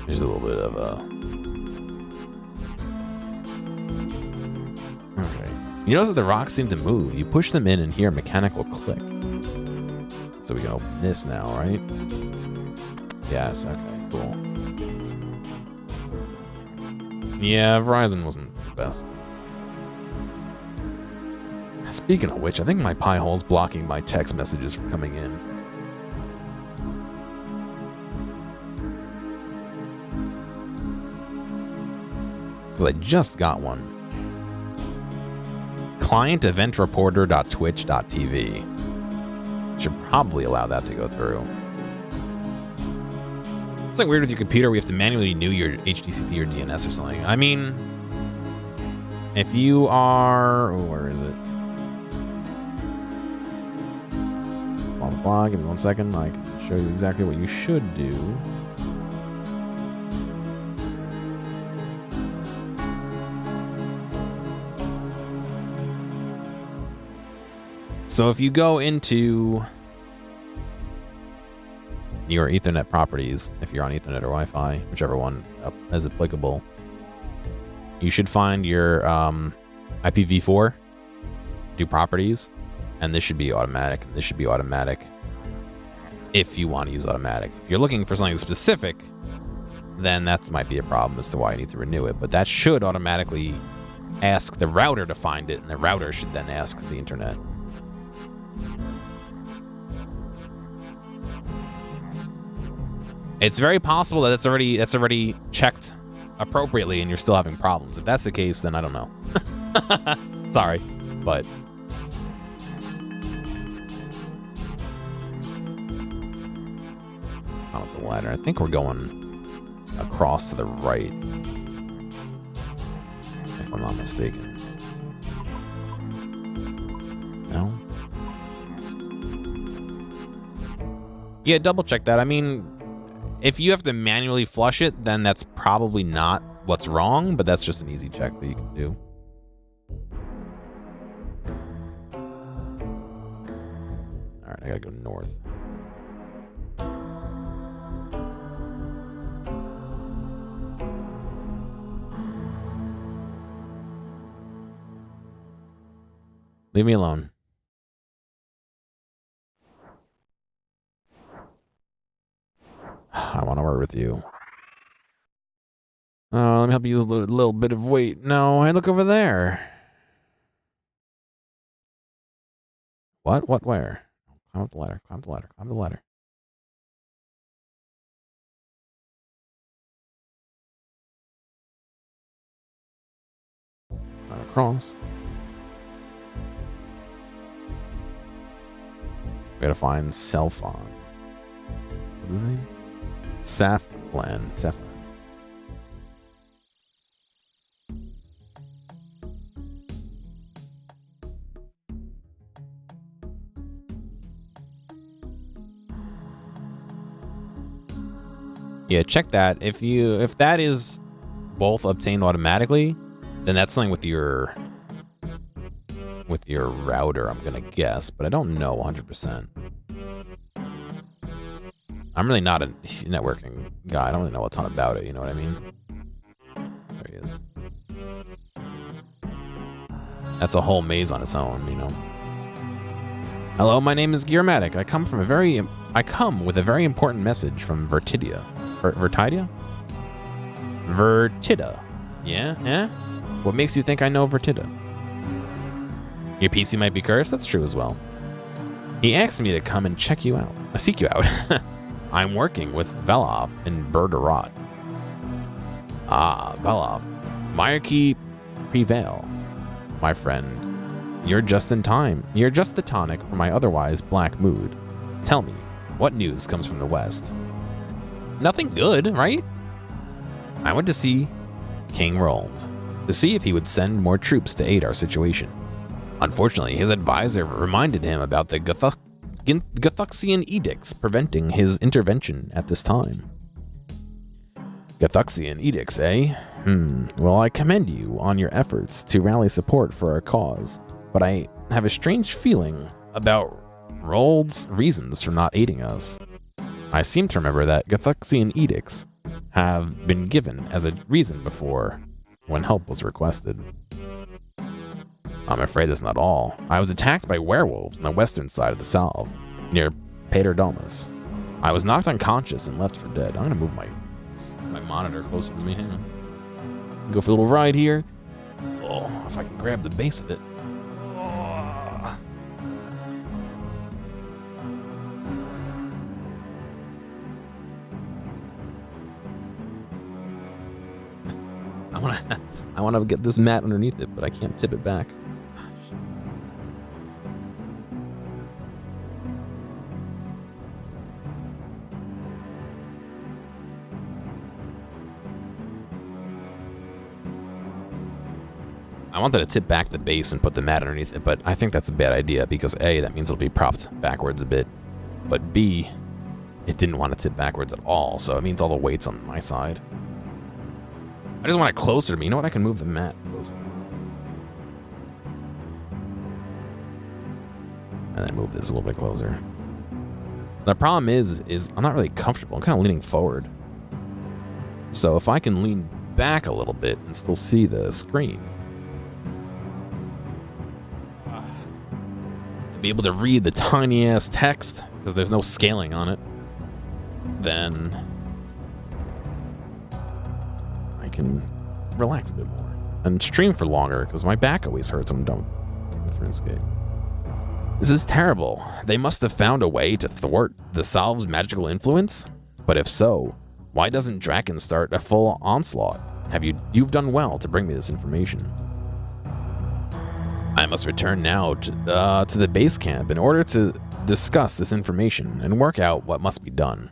there's a little bit of a... Okay. You notice that the rocks seem to move. You push them in and hear a mechanical click. So we can open this now, right? Yes, okay, cool. Yeah, Verizon wasn't the best. Speaking of which, I think my Pi hole's blocking my text messages from coming in. Because I just got one. Client event reporter.twitch.tv. Should probably allow that to go through. It's like weird with your computer where you have to manually renew your HTTP or DNS or something. I mean, if you are... Oh, where is it? Blah, blah, blah. Give me 1 second. I can show you exactly what you should do. So if you go into your Ethernet properties, if you're on Ethernet or Wi-Fi, whichever one is applicable, you should find your IPv4, do properties, and this should be automatic. And this should be automatic if you want to use automatic. If you're looking for something specific, then that might be a problem as to why you need to renew it. But that should automatically ask the router to find it, and the router should then ask the internet. It's very possible that that's already checked appropriately and you're still having problems. If that's the case, then I don't know. Sorry, but out the ladder. I think we're going across to the right, if I'm not mistaken. No? Yeah, double check that. I mean, if you have to manually flush it, then that's probably not what's wrong, but that's just an easy check that you can do. All right, I gotta go north. Leave me alone. I want to work with you. Let me help you lose a little bit of weight. No, hey, look over there. What? What? Where? Climb up the ladder. Climb the ladder. Climb the ladder. Climb across. We gotta find Selfon. What is his name? Saflan. Saflan. Yeah, check that. If that is both obtained automatically, then that's something with your router, I'm gonna guess, but I don't know 100%. I'm really not a networking guy. I don't really know a ton about it, you know what I mean? There he is. That's a whole maze on its own, you know. Hello, my name is Gearomatic. I come with a very important message from Vertidia. Vertidia? Vertida. Yeah? Yeah? What makes you think I know Vertida? Your PC might be cursed? That's true as well. He asked me to come and seek you out. I'm working with Velov in Berderot. Ah, Velov. Monarchy prevail. My friend, you're just in time. You're just the tonic for my otherwise black mood. Tell me, what news comes from the West? Nothing good, right? I went to see King Roland to see if he would send more troops to aid our situation. Unfortunately, his advisor reminded him about the Gethuxian edicts preventing his intervention at this time. Gethuxian edicts, eh? Well, I commend you on your efforts to rally support for our cause, but I have a strange feeling about Rold's reasons for not aiding us. I seem to remember that Gethuxian edicts have been given as a reason before when help was requested. I'm afraid that's not all. I was attacked by werewolves on the western side of the salve, near Paterdomus. I was knocked unconscious and left for dead. I'm gonna move my monitor closer to me. Hang on. Go for a little ride here. Oh, if I can grab the base of it. Oh. I wanna get this mat underneath it, but I can't tip it back. I wanted to tip back the base and put the mat underneath it, but I think that's a bad idea because A, that means it'll be propped backwards a bit, but B, it didn't want to tip backwards at all, so it means all the weight's on my side. I just want it closer to me. You know what? I can move the mat closer. And then move this a little bit closer. The problem is I'm not really comfortable. I'm kind of leaning forward. So if I can lean back a little bit and still see the screen, be able to read the tiny ass text because there's no scaling on it, then I can relax a bit more and stream for longer because my back always hurts when I'm done with RuneScape. This is terrible. They must have found a way to thwart the salve's magical influence, but if so, why doesn't Draken start a full onslaught? You've done well to bring me this information. I must return now to the base camp in order to discuss this information and work out what must be done.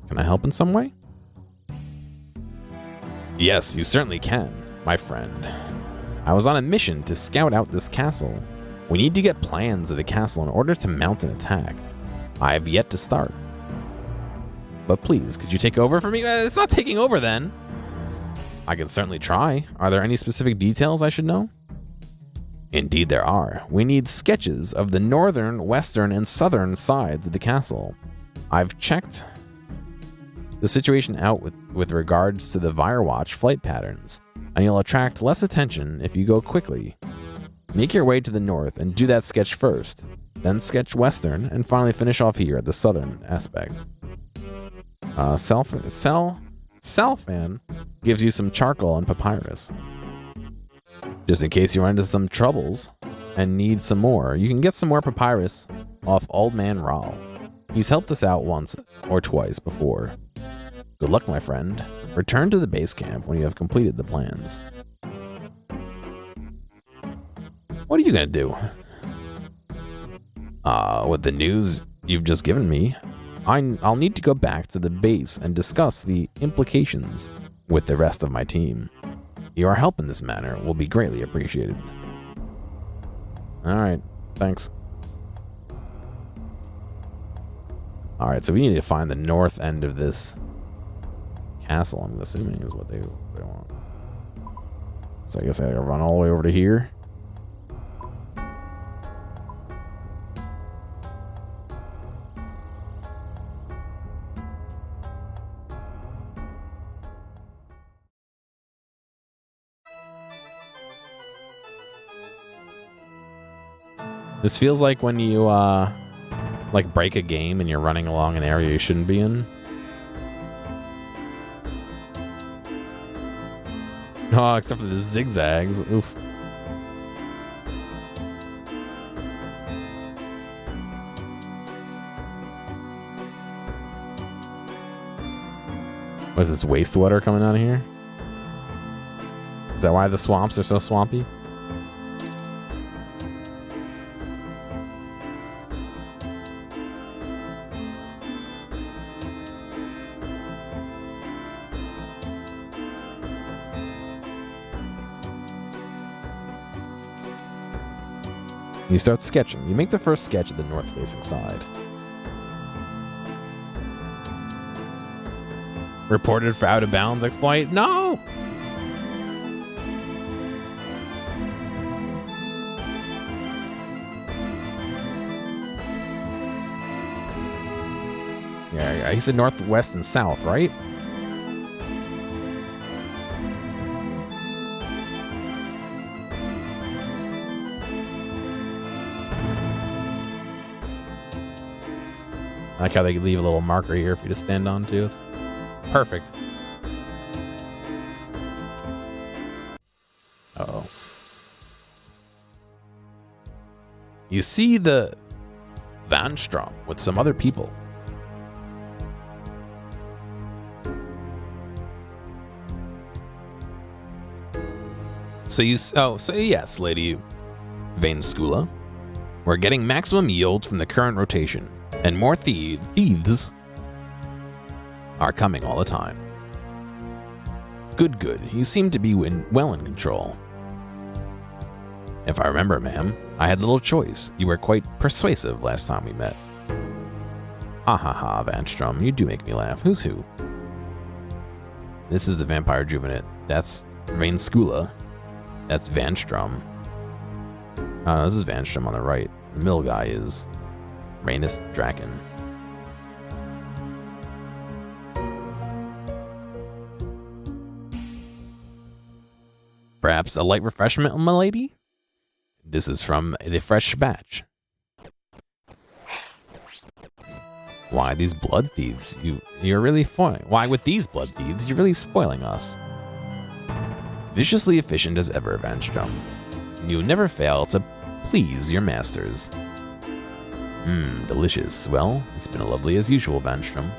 Can I help in some way? Yes, you certainly can, my friend. I was on a mission to scout out this castle. We need to get plans of the castle in order to mount an attack. I have yet to start. But please, could you take over for me? It's not taking over then. I can certainly try. Are there any specific details I should know? Indeed there are. We need sketches of the northern, western, and southern sides of the castle. I've checked the situation out with regards to the Firewatch flight patterns, and you'll attract less attention if you go quickly. Make your way to the north and do that sketch first, then sketch western, and finally finish off here at the southern aspect. Salfan gives you some charcoal and papyrus. Just in case you run into some troubles and need some more, you can get some more papyrus off Old Man Ral. He's helped us out once or twice before. Good luck, my friend. Return to the base camp when you have completed the plans. What are you gonna do? With the news you've just given me, I'll need to go back to the base and discuss the implications with the rest of my team. Your help in this matter will be greatly appreciated. Alright, thanks. Alright, so we need to find the north end of this castle, I'm assuming is what they want. So I guess I gotta run all the way over to here. This feels like when you like break a game and you're running along an area you shouldn't be in. Oh, except for the zigzags. Oof. What is this, wastewater coming out of here? Is that why the swamps are so swampy? You start sketching. You make the first sketch of the north-facing side. Reported for out-of-bounds exploit? No! Yeah, he said northwest and south, right? I like how they leave a little marker here for you to stand on, too. It's perfect. Uh-oh. You see the Van Strom with some other people. So yes, Lady Vainskula. We're getting maximum yield from the current rotation, and more thieves are coming all the time. Good. You seem to be well in control. If I remember, ma'am, I had little choice. You were quite persuasive last time we met. Ha, Van Strom, you do make me laugh. Who's who? This is the Vampire Juvenate. That's Vainskula. That's Van Strom. This is Van Strom on the right. The middle guy is Rhaenys Draken. Perhaps a light refreshment, my lady? This is from the fresh batch. Why, these blood thieves? You're really foiling. Why, with these blood thieves, you're really spoiling us. Viciously efficient as ever, Van Strom. You never fail to please your masters. Delicious. Well, it's been lovely as usual, Van Strom.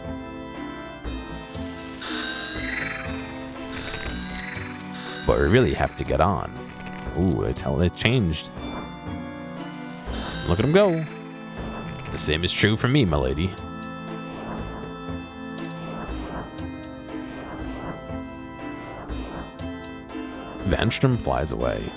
But we really have to get on. Ooh, it changed. Look at him go. The same is true for me, my lady. Van Strom flies away.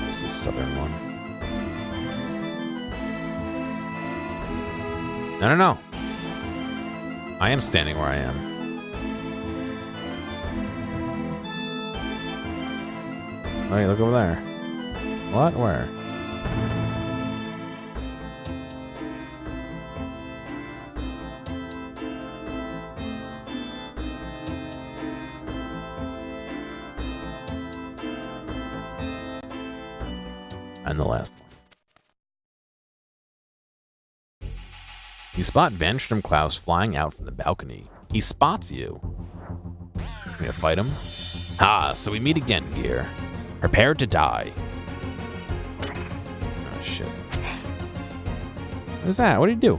There's the southern one. No. I am standing where I am. Wait, look over there. What? Where? And the last one. You spot Van Strom Klaus flying out from the balcony. He spots you. You gonna fight him? So we meet again, Gear. Prepare to die. Oh, shit. What is that? What did he do?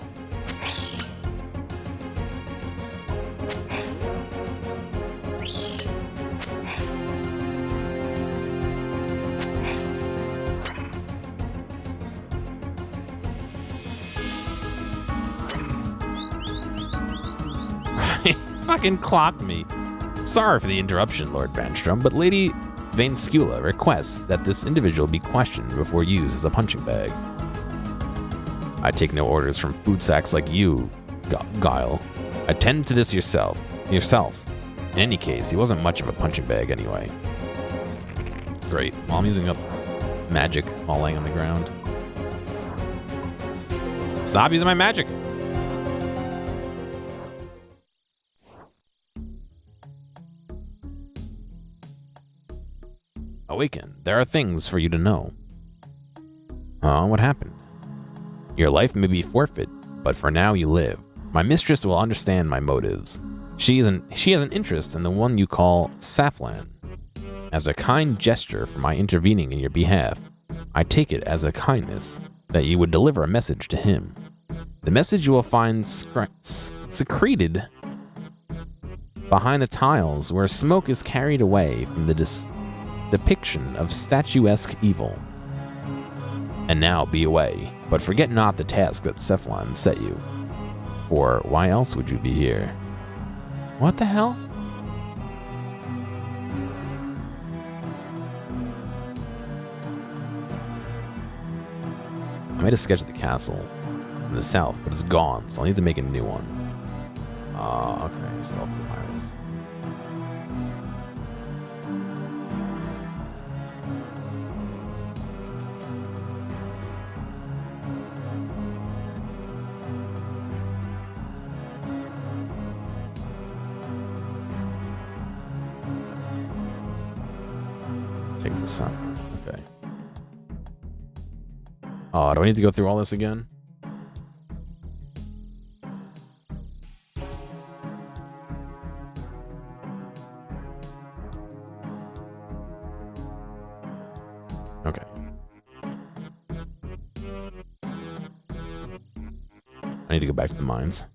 Fucking clocked me. Sorry for the interruption, Lord Van Strom, but Lady Vainskula requests that this individual be questioned before used as a punching bag. I take no orders from food sacks like you, Guile. Attend to this yourself. In any case, he wasn't much of a punching bag anyway. Great. While I'm using up magic while laying on the ground. Stop using my magic! Awaken. There are things for you to know. What happened? Your life may be forfeit, but for now you live. My mistress will understand my motives. She has an interest in the one you call Saflan. As a kind gesture for my intervening in your behalf, I take it as a kindness that you would deliver a message to him. The message you will find secreted behind the tiles where smoke is carried away from the depiction of statuesque evil. And now be away, but forget not the task that Cephalon set you. For why else would you be here? What the hell? I made a sketch of the castle in the south, but it's gone, so I'll need to make a new one. Okay, self-admirers. Take the sun. Okay. Oh, do I need to go through all this again? Okay. I need to go back to the mines.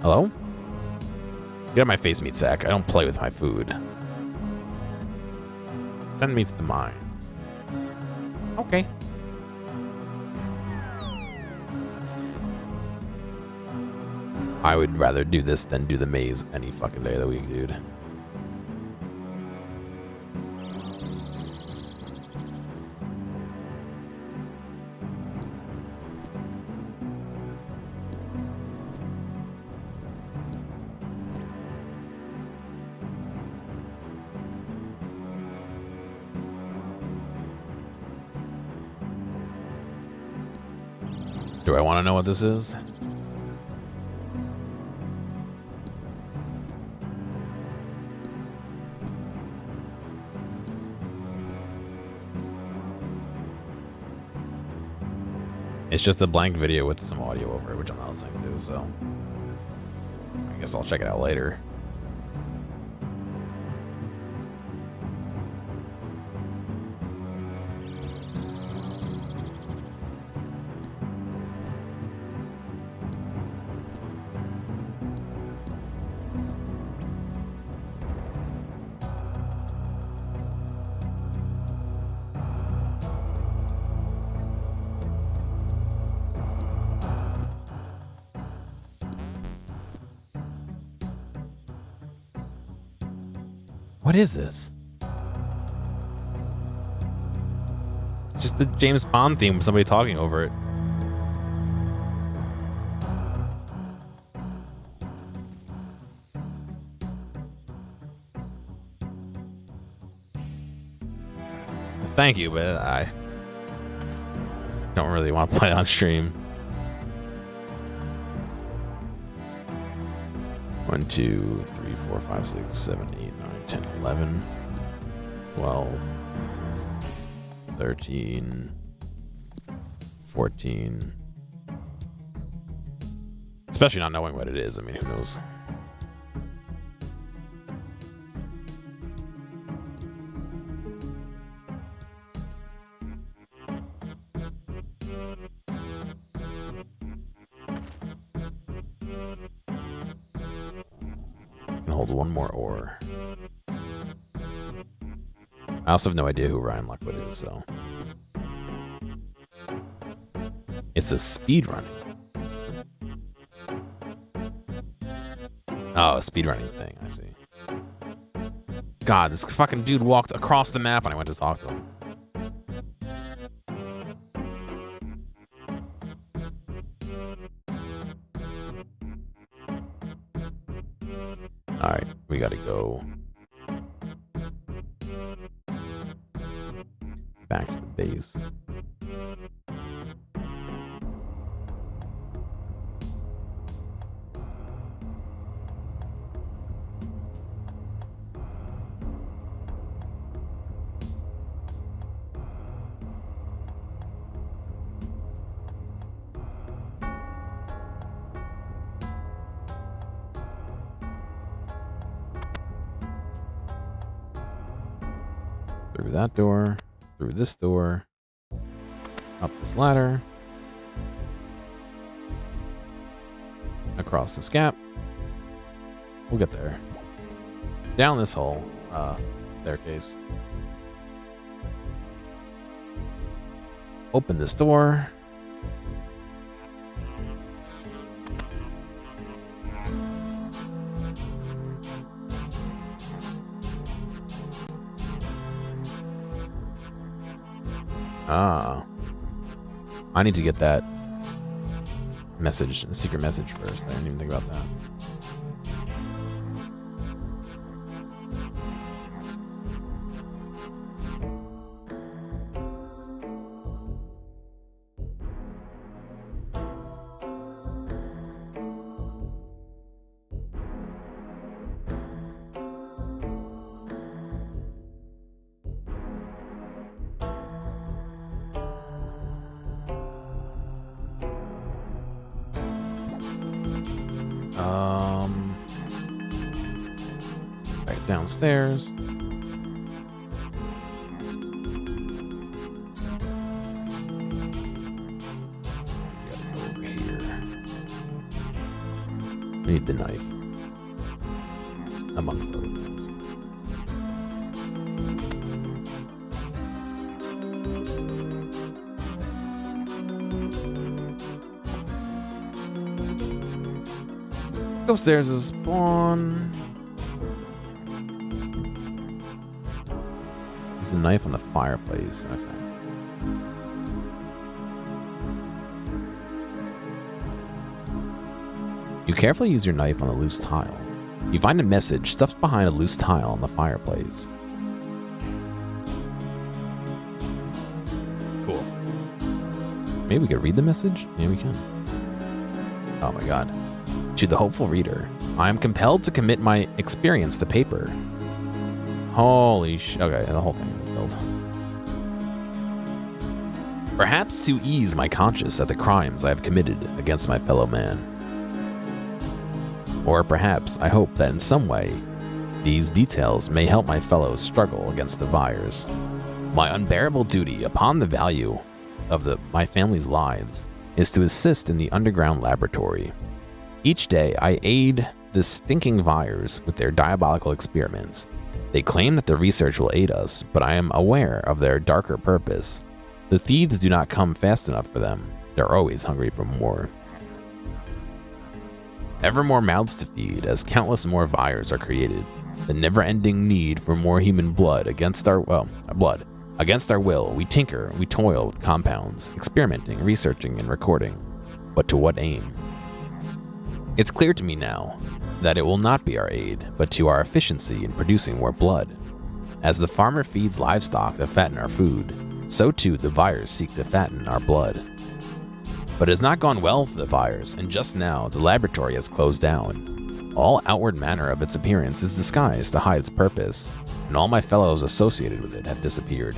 Hello? Get out of my face, meat sack. I don't play with my food. Send me to the mines. Okay. I would rather do this than do the maze any fucking day of the week, dude. Do I want to know what this is? It's just a blank video with some audio over it, which I'm not listening to, so I guess I'll check it out later. What is this? It's just the James Bond theme with somebody talking over it. Thank you, but I don't really want to play on stream. 1, 2, 3, 4, 5, 6, 7, 8, 9, 10, 11, 12, 13, 14. Especially not knowing what it is. I mean, who knows? Hold one more ore. I also have no idea who Ryan Lockwood is, so. It's a speedrunning. Oh, a speedrunning thing, I see. God, this fucking dude walked across the map and I went to talk to him. Alright, we gotta go back to the base. Through that door. through this door, up this ladder, across this gap. We'll get there. Down this hole, staircase. Open this door. Ah. I need to get that message, the secret message first. I didn't even think about that. Back downstairs. Gotta go over here. I need the knife, amongst other things. Upstairs is spawn. Use the knife on the fireplace. Okay. You carefully use your knife on the loose tile. You find a message stuffed behind a loose tile on the fireplace. Cool. Maybe we could read the message? Yeah, we can. Oh my god. To the hopeful reader, I am compelled to commit my experience to paper. Holy sh... Okay, the whole thing is filled. Perhaps to ease my conscience at the crimes I have committed against my fellow man. Or perhaps I hope that in some way, these details may help my fellows struggle against the Vyres. My unbearable duty upon the value of my family's lives is to assist in the underground laboratory. Each day, I aid the stinking Vyres with their diabolical experiments. They claim that the research will aid us, but I am aware of their darker purpose. The thieves do not come fast enough for them. They're always hungry for more. Ever more mouths to feed as countless more Vyres are created. The never-ending need for more human blood against our will. We tinker, we toil with compounds, experimenting, researching, and recording. But to what aim? It's clear to me now that it will not be our aid, but to our efficiency in producing more blood. As the farmer feeds livestock to fatten our food, so too the Vyres seek to fatten our blood. But it has not gone well for the Vyres, and just now the laboratory has closed down. All outward manner of its appearance is disguised to hide its purpose, and all my fellows associated with it have disappeared.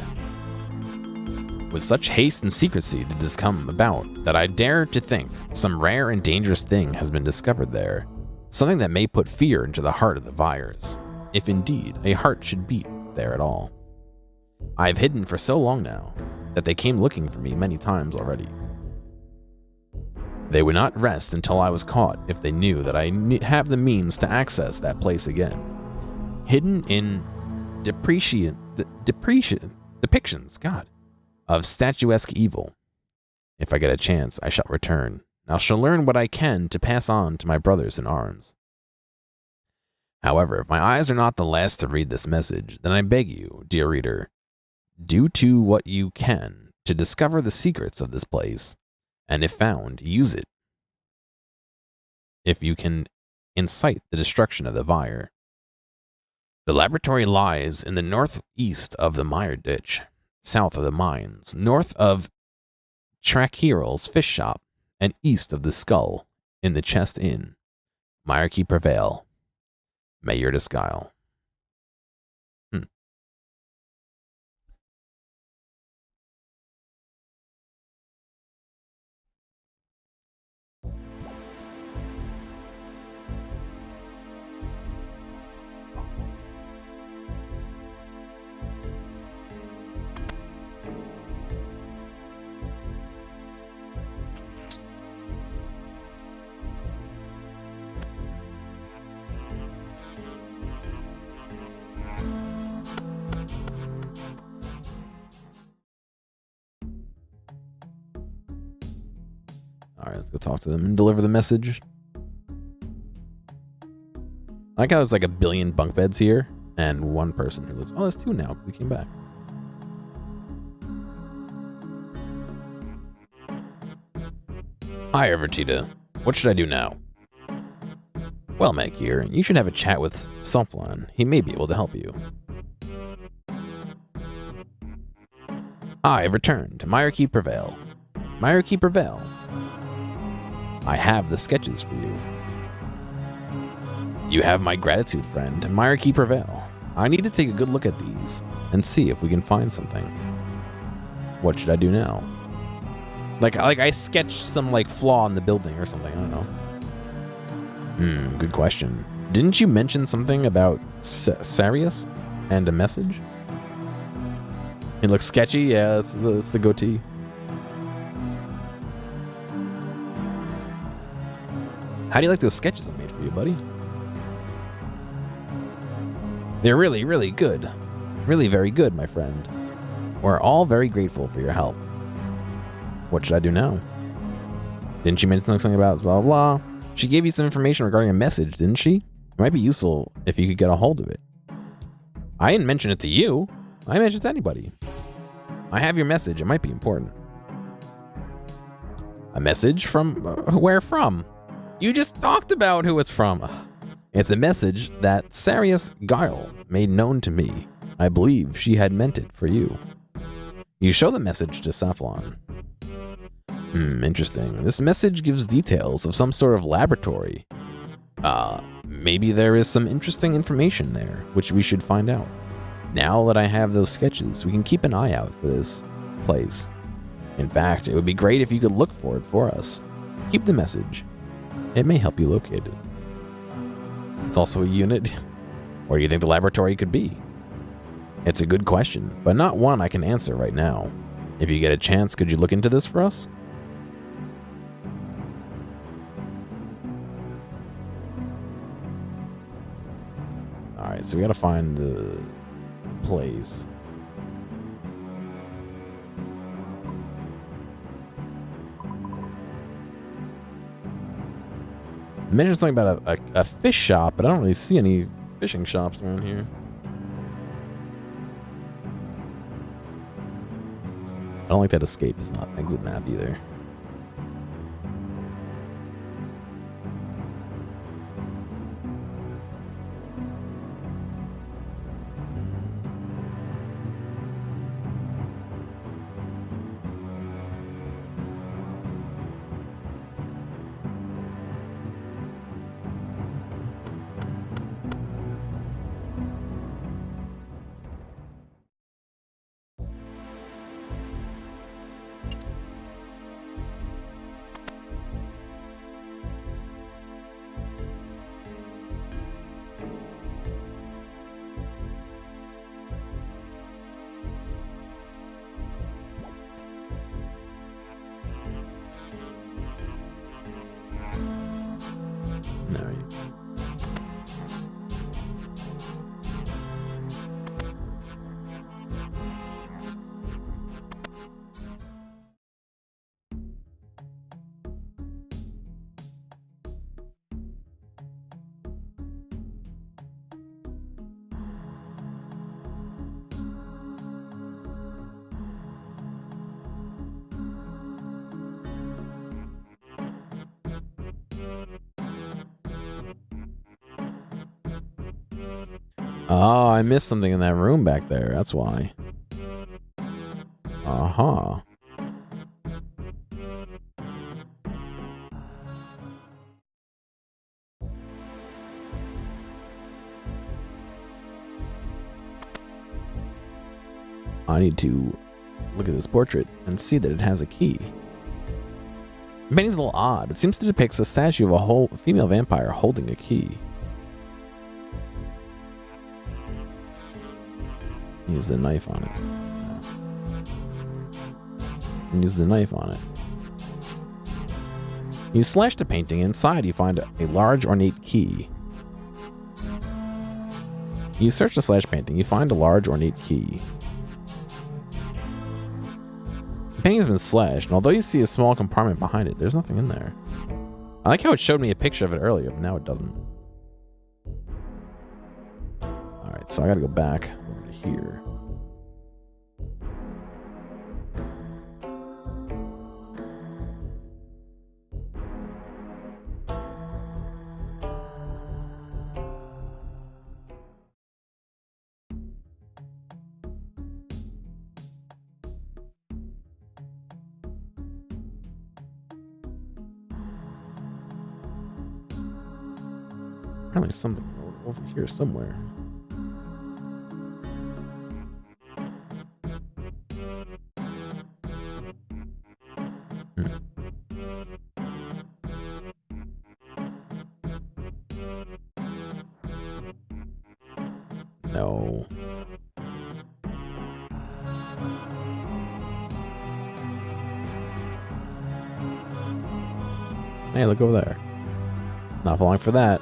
With such haste and secrecy did this come about that I dare to think some rare and dangerous thing has been discovered there, something that may put fear into the heart of the Vyres, if indeed a heart should beat there at all. I have hidden for so long now that they came looking for me many times already. They would not rest until I was caught if they knew that I have the means to access that place again. Hidden in depictions, of statuesque evil. If I get a chance, I shall return. I shall learn what I can to pass on to my brothers in arms. However, if my eyes are not the last to read this message, then I beg you, dear reader, do what you can to discover the secrets of this place, and if found, use it. If you can incite the destruction of the Vyre. The laboratory lies in the northeast of the Mire Ditch, south of the mines, north of Tracheral's fish shop, and east of the Skull in the Chest Inn. Myarchy prevail. Mayor de Skyle. Alright, let's go talk to them and deliver the message. I like how there's like a billion bunk beds here and one person who lives. Oh, there's 2 now because he came back. Hi, Evertita. What should I do now? Well, Mac here, you should have a chat with Sulflon. He may be able to help you. I've returned. Myerkey Prevail. Myerkey Prevail. I have the sketches for you. You have my gratitude, friend. Myerkey Prevail. I need to take a good look at these and see if we can find something. What should I do now? Like I sketched some like flaw in the building or something. I don't know. Good question. Didn't you mention something about Sarius and a message? It looks sketchy. Yeah, it's the goatee. How do you like those sketches I made for you, buddy? They're really, really good. Really very good, my friend. We're all very grateful for your help. What should I do now? Didn't she mention something about blah, blah, blah? She gave you some information regarding a message, didn't she? It might be useful if you could get a hold of it. I didn't mention it to you. I mentioned it to anybody. I have your message. It might be important. A message from... where from? You just talked about who it's from. It's a message that Sarius Guile made known to me. I believe she had meant it for you. You show the message to Sulflon. Interesting. This message gives details of some sort of laboratory. Maybe there is some interesting information there, which we should find out. Now that I have those sketches, we can keep an eye out for this place. In fact, it would be great if you could look for it for us. Keep the message. It may help you locate it. It's also a unit. Where do you think the laboratory could be? It's a good question, but not one I can answer right now. If you get a chance, could you look into this for us? Alright, so we gotta find the place. I mentioned something about a fish shop, but I don't really see any fishing shops around here. I don't like that escape is not exit map either. Oh, I missed something in that room back there. That's why. Uh-huh. I need to look at this portrait and see that it has a key. The painting's a little odd. It seems to depict a statue of a whole female vampire holding a key. Use the knife on it. Use the knife on it. You slash the painting. Inside, you find a large ornate key. You search the slash painting. You find a large ornate key. painting has been slashed, and although you see a small compartment behind it, there's nothing in there. I like how it showed me a picture of it earlier, but now it doesn't. Alright, so I gotta go back over to here. Apparently something over here somewhere. No. Hey, look over there. Not falling for that.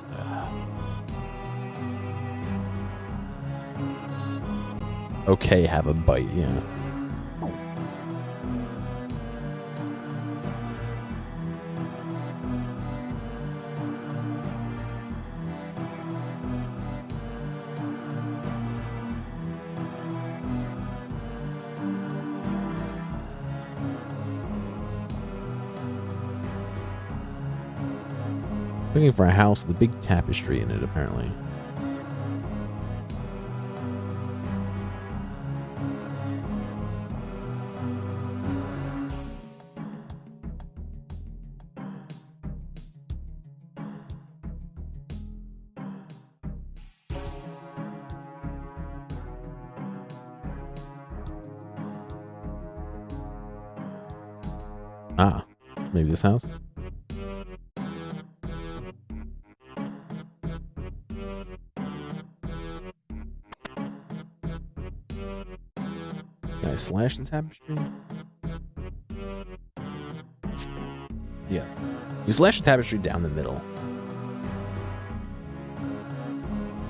Okay, have a bite, yeah. Looking for a house with a big tapestry in it, apparently. Ah, maybe this house? Can I slash the tapestry? Yes. You slash the tapestry down the middle.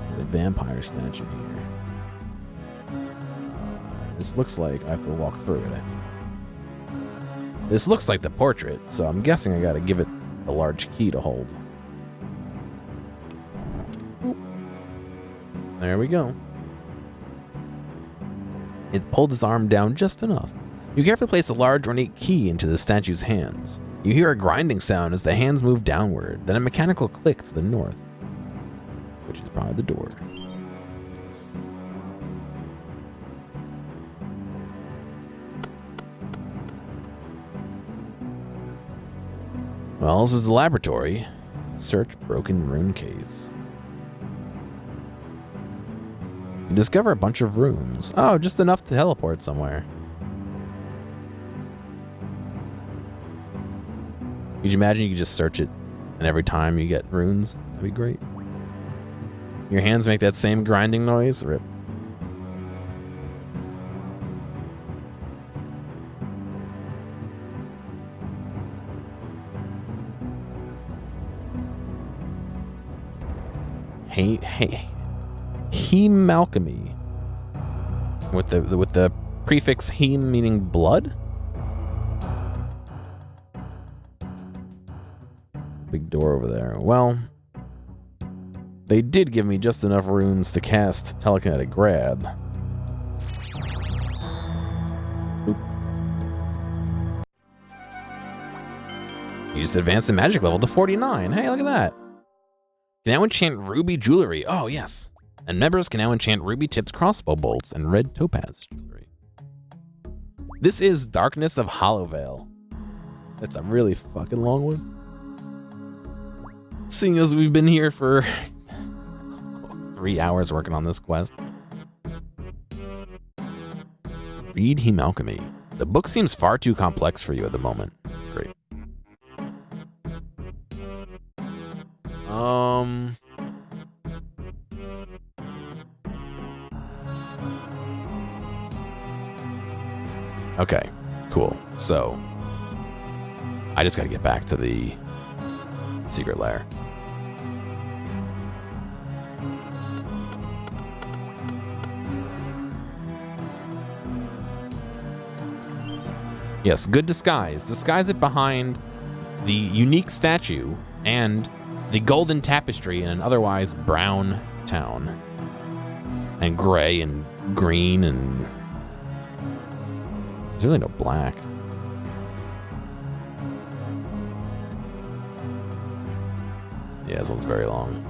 There's a vampire statue here. This looks like I have to walk through it, I think. This looks like the portrait, so I'm guessing I gotta give it a large key to hold. There we go. It pulled his arm down just enough. You carefully place a large ornate key into the statue's hands. You hear a grinding sound as the hands move downward, then a mechanical click to the north, which is probably the door. Yes. Well, this is the laboratory. Search broken rune case. You discover a bunch of runes. Oh, just enough to teleport somewhere. Could you imagine you could just search it and every time you get runes? That'd be great. Your hands make that same grinding noise? Rip. Hey. Heme alchemy. With the prefix heme meaning blood? Big door over there. Well, they did give me just enough runes to cast telekinetic grab. Oop. You just advanced the magic level to 49. Hey, look at that. Can now enchant ruby jewelry. Oh, yes. And members can now enchant ruby tipped crossbow bolts and red topaz jewelry. This is Darkness of Hallowvale. That's a really fucking long one. Seeing as we've been here for 3 hours working on this quest. Read Heme Alchemy. The book seems far too complex for you at the moment. Great. Okay, cool. So, I just gotta get back to the secret lair. Yes, good disguise. Disguise it behind the unique statue and the golden tapestry in an otherwise brown town. And gray and green and... There's really no black. Yeah, this one's very long.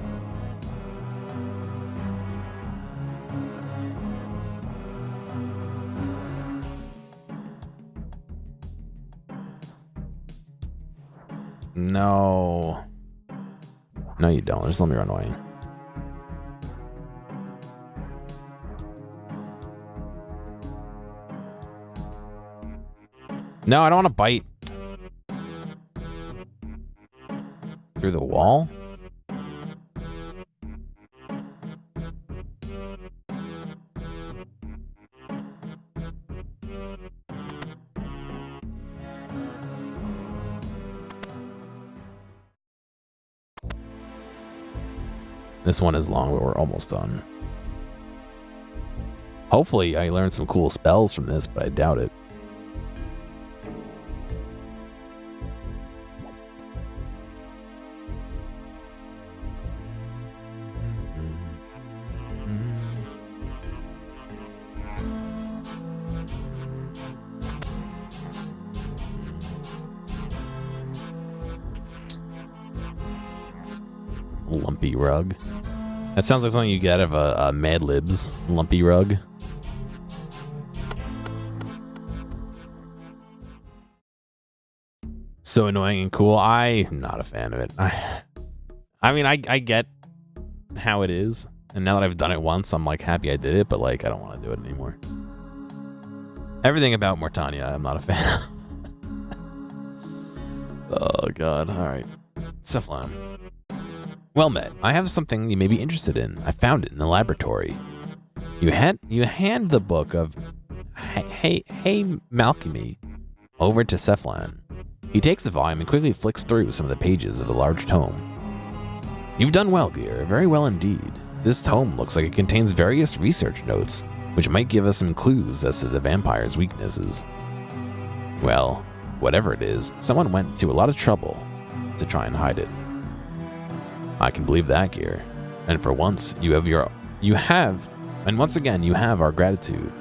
No. No, you don't. Just let me run away. No, I don't want to bite. Through the wall? This one is long, but we're almost done. Hopefully, I learned some cool spells from this, but I doubt it. Lumpy rug. That sounds like something you get out of a Mad Libs lumpy rug. So annoying and cool. I'm not a fan of it. I mean, I get how it is, and now that I've done it once, I'm like happy I did it, but like I don't want to do it anymore. Everything about Mortania, I'm not a fan of. Oh god. All right, Cephalon. Well met. I have something you may be interested in. I found it in the laboratory. You hand the book of Hey Malchemy over to Cephalon. He takes the volume and quickly flicks through some of the pages of the large tome. You've done well, Gear. Very well indeed. This tome looks like it contains various research notes, which might give us some clues as to the vampire's weaknesses. Well, whatever it is, someone went to a lot of trouble to try and hide it. I can believe that, Gear. And for once, and once again, you have our gratitude.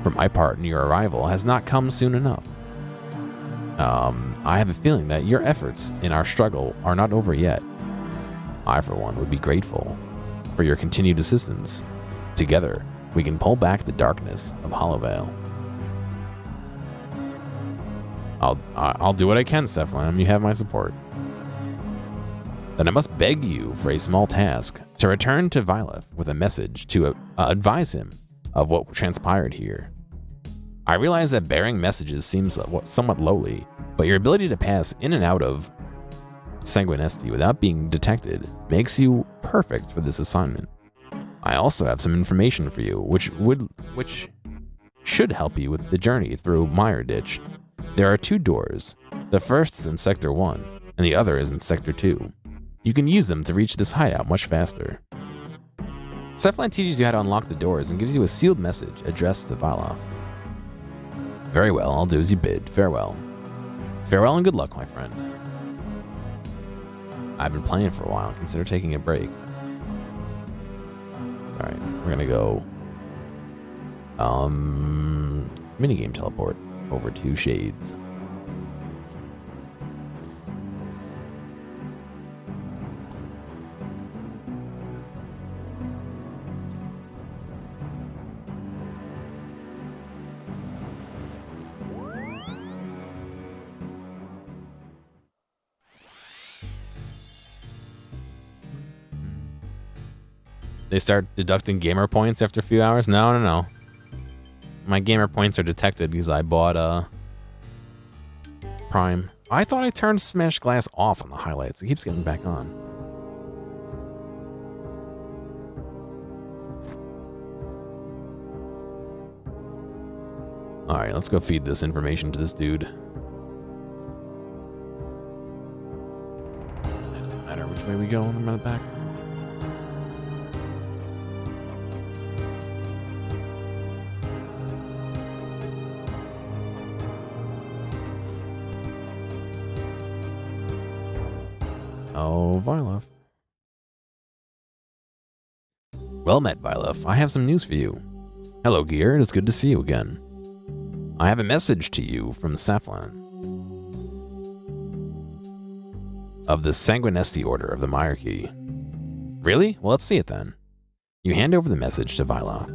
For my part, your arrival has not come soon enough. I have a feeling that your efforts in our struggle are not over yet. I, for one, would be grateful for your continued assistance. Together, we can pull back the darkness of Hallowvale. I'll do what I can, Cephalon. You have my support. Then I must beg you for a small task, to return to Vyleth with a message to advise him of what transpired here. I realize that bearing messages seems somewhat lowly, but your ability to pass in and out of Sanguinesti without being detected makes you perfect for this assignment. I also have some information for you, which should help you with the journey through Mire Ditch. There are 2 doors. The first is in Sector 1, and the other is in Sector 2. You can use them to reach this hideout much faster. Cephalon teaches you how to unlock the doors and gives you a sealed message addressed to Vyleth. Very well, I'll do as you bid. Farewell. Farewell and good luck, my friend. I've been playing for a while. Consider taking a break. Alright, we're gonna go minigame teleport over to Shades. They start deducting gamer points after a few hours? No. My gamer points are detected because I bought Prime. I thought I turned Smash Glass off on the highlights. It keeps getting back on. Alright, let's go feed this information to this dude. It doesn't matter which way we go on the back. Oh, Vylov. Well met, Vylov. I have some news for you. Hello, Gear. It is good to see you again. I have a message to you from Saflan of the Sanguinesti Order of the Myarchy. Really? Well, let's see it then. You hand over the message to Vylov.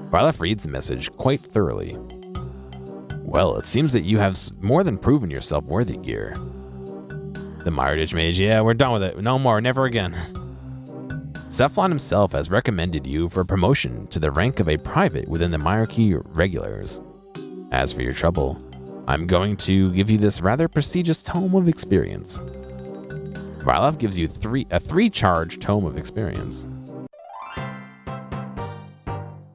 Vylov reads the message quite thoroughly. Well, it seems that you have more than proven yourself worthy, Gear. The Myrditch Mage, yeah, we're done with it. No more, never again. Saflan himself has recommended you for promotion to the rank of a private within the Myarchy regulars. As for your trouble, I'm going to give you this rather prestigious Tome of Experience. Vylov gives you a 3-charge Tome of Experience.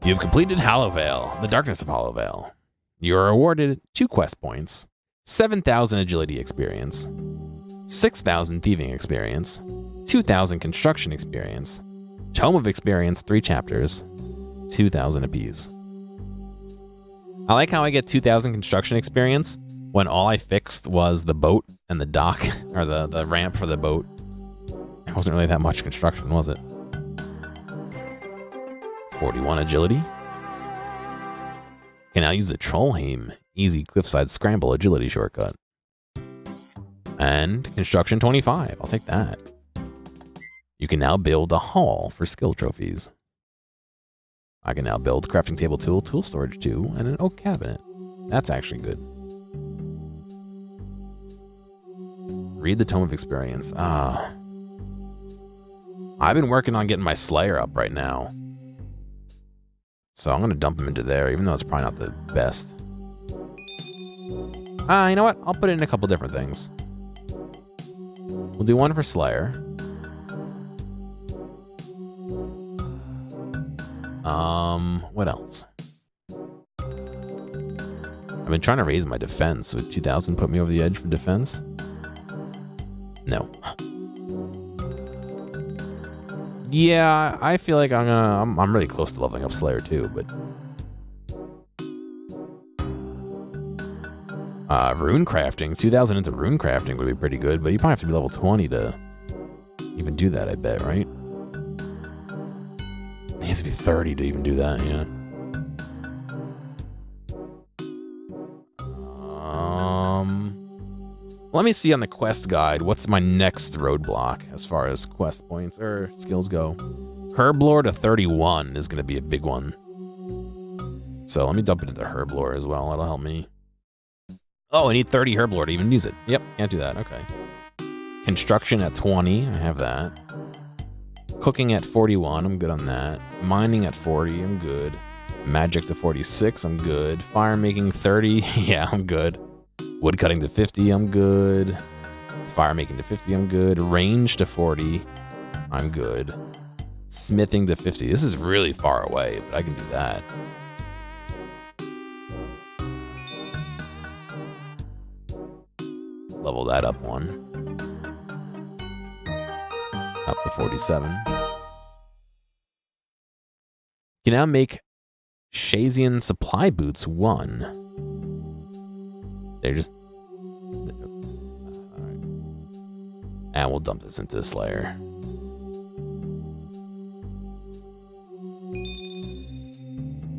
You've completed Hallowvale, the Darkness of Hallowvale. You are awarded 2 quest points, 7,000 agility experience, 6,000 thieving experience, 2,000 construction experience, Tome of Experience 3 chapters, 2,000 apiece. I like how I get 2,000 construction experience when all I fixed was the boat and the dock, or the ramp for the boat. It wasn't really that much construction, was it? 41 agility. Can now use the Trollheim easy cliffside scramble agility shortcut. And construction 25. I'll take that. You can now build a hall for skill trophies. I can now build crafting table tool storage 2, and an oak cabinet. That's actually good. Read the Tome of Experience. I've been working on getting my Slayer up right now. So I'm going to dump him into there, even though it's probably not the best. You know what? I'll put it in a couple different things. We'll do one for Slayer. What else? I've been trying to raise my defense. Would 2,000 put me over the edge for defense? No. Yeah, I feel like I'm really close to leveling up Slayer too, but rune crafting, 2,000 into rune crafting would be pretty good, but you probably have to be level 20 to even do that, I bet, right? It needs to be 30 to even do that, yeah. Let me see on the quest guide what's my next roadblock as far as quest points or skills go. Herblore to 31 is going to be a big one. So let me dump it into Herblore as well. That'll help me. Oh, I need 30 Herblore to even use it. Yep, can't do that. Okay. Construction at 20. I have that. Cooking at 41. I'm good on that. Mining at 40. I'm good. Magic to 46. I'm good. Fire making 30. Yeah, I'm good. Wood cutting to 50, I'm good. Fire making to 50, I'm good. Range to 40, I'm good. Smithing to 50. This is really far away, but I can do that. Level that up 1. Up to 47. You can now make Shazian supply boots 1. They're just... Alright. And we'll dump this into Slayer.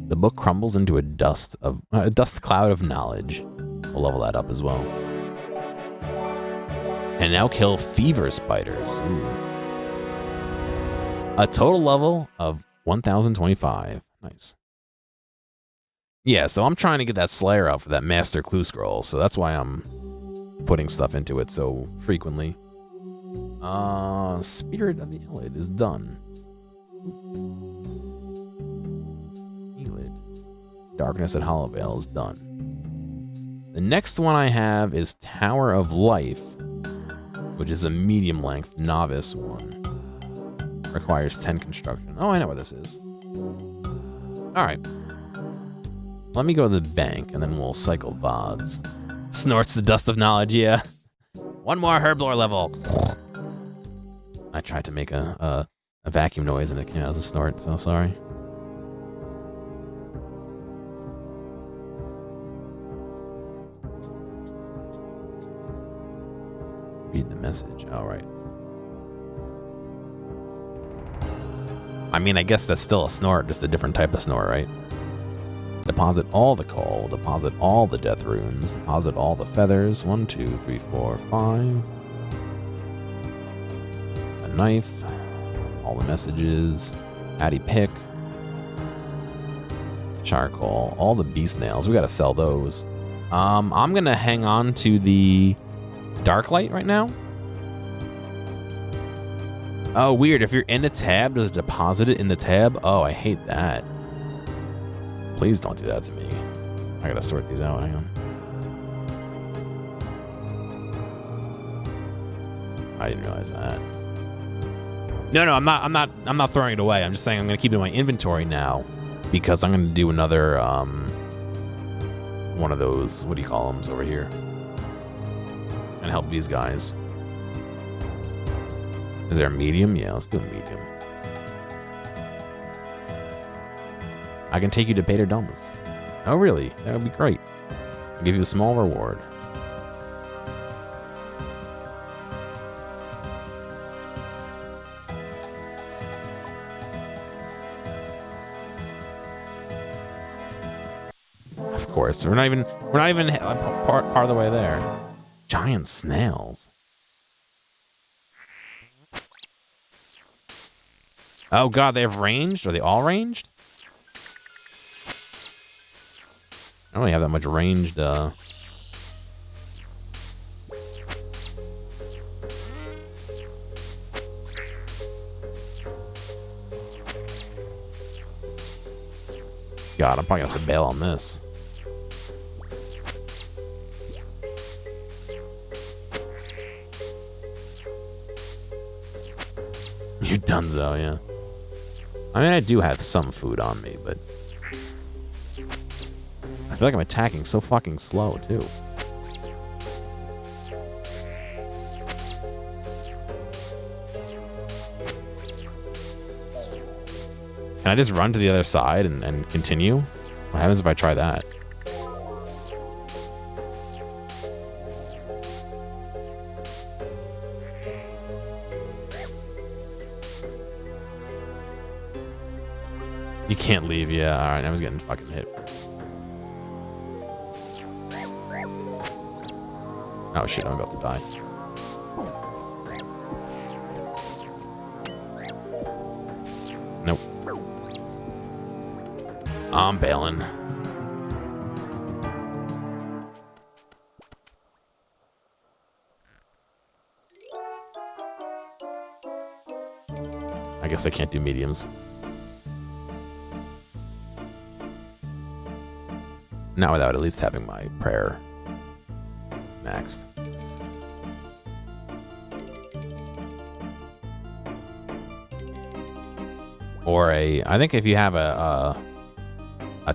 The book crumbles into a dust cloud of knowledge. We'll level that up as well. And now kill fever spiders. Ooh. A total level of 1,025. Nice. Yeah, so I'm trying to get that Slayer up for that Master Clue Scroll, so that's why I'm putting stuff into it so frequently. Spirit of the Elid is done. Elid. Darkness at Hallowvale is done. The next one I have is Tower of Life, which is a medium-length novice one. Requires 10 construction. Oh, I know where this is. Alright. Let me go to the bank, and then we'll cycle VODs. Snorts the dust of knowledge, yeah. One more Herblore level. I tried to make a vacuum noise, and it came out as a snort, so sorry. Read the message. All right. I mean, I guess that's still a snort, just a different type of snort, right? Deposit all the coal. Deposit all the death runes. Deposit all the feathers. 1, 2, 3, 4, 5. A knife. All the messages. Addy pick. Charcoal. All the beast nails. We gotta sell those. I'm gonna hang on to the dark light right now. Oh, weird. If you're in a tab, does it deposit it in the tab? Oh, I hate that. Please don't do that to me. I gotta sort these out. Hang on. I didn't realize that. No, I'm not throwing it away. I'm just saying I'm gonna keep it in my inventory now because I'm gonna do another one of those, what do you call them, over here, and help these guys. Is there a medium? Yeah, let's do a medium. I can take you to Pater Domus. Oh, really? That would be great. I'll give you a small reward. Of course, we're not even part of the way there. Giant snails. Oh god, they have ranged? Are they all ranged? I don't really have that much ranged, God, I'm probably gonna have to bail on this. You're donezo, yeah. I mean, I do have some food on me, but I feel like I'm attacking so fucking slow, too. Can I just run to the other side and continue? What happens if I try that? You can't leave, yeah. Alright, I was getting fucking hit. Oh shit, I'm about to die. Nope. I'm bailing. I guess I can't do mediums. Not without at least having my prayer maxed. Or I think if you have a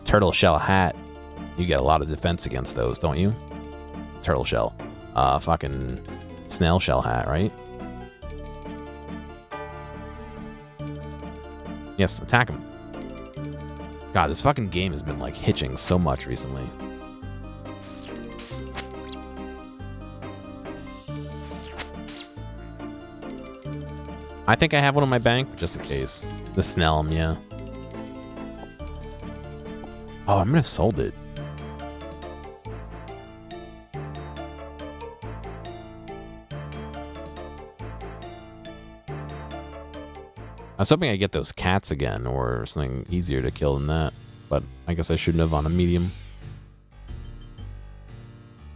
turtle shell hat, you get a lot of defense against those, don't you? Turtle shell. Fucking snail shell hat, right? Yes, attack him. God, this fucking game has been like hitching so much recently. I think I have one in my bank, just in case. The Snellm, yeah. Oh, I might have sold it. I was hoping I'd get those cats again, or something easier to kill than that. But I guess I shouldn't have on a medium.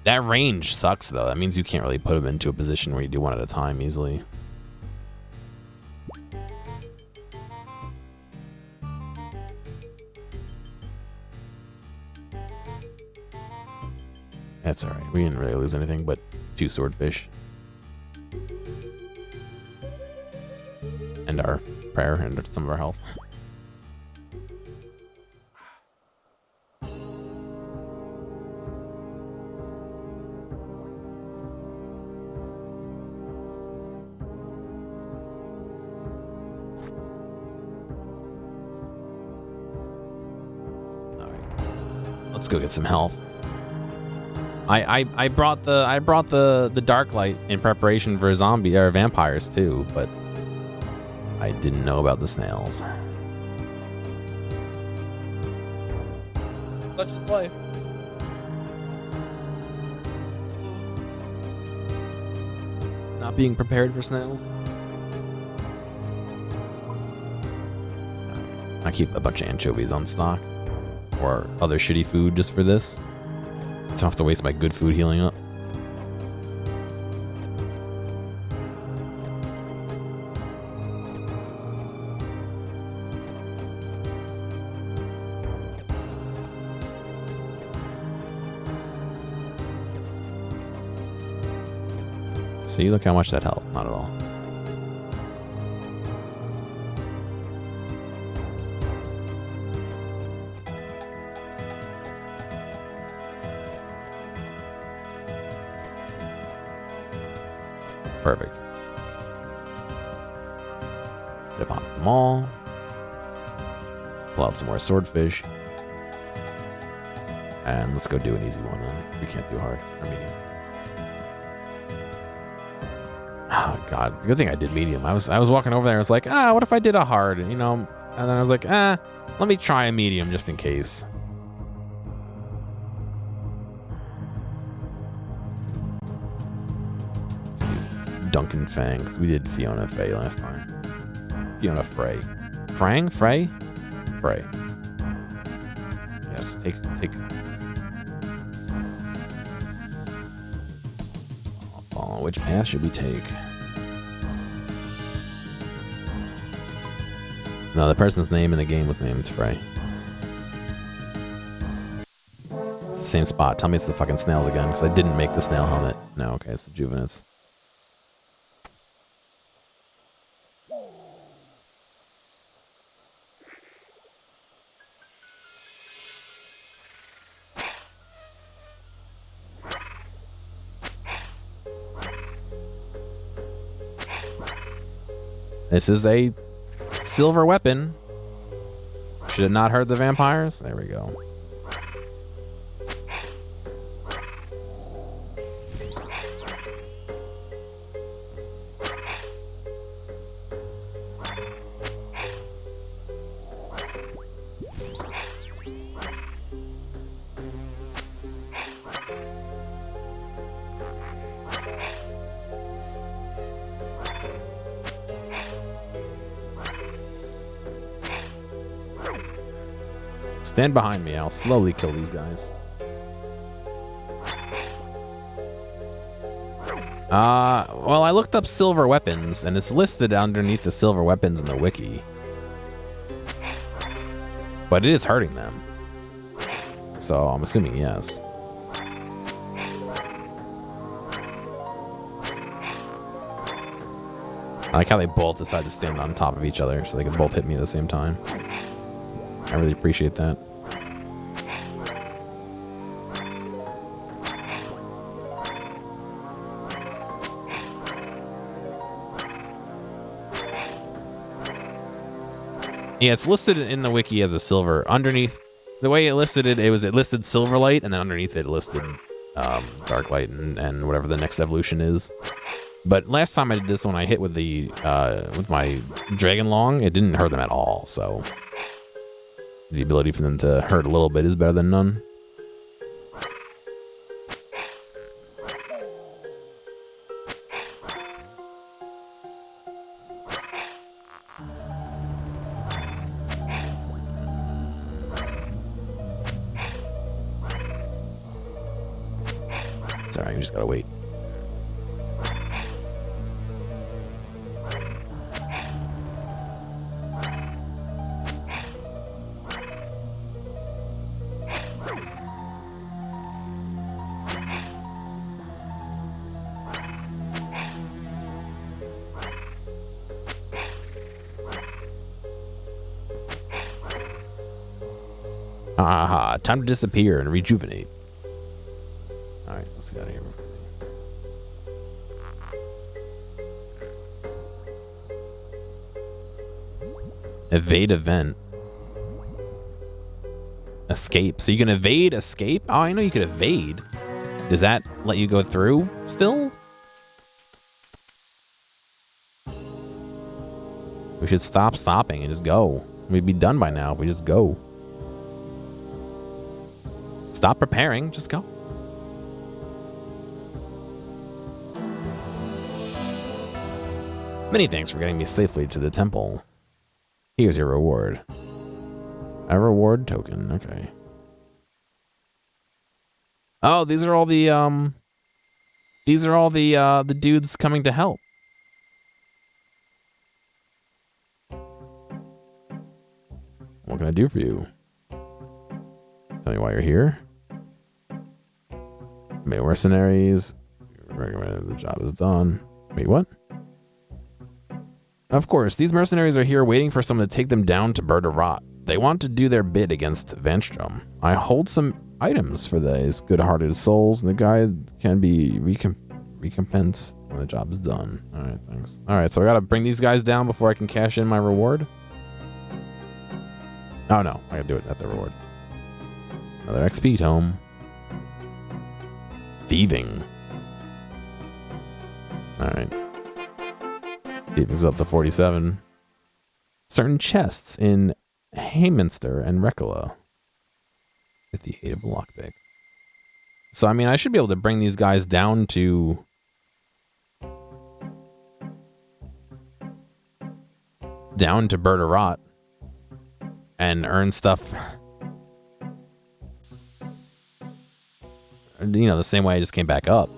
That range sucks, though. That means you can't really put them into a position where you do one at a time easily. That's alright. We didn't really lose anything but 2 swordfish. And our prayer and some of our health. Alright. Let's go get some health. I brought the dark light in preparation for vampires too, but I didn't know about the snails. Such is life. Not being prepared for snails. I keep a bunch of anchovies on stock. Or other shitty food just for this. So I don't have to waste my good food healing up. See, look how much that helped. Not at all. Perfect. Deposit them all. Pull out some more swordfish. And let's go do an easy one then. We can't do hard or medium. Oh god, good thing I did medium. I was walking over there and I was like, what if I did a hard, you know? And then I was like, let me try a medium just in case. Let's do Duncan Fang, because we did Fiona Fey last time. Fiona Frey. Frang? Frey? Frey. Yes, take. Oh, which path should we take? No, the person's name in the game was named Frey. It's the same spot. Tell me it's the fucking snails again, because I didn't make the snail helmet. No, okay, it's the Juvenites. This is a silver weapon. Should it not hurt the vampires? There we go. Stand behind me. I'll slowly kill these guys. Well, I looked up silver weapons, and it's listed underneath the silver weapons in the wiki. But it is hurting them. So I'm assuming yes. I like how they both decide to stand on top of each other so they can both hit me at the same time. I really appreciate that. Yeah, it's listed in the wiki as a silver. Underneath, the way it listed it, it listed Silverlight, and then underneath it listed Darklight and whatever the next evolution is. But last time I did this one, I hit with with my Dragon Long. It didn't hurt them at all, so the ability for them to hurt a little bit is better than none. It's alright, you just gotta wait. Aha, time to disappear and rejuvenate. Alright, let's get out of here before they... Evade event. Escape. So you can evade, escape? Oh, I know you could evade. Does that let you go through still? We should stop stopping and just go. We'd be done by now if we just go. Stop preparing. Just go. Many thanks for getting me safely to the temple. Here's your reward. A reward token. Okay. Oh, these are all the the dudes coming to help. What can I do for you? Tell me why you're here. Mercenaries. Recommended the job is done. Wait, what? Of course, these mercenaries are here waiting for someone to take them down to Bird of Rot. They want to do their bid against Vanstrom. I hold some items for these good-hearted souls, and the guide can be recompensed when the job is done. All right, thanks. All right, so I gotta bring these guys down before I can cash in my reward. Oh no, I gotta do it at the reward. Another XP tome. Thieving. All right. Thieving's up to 47. Certain chests in Hayminster and Rekala. With the aid of a lockpick. So, I mean, I should be able to bring these guys down to... Bird of Rot. And earn stuff. You know, the same way I just came back up.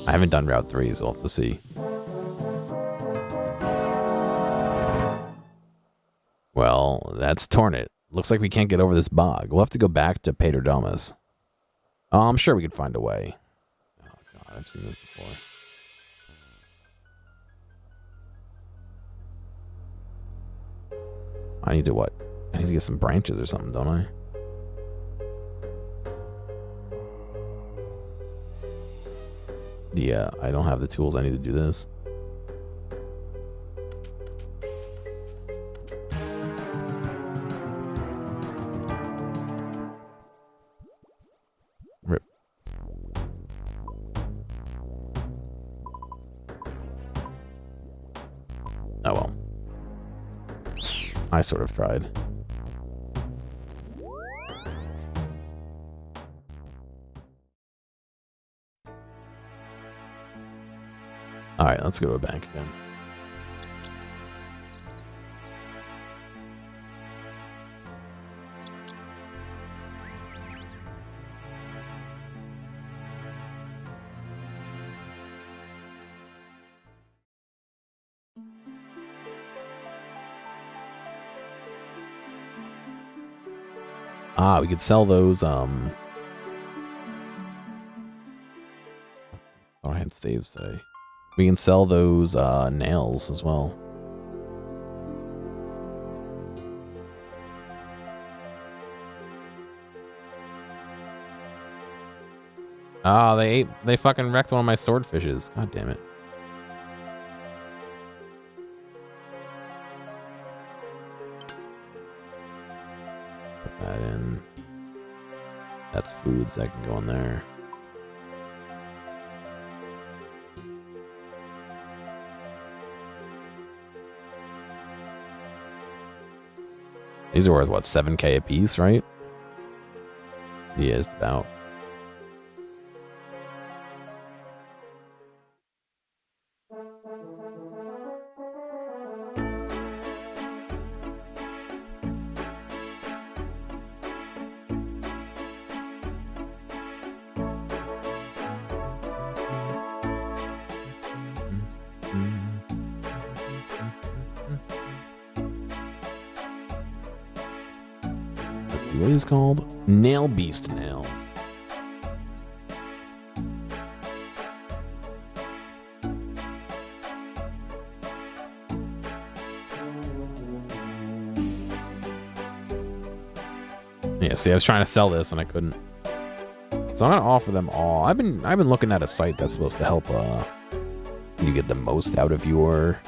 I haven't done Route 3, so we'll have to see. Well, that's Tornit. Looks like we can't get over this bog. We'll have to go back to Paterdomus. Oh, I'm sure we could find a way. Oh, God, I've seen this before. I need to what? I need to get some branches or something, don't I? Yeah, I don't have the tools I need to do this. Rip. Oh well. I sort of tried. Alright, let's go to a bank again. Ah, we could sell those, I had staves today. We can sell those, nails as well. Ah, they fucking wrecked one of my swordfishes. God damn it. Put that in. That's foods that can go in there. These are worth, what, 7k a piece, right? Yeah, it's about. What is called? Nail Beast nails. Yeah, see, I was trying to sell this and I couldn't. So I'm gonna offer them all. I've been looking at a site that's supposed to help you get the most out of your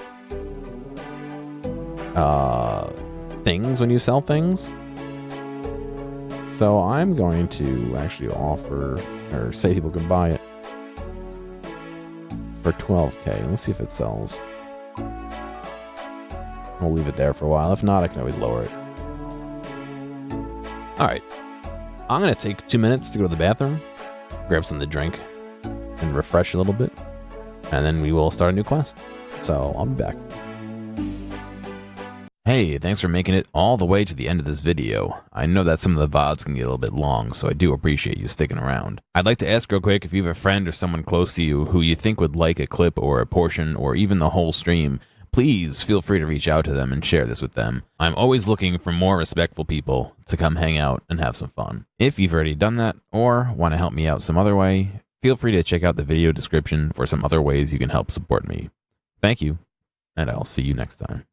things when you sell things. So I'm going to actually offer, or say people can buy it for 12k. Let's see if it sells. We'll leave it there for a while. If not, I can always lower it. All right. I'm going to take 2 minutes to go to the bathroom, grab something to drink, and refresh a little bit. And then we will start a new quest. So I'll be back. Hey, thanks for making it all the way to the end of this video. I know that some of the VODs can get a little bit long, so I do appreciate you sticking around. I'd like to ask real quick if you have a friend or someone close to you who you think would like a clip or a portion or even the whole stream, please feel free to reach out to them and share this with them. I'm always looking for more respectful people to come hang out and have some fun. If you've already done that or want to help me out some other way, feel free to check out the video description for some other ways you can help support me. Thank you, and I'll see you next time.